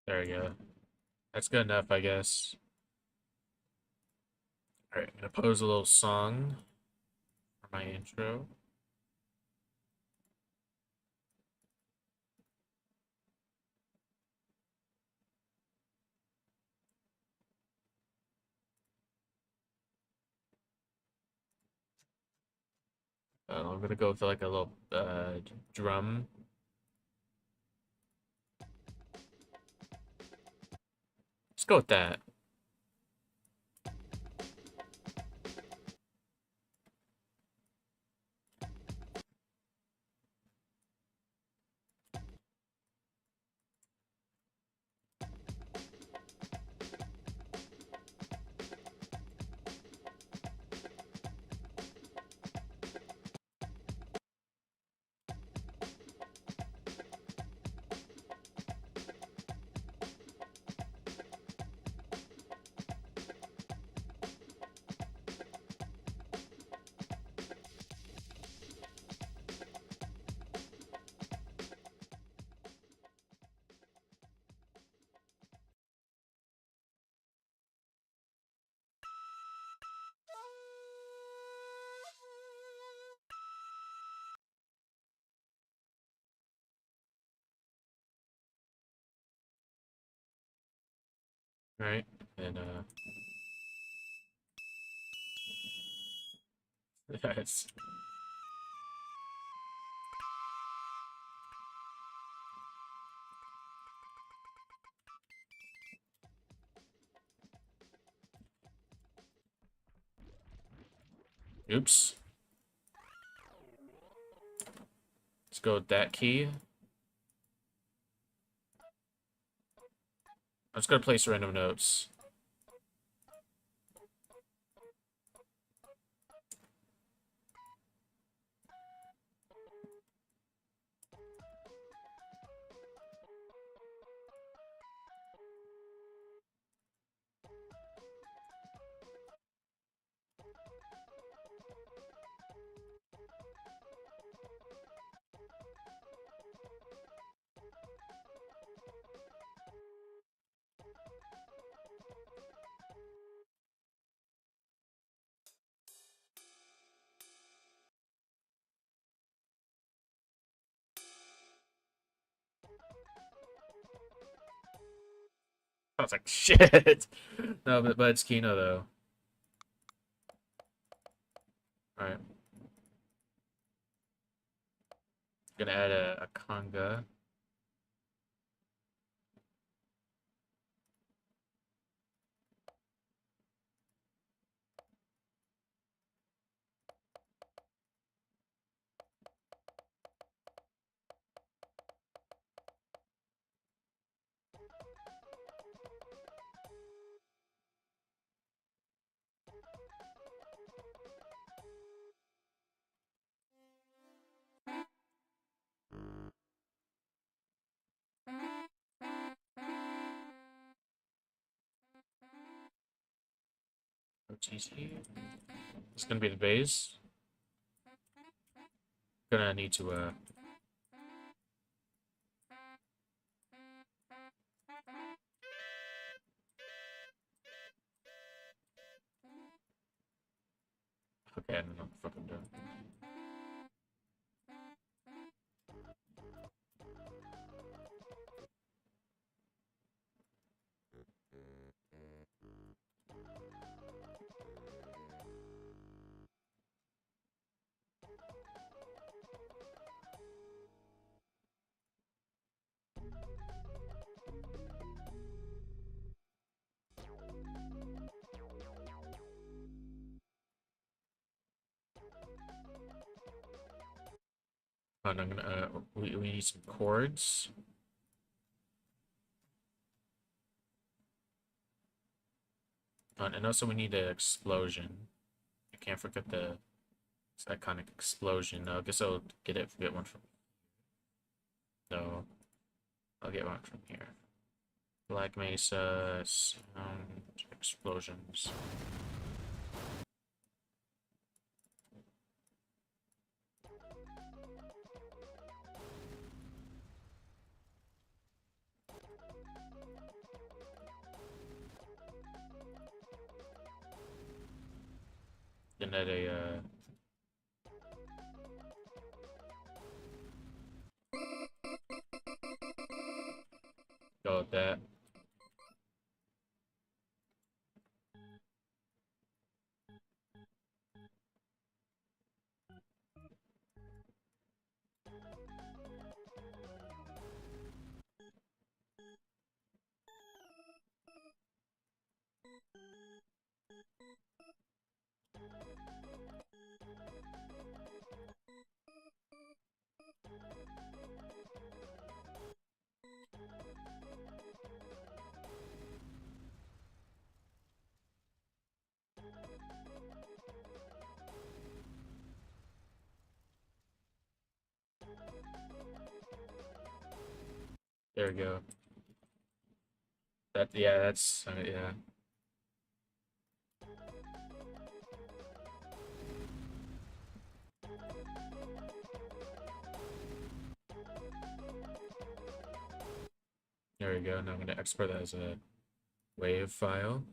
There we go. That's good enough, I guess. Alright, I'm gonna pose a little song for my intro. I'm gonna go with like a little drum. Let's go with that. Right? And yes. Oops. Let's go with that key. I'm just gonna place random notes. I was like, shit. No, but it's Kino though. Alright. Gonna add a conga. OTC. It's gonna be the base. Gonna need to okay, I don't know what the fuck I'm doing. And I'm gonna we need some chords. And also we need an explosion. I can't forget the iconic explosion. I guess I'll get one from. No, I'll get one from here. Black Mesa sound explosions. Looking at a go with that. There we go. That yeah, that's yeah. There we go. Now I'm gonna export that as a WAV file.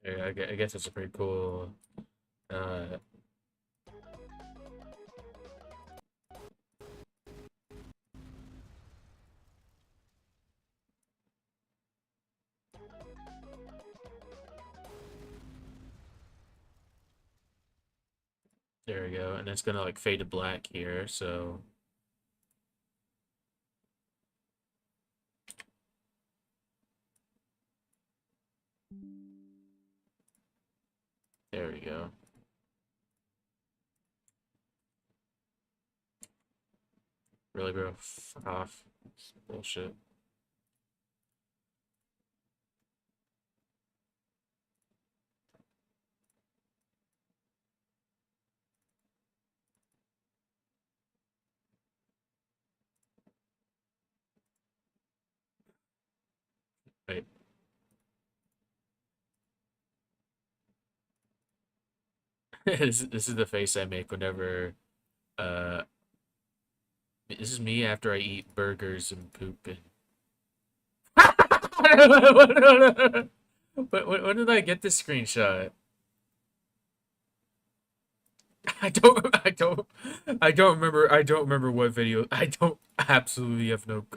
Yeah, I guess it's a pretty cool. Uh, there we go, and it's gonna like fade to black here. So there we go. Really, bro? Fuck off. It's bullshit. Wait. This is the face I make whenever uh this is me after I eat burgers and poop and but when did I get this screenshot? I don't remember what video. I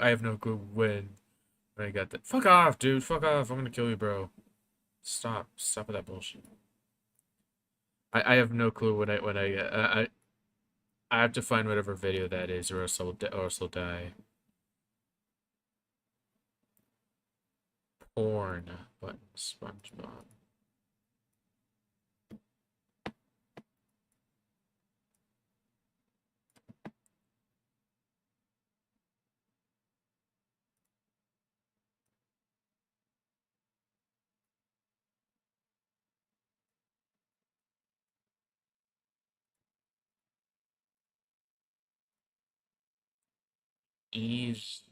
have no clue when I got that. Fuck off, dude. Fuck off. I'm gonna kill you, bro. Stop with that bullshit. I have no clue I have to find whatever video that is, or else I'll die. Porn button SpongeBob. Ease.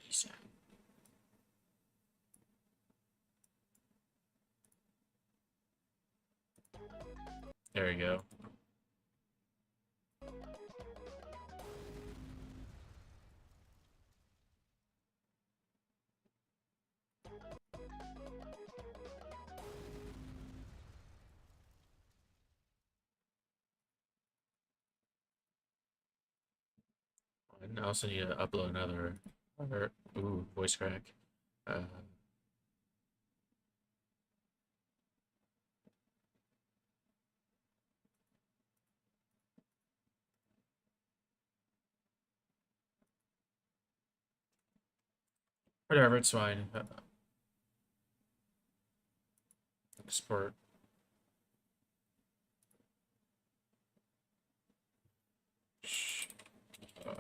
Ease. There we go. And I also need to upload another. Ooh, voice crack. Uh, Whatever, it's fine. Export. Uh,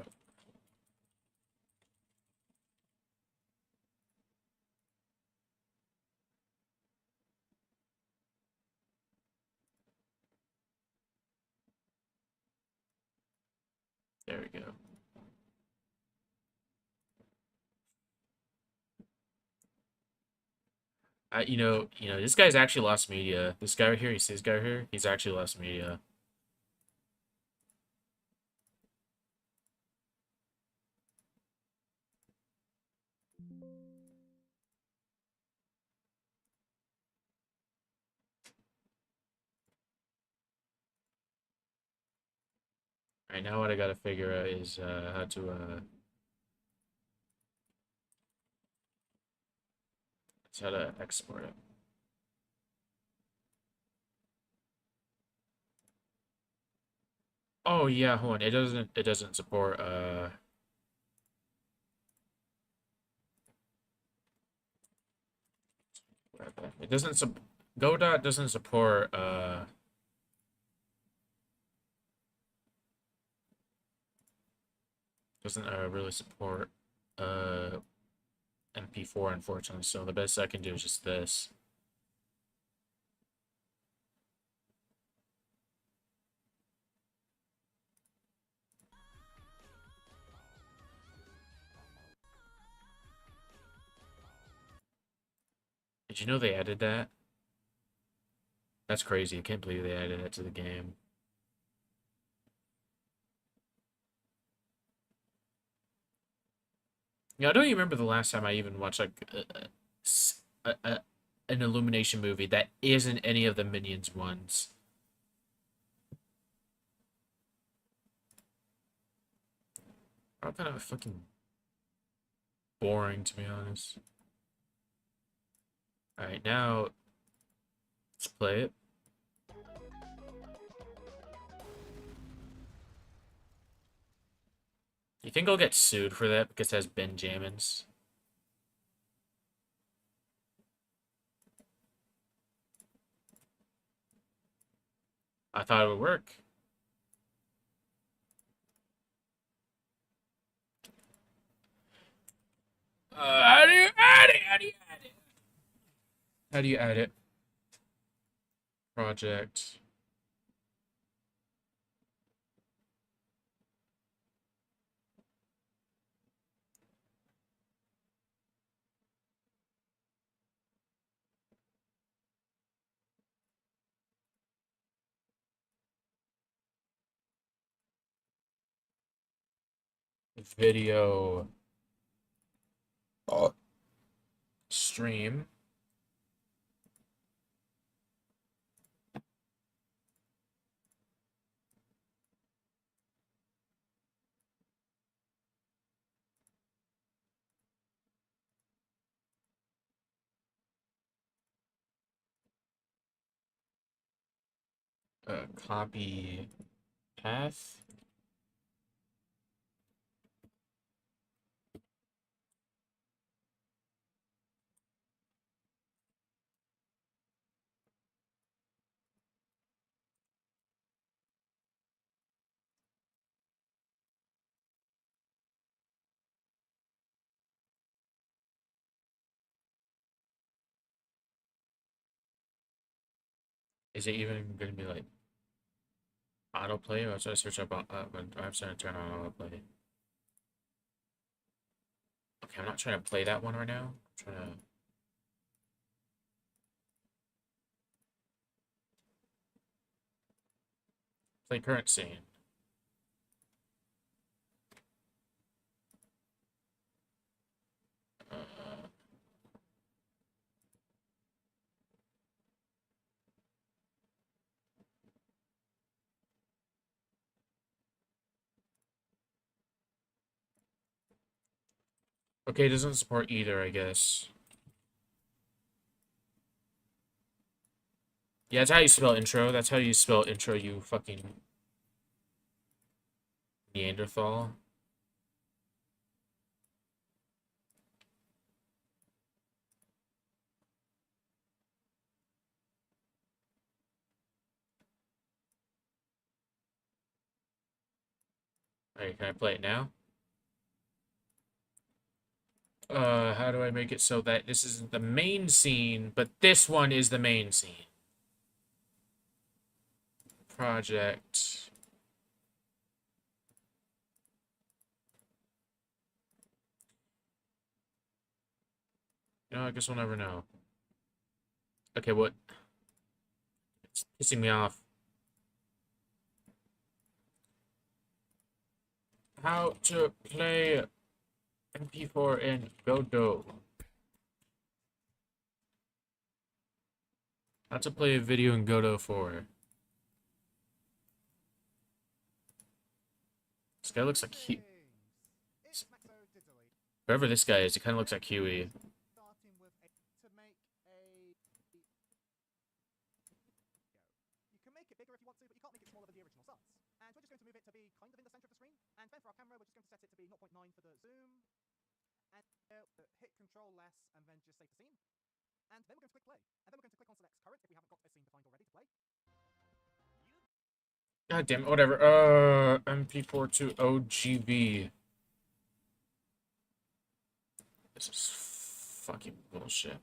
there we go. This guy's actually lost media. This guy right here, you see this guy right here? He's actually lost media. Alright, now what I gotta figure out is how to export it. Oh yeah, hold on. It doesn't support it doesn't sup godot doesn't support doesn't really support uh MP4, unfortunately, so the best I can do is just this. Did you know they added that? That's crazy. I can't believe they added that to the game. Yeah, I don't even remember the last time I even watched like an Illumination movie that isn't any of the Minions ones. Are kind of fucking boring, to be honest. Alright, now let's play it. You think I'll get sued for that because it has Benjamins? I thought it would work. How do you add it? How do you add it? How do you add it? Project. Video. Oh. Stream. Copy path. Is it even going to be like autoplay? Or should I search up I'm trying to turn on autoplay. Okay, I'm not trying to play that one right now. I'm trying to. Play current scene. Okay, it doesn't support either, I guess. Yeah, that's how you spell intro. That's how you spell intro, you fucking Neanderthal. Alright, can I play it now? How do I make it so that this isn't the main scene, but this one is the main scene? Project. I guess we'll never know. Okay, what? It's pissing me off. How to play MP4 in Godot. How to play a video in Godot 4. This guy looks like whoever this guy is, he kind of looks like Huey. Hit control less and then just save the scene. And then we're going to click play. And then we're going to click on select current if we haven't got a scene defined already to play. God damn it, whatever. MP4 to OGV. This is fucking bullshit.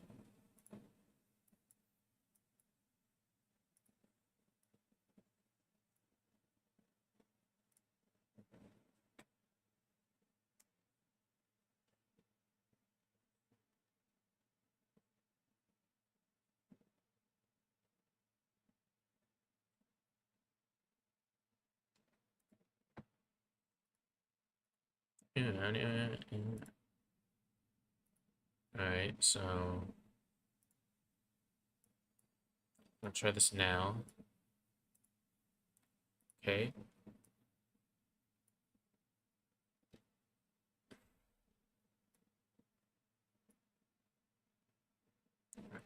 Alright, so I'll try this now. Okay.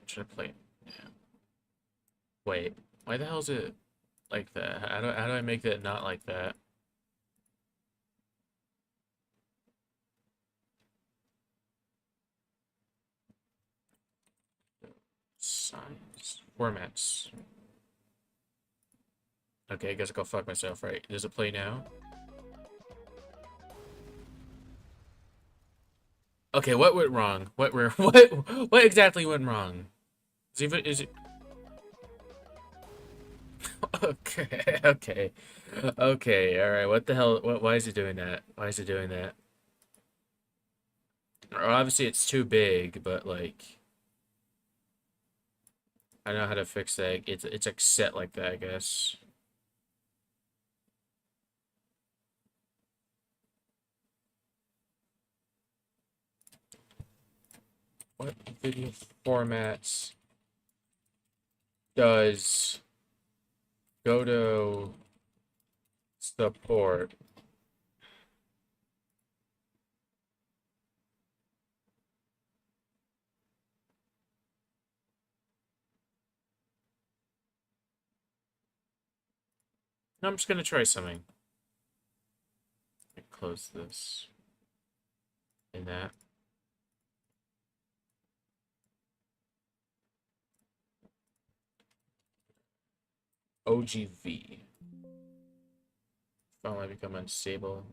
Should I play it now? Wait, why the hell is it like that? How do I make that not like that? Size. Formats. Okay, I guess I'll go fuck myself, right? Does it play now? Okay, what went wrong? What exactly went wrong? Is it okay, okay. Okay, alright, what the hell why is it doing that? Why is it doing that? Obviously it's too big, but like I know how to fix that. It's like set like that, I guess. What video formats does Godot support? No, I'm just gonna try something. Close this. And that. OGV. File might become unstable.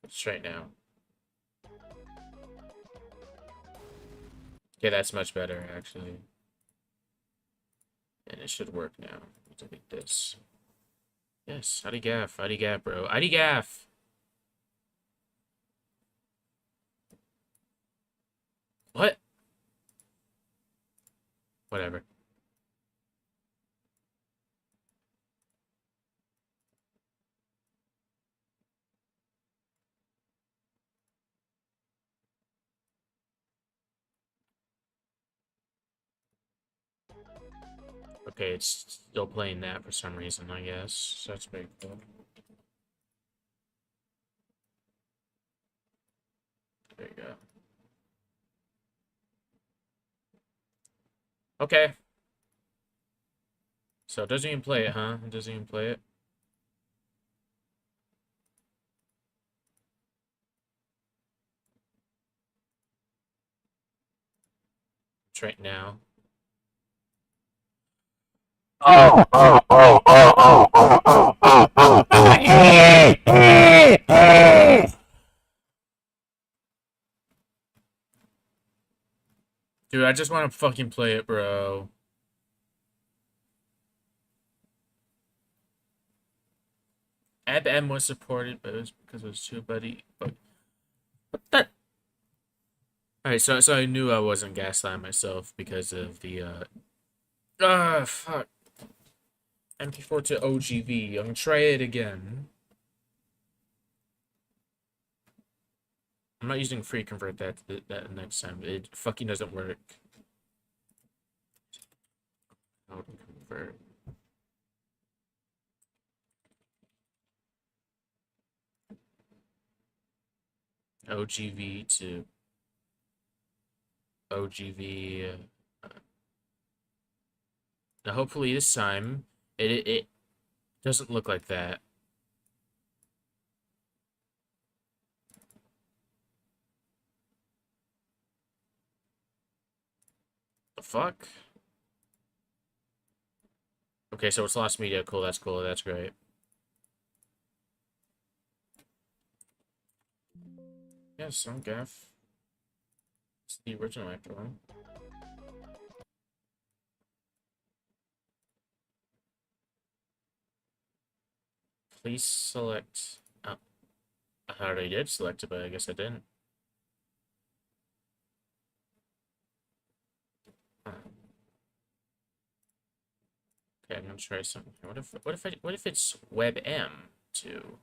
Let's try it now. Okay, that's much better, actually. And it should work now. Let's look at this. Yes, ID gaff, bro. ID gaff! What? Whatever. Okay, it's still playing that for some reason, I guess. So that's pretty cool. There you go. Okay. So it doesn't even play it, huh? It doesn't even play it. It's right now. Dude, I just want to fucking play it, bro. ABM was supported, but it was because it was too buddy. But that. Alright, so I knew I wasn't gaslighting myself because of the fuck. MP4 to OGV. I'm gonna try it again. I'm not using free convert that next time. It fucking doesn't work. How to convert. OGV to OGV. Now hopefully this time it doesn't look like that. The fuck? Okay, so it's lost media. Cool, that's cool. That's great. Yes, I'm gaff. It's the original after all. Please select. Oh, I already did select it, but I guess I didn't. Huh. Okay, I'm gonna try something. What if it's WebM to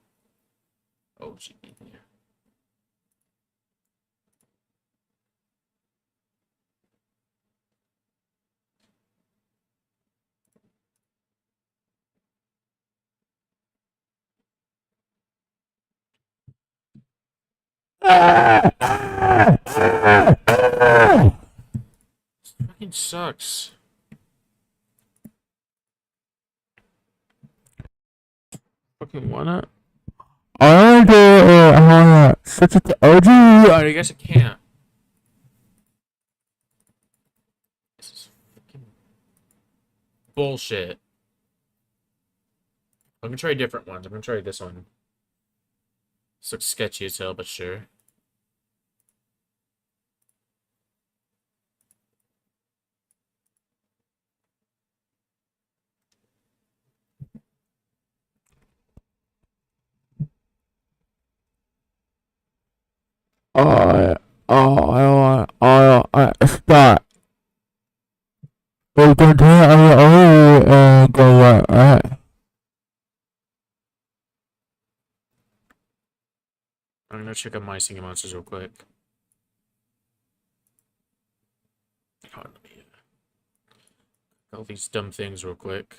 OGB? This fucking sucks. Fucking why not? I want to switch it to OG. I guess I can't. This is fucking bullshit. I'm gonna try different ones. I'm gonna try this one. This looks sketchy as hell, but sure. Start. We can turn and go right. I'm gonna check out my singing monsters real quick. Hold on, let me all these dumb things real quick.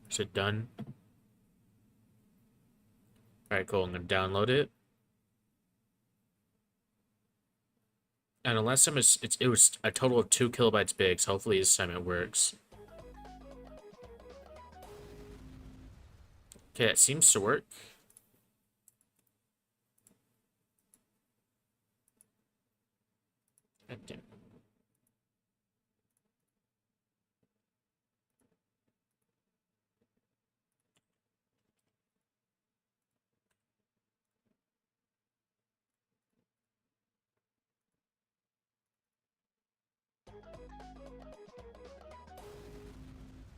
Is it done? Alright, cool. I'm gonna download it. And the last time it was a total of 2 kilobytes big, so hopefully this time it works. Okay, it seems to work. God damn.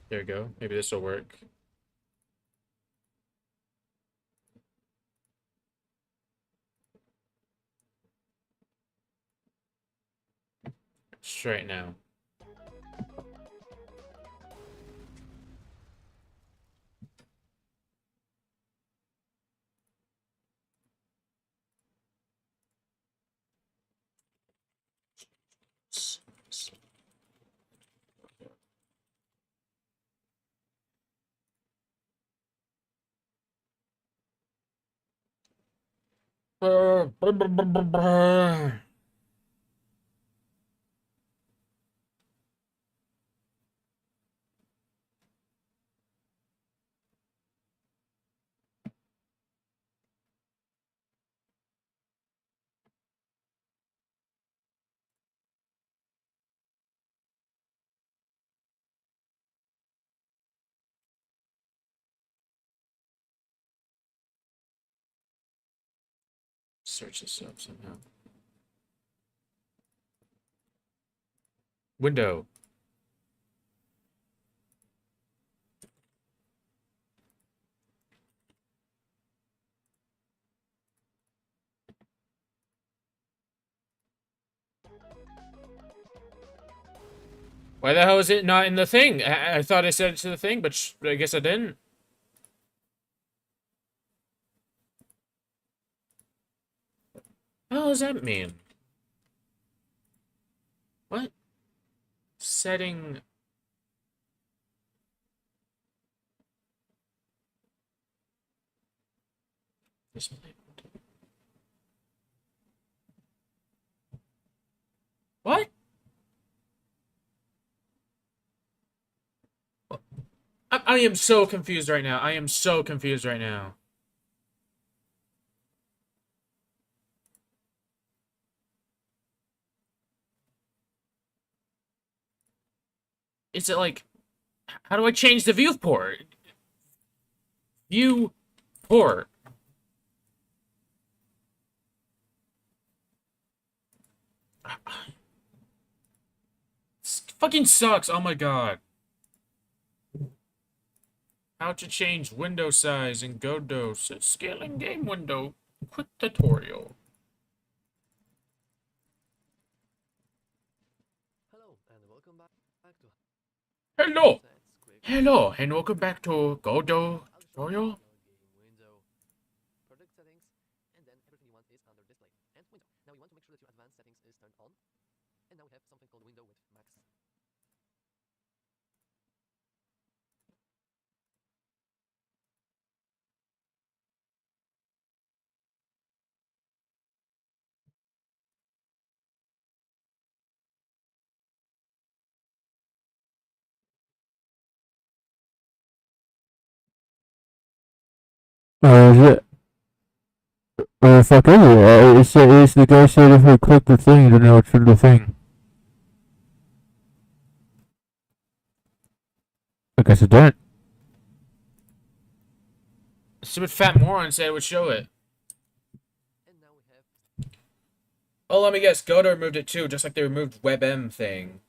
There we go. Maybe this will work. search right now. Search this up somehow. Window. Why the hell is it not in the thing? I thought I said it to the thing, but I guess I didn't. What the hell does that mean? What? Setting... Display. What? I am so confused right now. I am so confused right now. Is it like... How do I change the viewport? Viewport. This fucking sucks. Oh my god. How to change window size in Godot. Scaling game window. Quick tutorial. Hello and welcome back to Hello. That's quick. Hello, and welcome back to Godot I'll just tutorial. open your game window, product settings, and then everything you want is under display and window. Now you want to make sure that your advanced settings is turned on, and now we have something called window with max. Is it? Fuck is it? It's the guy said if I click the thing, then it'll trigger the thing. I guess it didn't. Stupid fat moron said it would show it. And now we have Oh, let me guess. Godot removed it too, just like they removed WebM thing.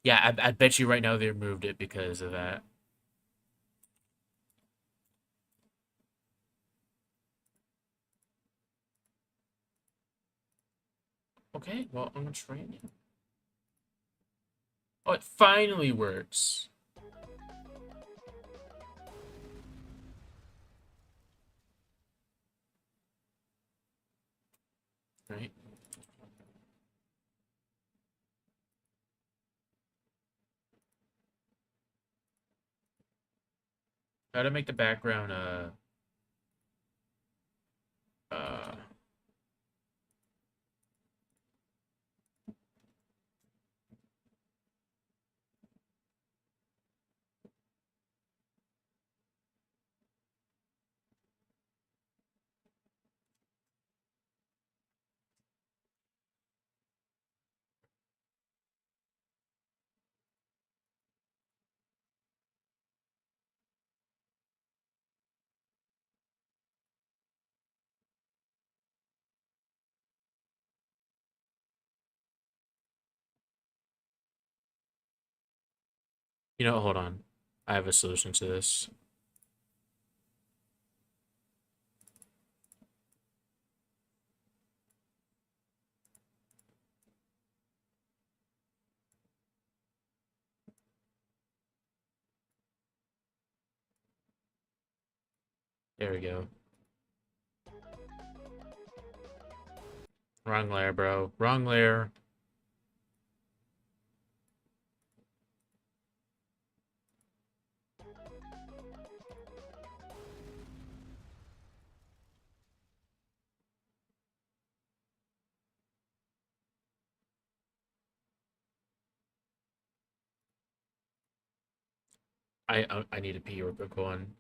Yeah, I bet you right now they removed it because of that. Okay, well, I'm trying it. Oh, it finally works. Right. How to make the background, uh, you know, hold on. I have a solution to this. There we go. Wrong layer, bro. Wrong layer. I need to pee real quick one.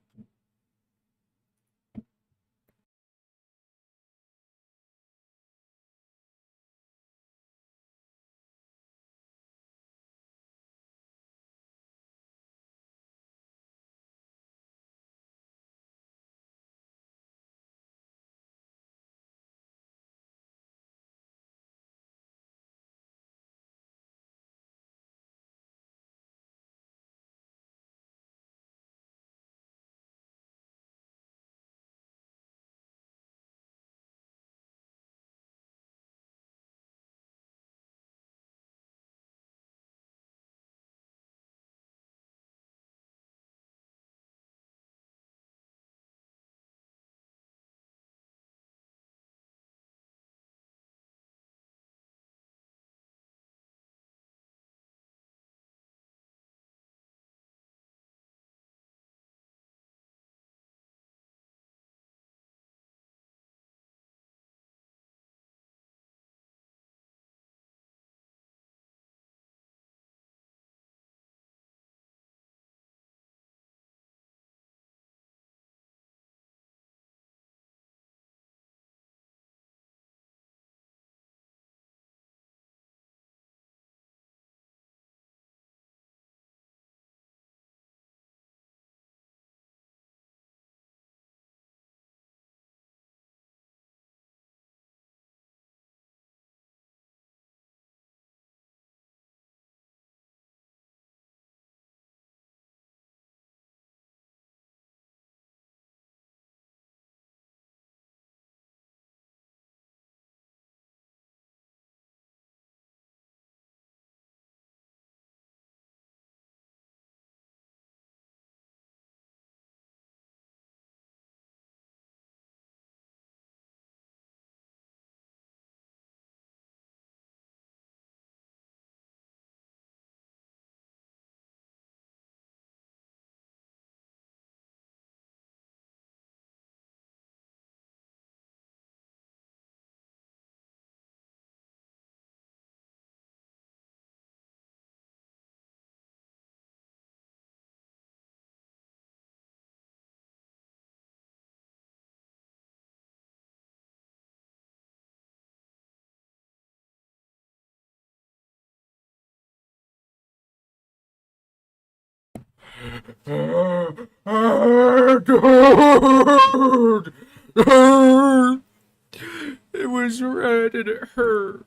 It was red and it hurt.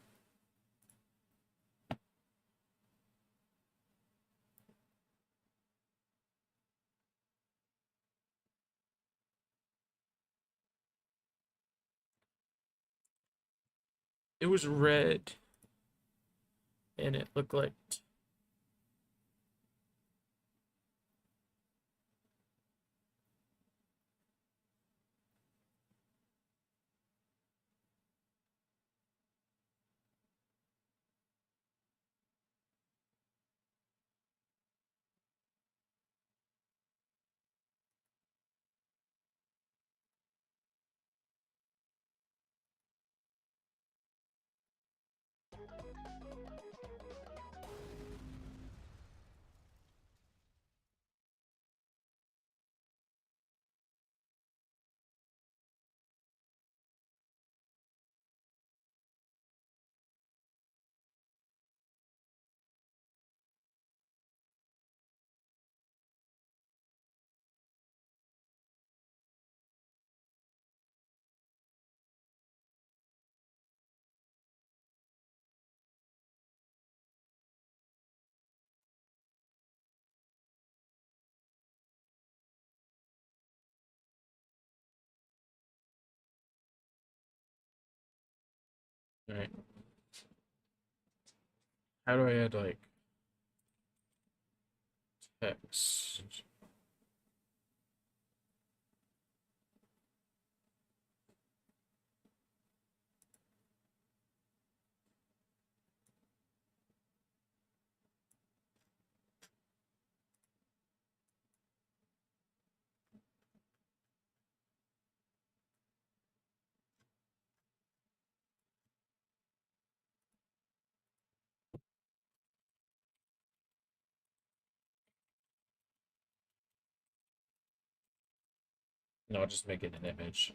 It was red and it looked like right. How do I add like text? No, I'll just make it an image.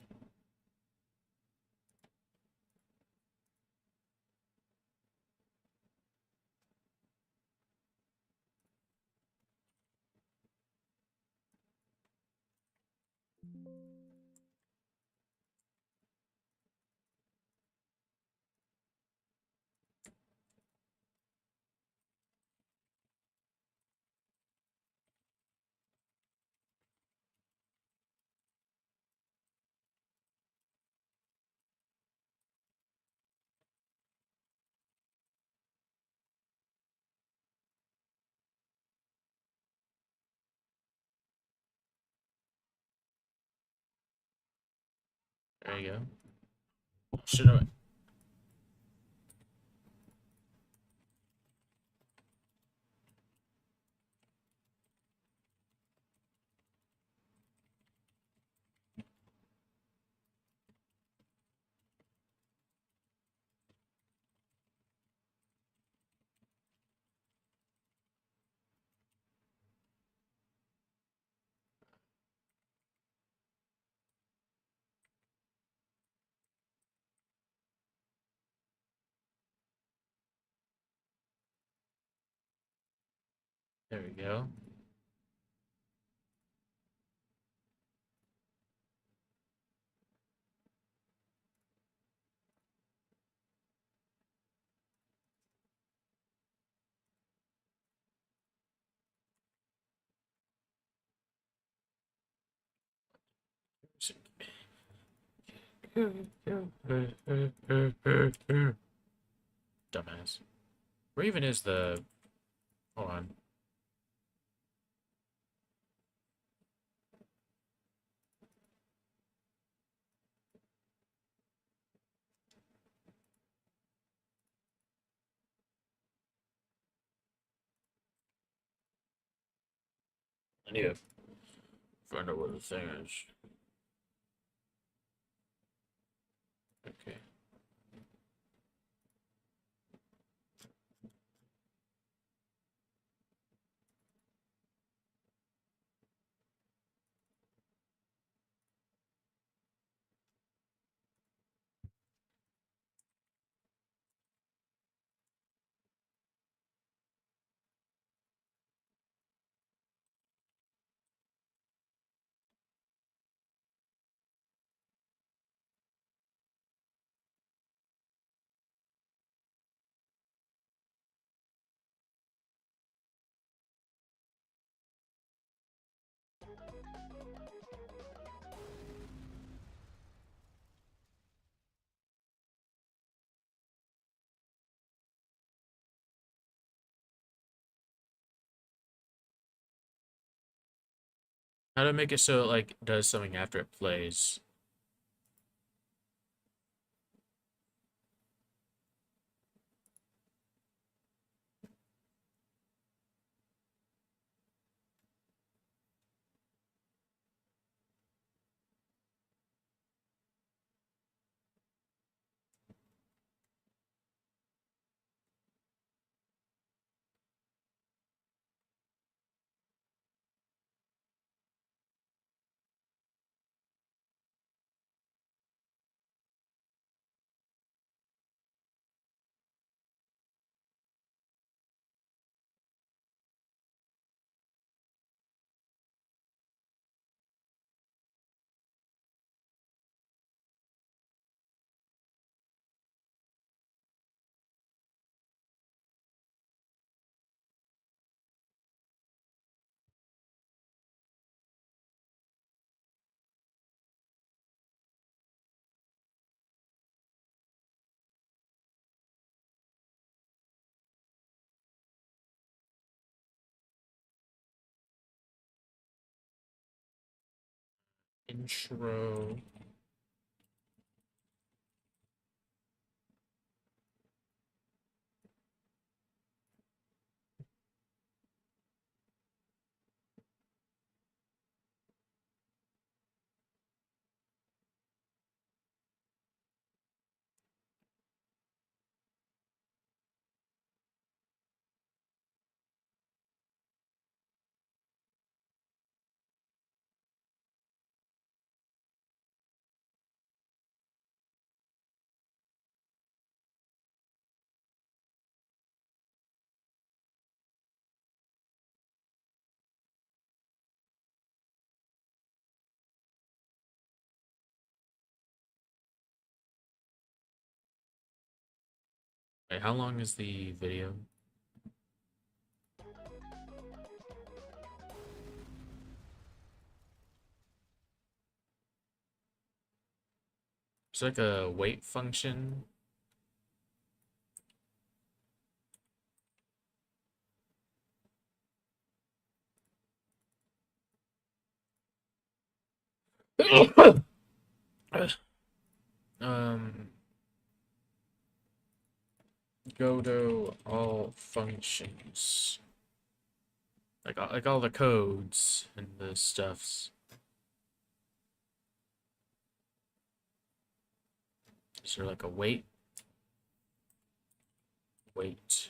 There you go. Should I? There we go. Dumbass. Where even is the? Hold on. I need to find out where the thing is. Okay. How to make it so it like does something after it plays? Intro. Wait, how long is the video? It's like a wait function. um, godot all functions. Like all the codes and the stuffs. Is there like a wait? Wait.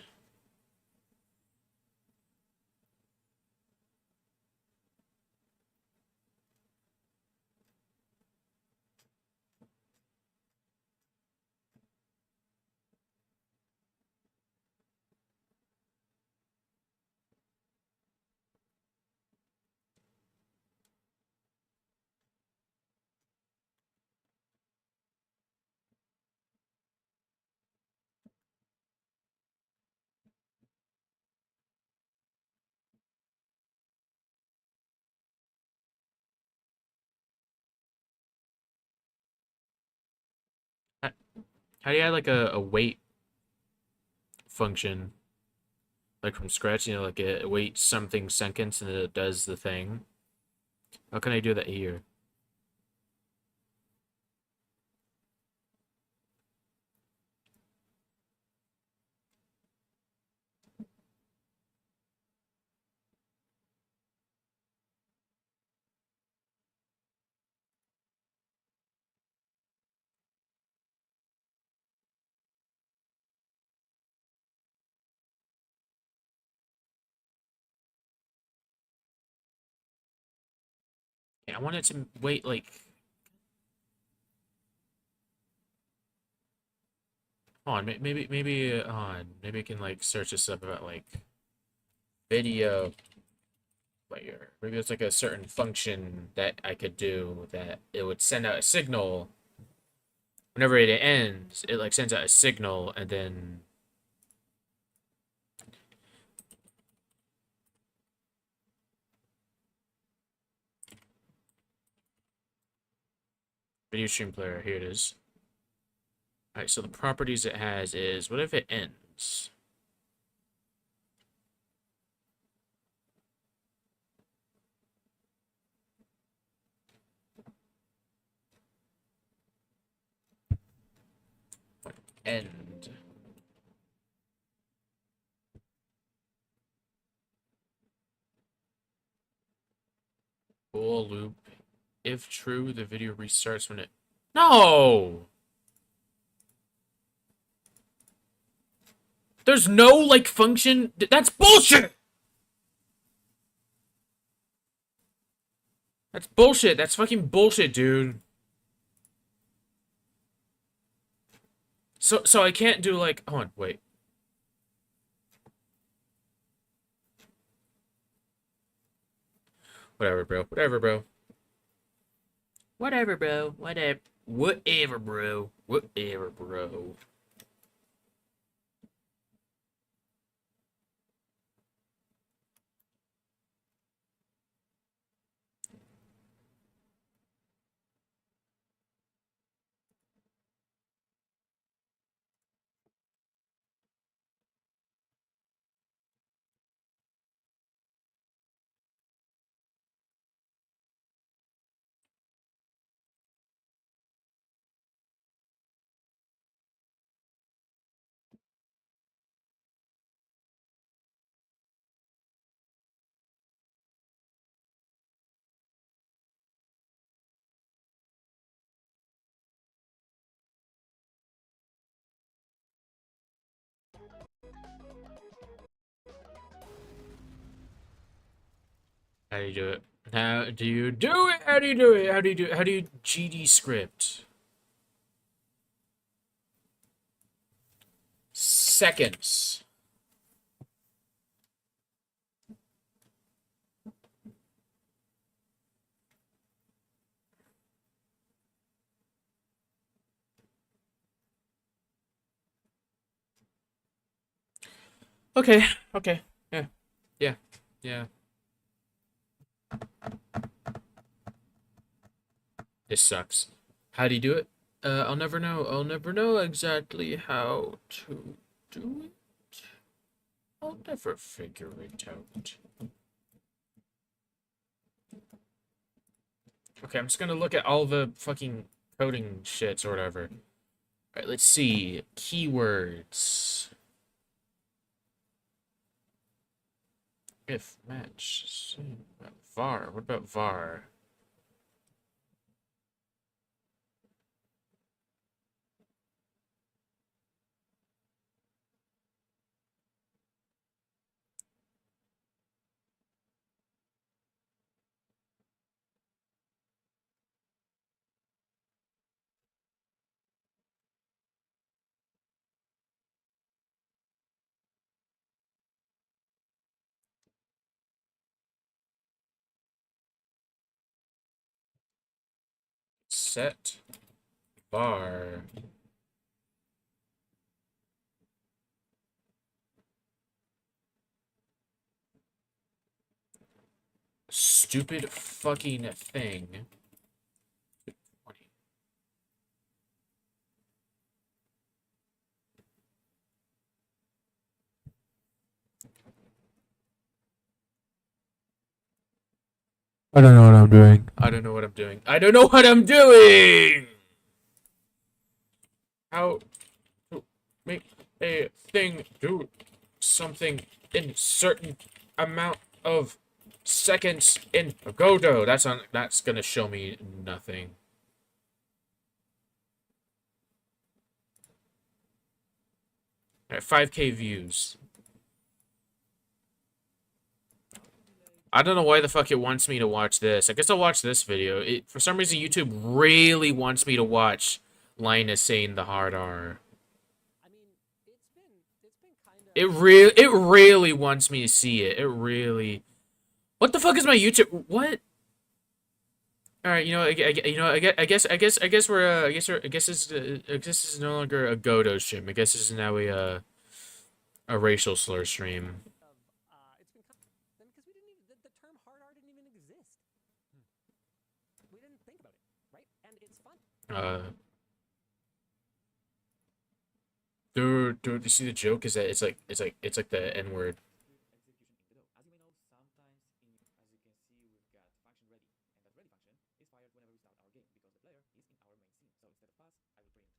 How how do you add like a wait function? Like from scratch, you know, like it waits something seconds and it does the thing. How can I do that here? Yeah, I wanted to wait like. Hold on, hold on. Maybe I can like search this up about like video player. Maybe it's like a certain function that I could do that it would send out a signal. Whenever it ends, it like sends out a signal and then video stream player. Here it is. All right, so the properties it has is what if it ends? End. Bool loop. If true, the video restarts when it. No! There's no like function. That's bullshit! That's bullshit. That's fucking bullshit, dude. So I can't do like. Hold on, wait. Whatever, bro. Whatever, bro. Whatever, bro. Whatever. Whatever, bro. Whatever, bro. How do you do it? How do you do it? How do you do it? How do you do it? How do you GD script? Seconds. Okay, okay. Yeah. Yeah. Yeah. This sucks. How do you do it? I'll never know. I'll never know exactly how to do it. I'll never figure it out. Okay, I'm just gonna look at all the fucking coding shits or whatever. Alright, let's see. Keywords. If match. var. What about var? Set var. Stupid fucking thing. I don't know what I'm doing. I don't know what I'm doing. I don't know what I'm doing! How to make a thing do something in certain amount of seconds in Godot. That's gonna show me nothing. Alright, 5K views. I don't know why the fuck it wants me to watch this. I guess I'll watch this video. For some reason, YouTube really wants me to watch Linus saying the hard R. I mean, it's been kind of. It really wants me to see it. It really. What the fuck is my YouTube? What? All right, I guess we're, I guess this is no longer a Godot stream. I guess this is now a racial slur stream. It's been kind of. Then because we didn't even the term hard R didn't even exist. We didn't think about it, right? And it's fun. Dude, you see the joke is that it's like the N word. Execution in Godot. As you may know, sometimes as you can see, we've got function ready, and that ready function is fired whenever we start our game because the player is in our main scene. So instead of pass, I will print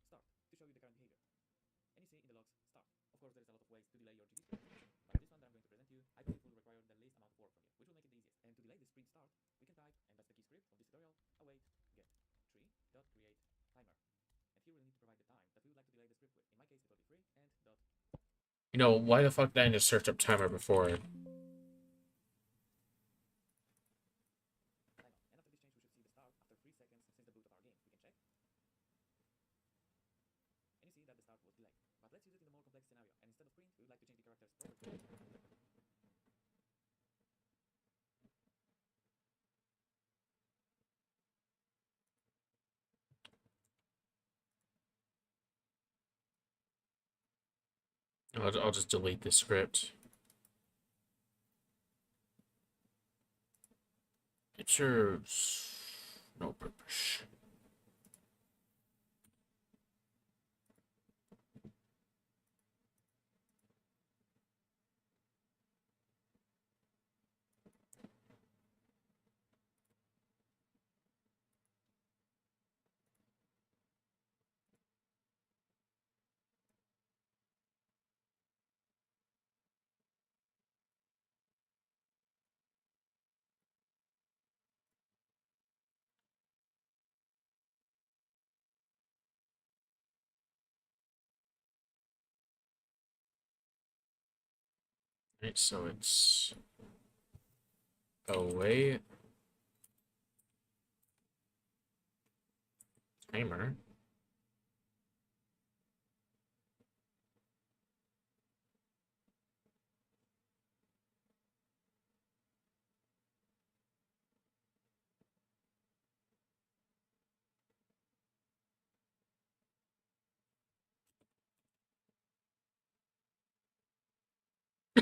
start to show you the current behavior. And you see in the logs start. Of course, there is a lot of ways to delay your GD script, but this one that I'm going to present you, I think it will require the least amount of work from you, which will make it the easiest. And to delay the sprint start, we can type, and that's the key script of this tutorial, await get tree.create timer. And here we'll need to provide the time that we would like to delay the script with. In my case, it will be free and dot. You know, why the fuck did I just search up timer before? And after this change, we should see the start after 3 seconds since the boot of our game. We can check. And you see that the start was delayed. But let's use it in a more complex scenario. And instead of print, we would like to change the character's property. I'll just delete this script. It serves no purpose. Right, so it's away timer.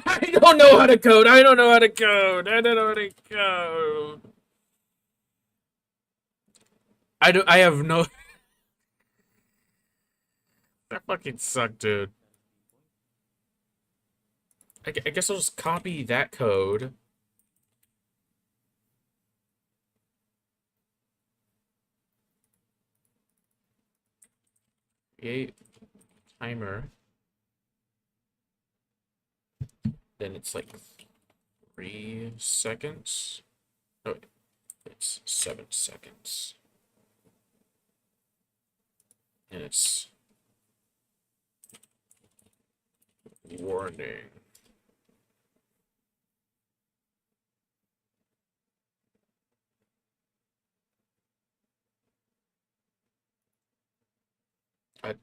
I don't know how to code. I don't know how to code. I don't know how to code. I have no. That fucking sucked, dude. I guess I'll just copy that code. Create timer. Then it's like 3 seconds. Oh, wait. It's 7 seconds. And it's warning. I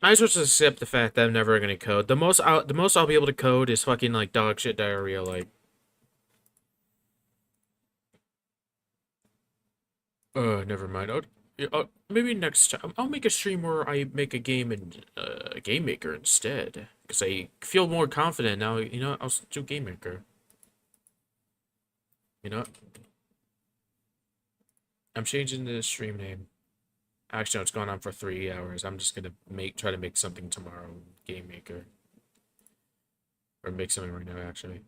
might as well just accept the fact that I'm never gonna code. The most I'll be able to code is fucking like dog shit diarrhea. Like, never mind. Maybe next time I'll make a stream where I make a game in Game Maker instead, because I feel more confident now. You know, I'll do Game Maker. You know, I'm changing the stream name. Actually, no, it's gone on for 3 hours. I'm just gonna try to make something tomorrow, Game Maker, or make something right now. Actually.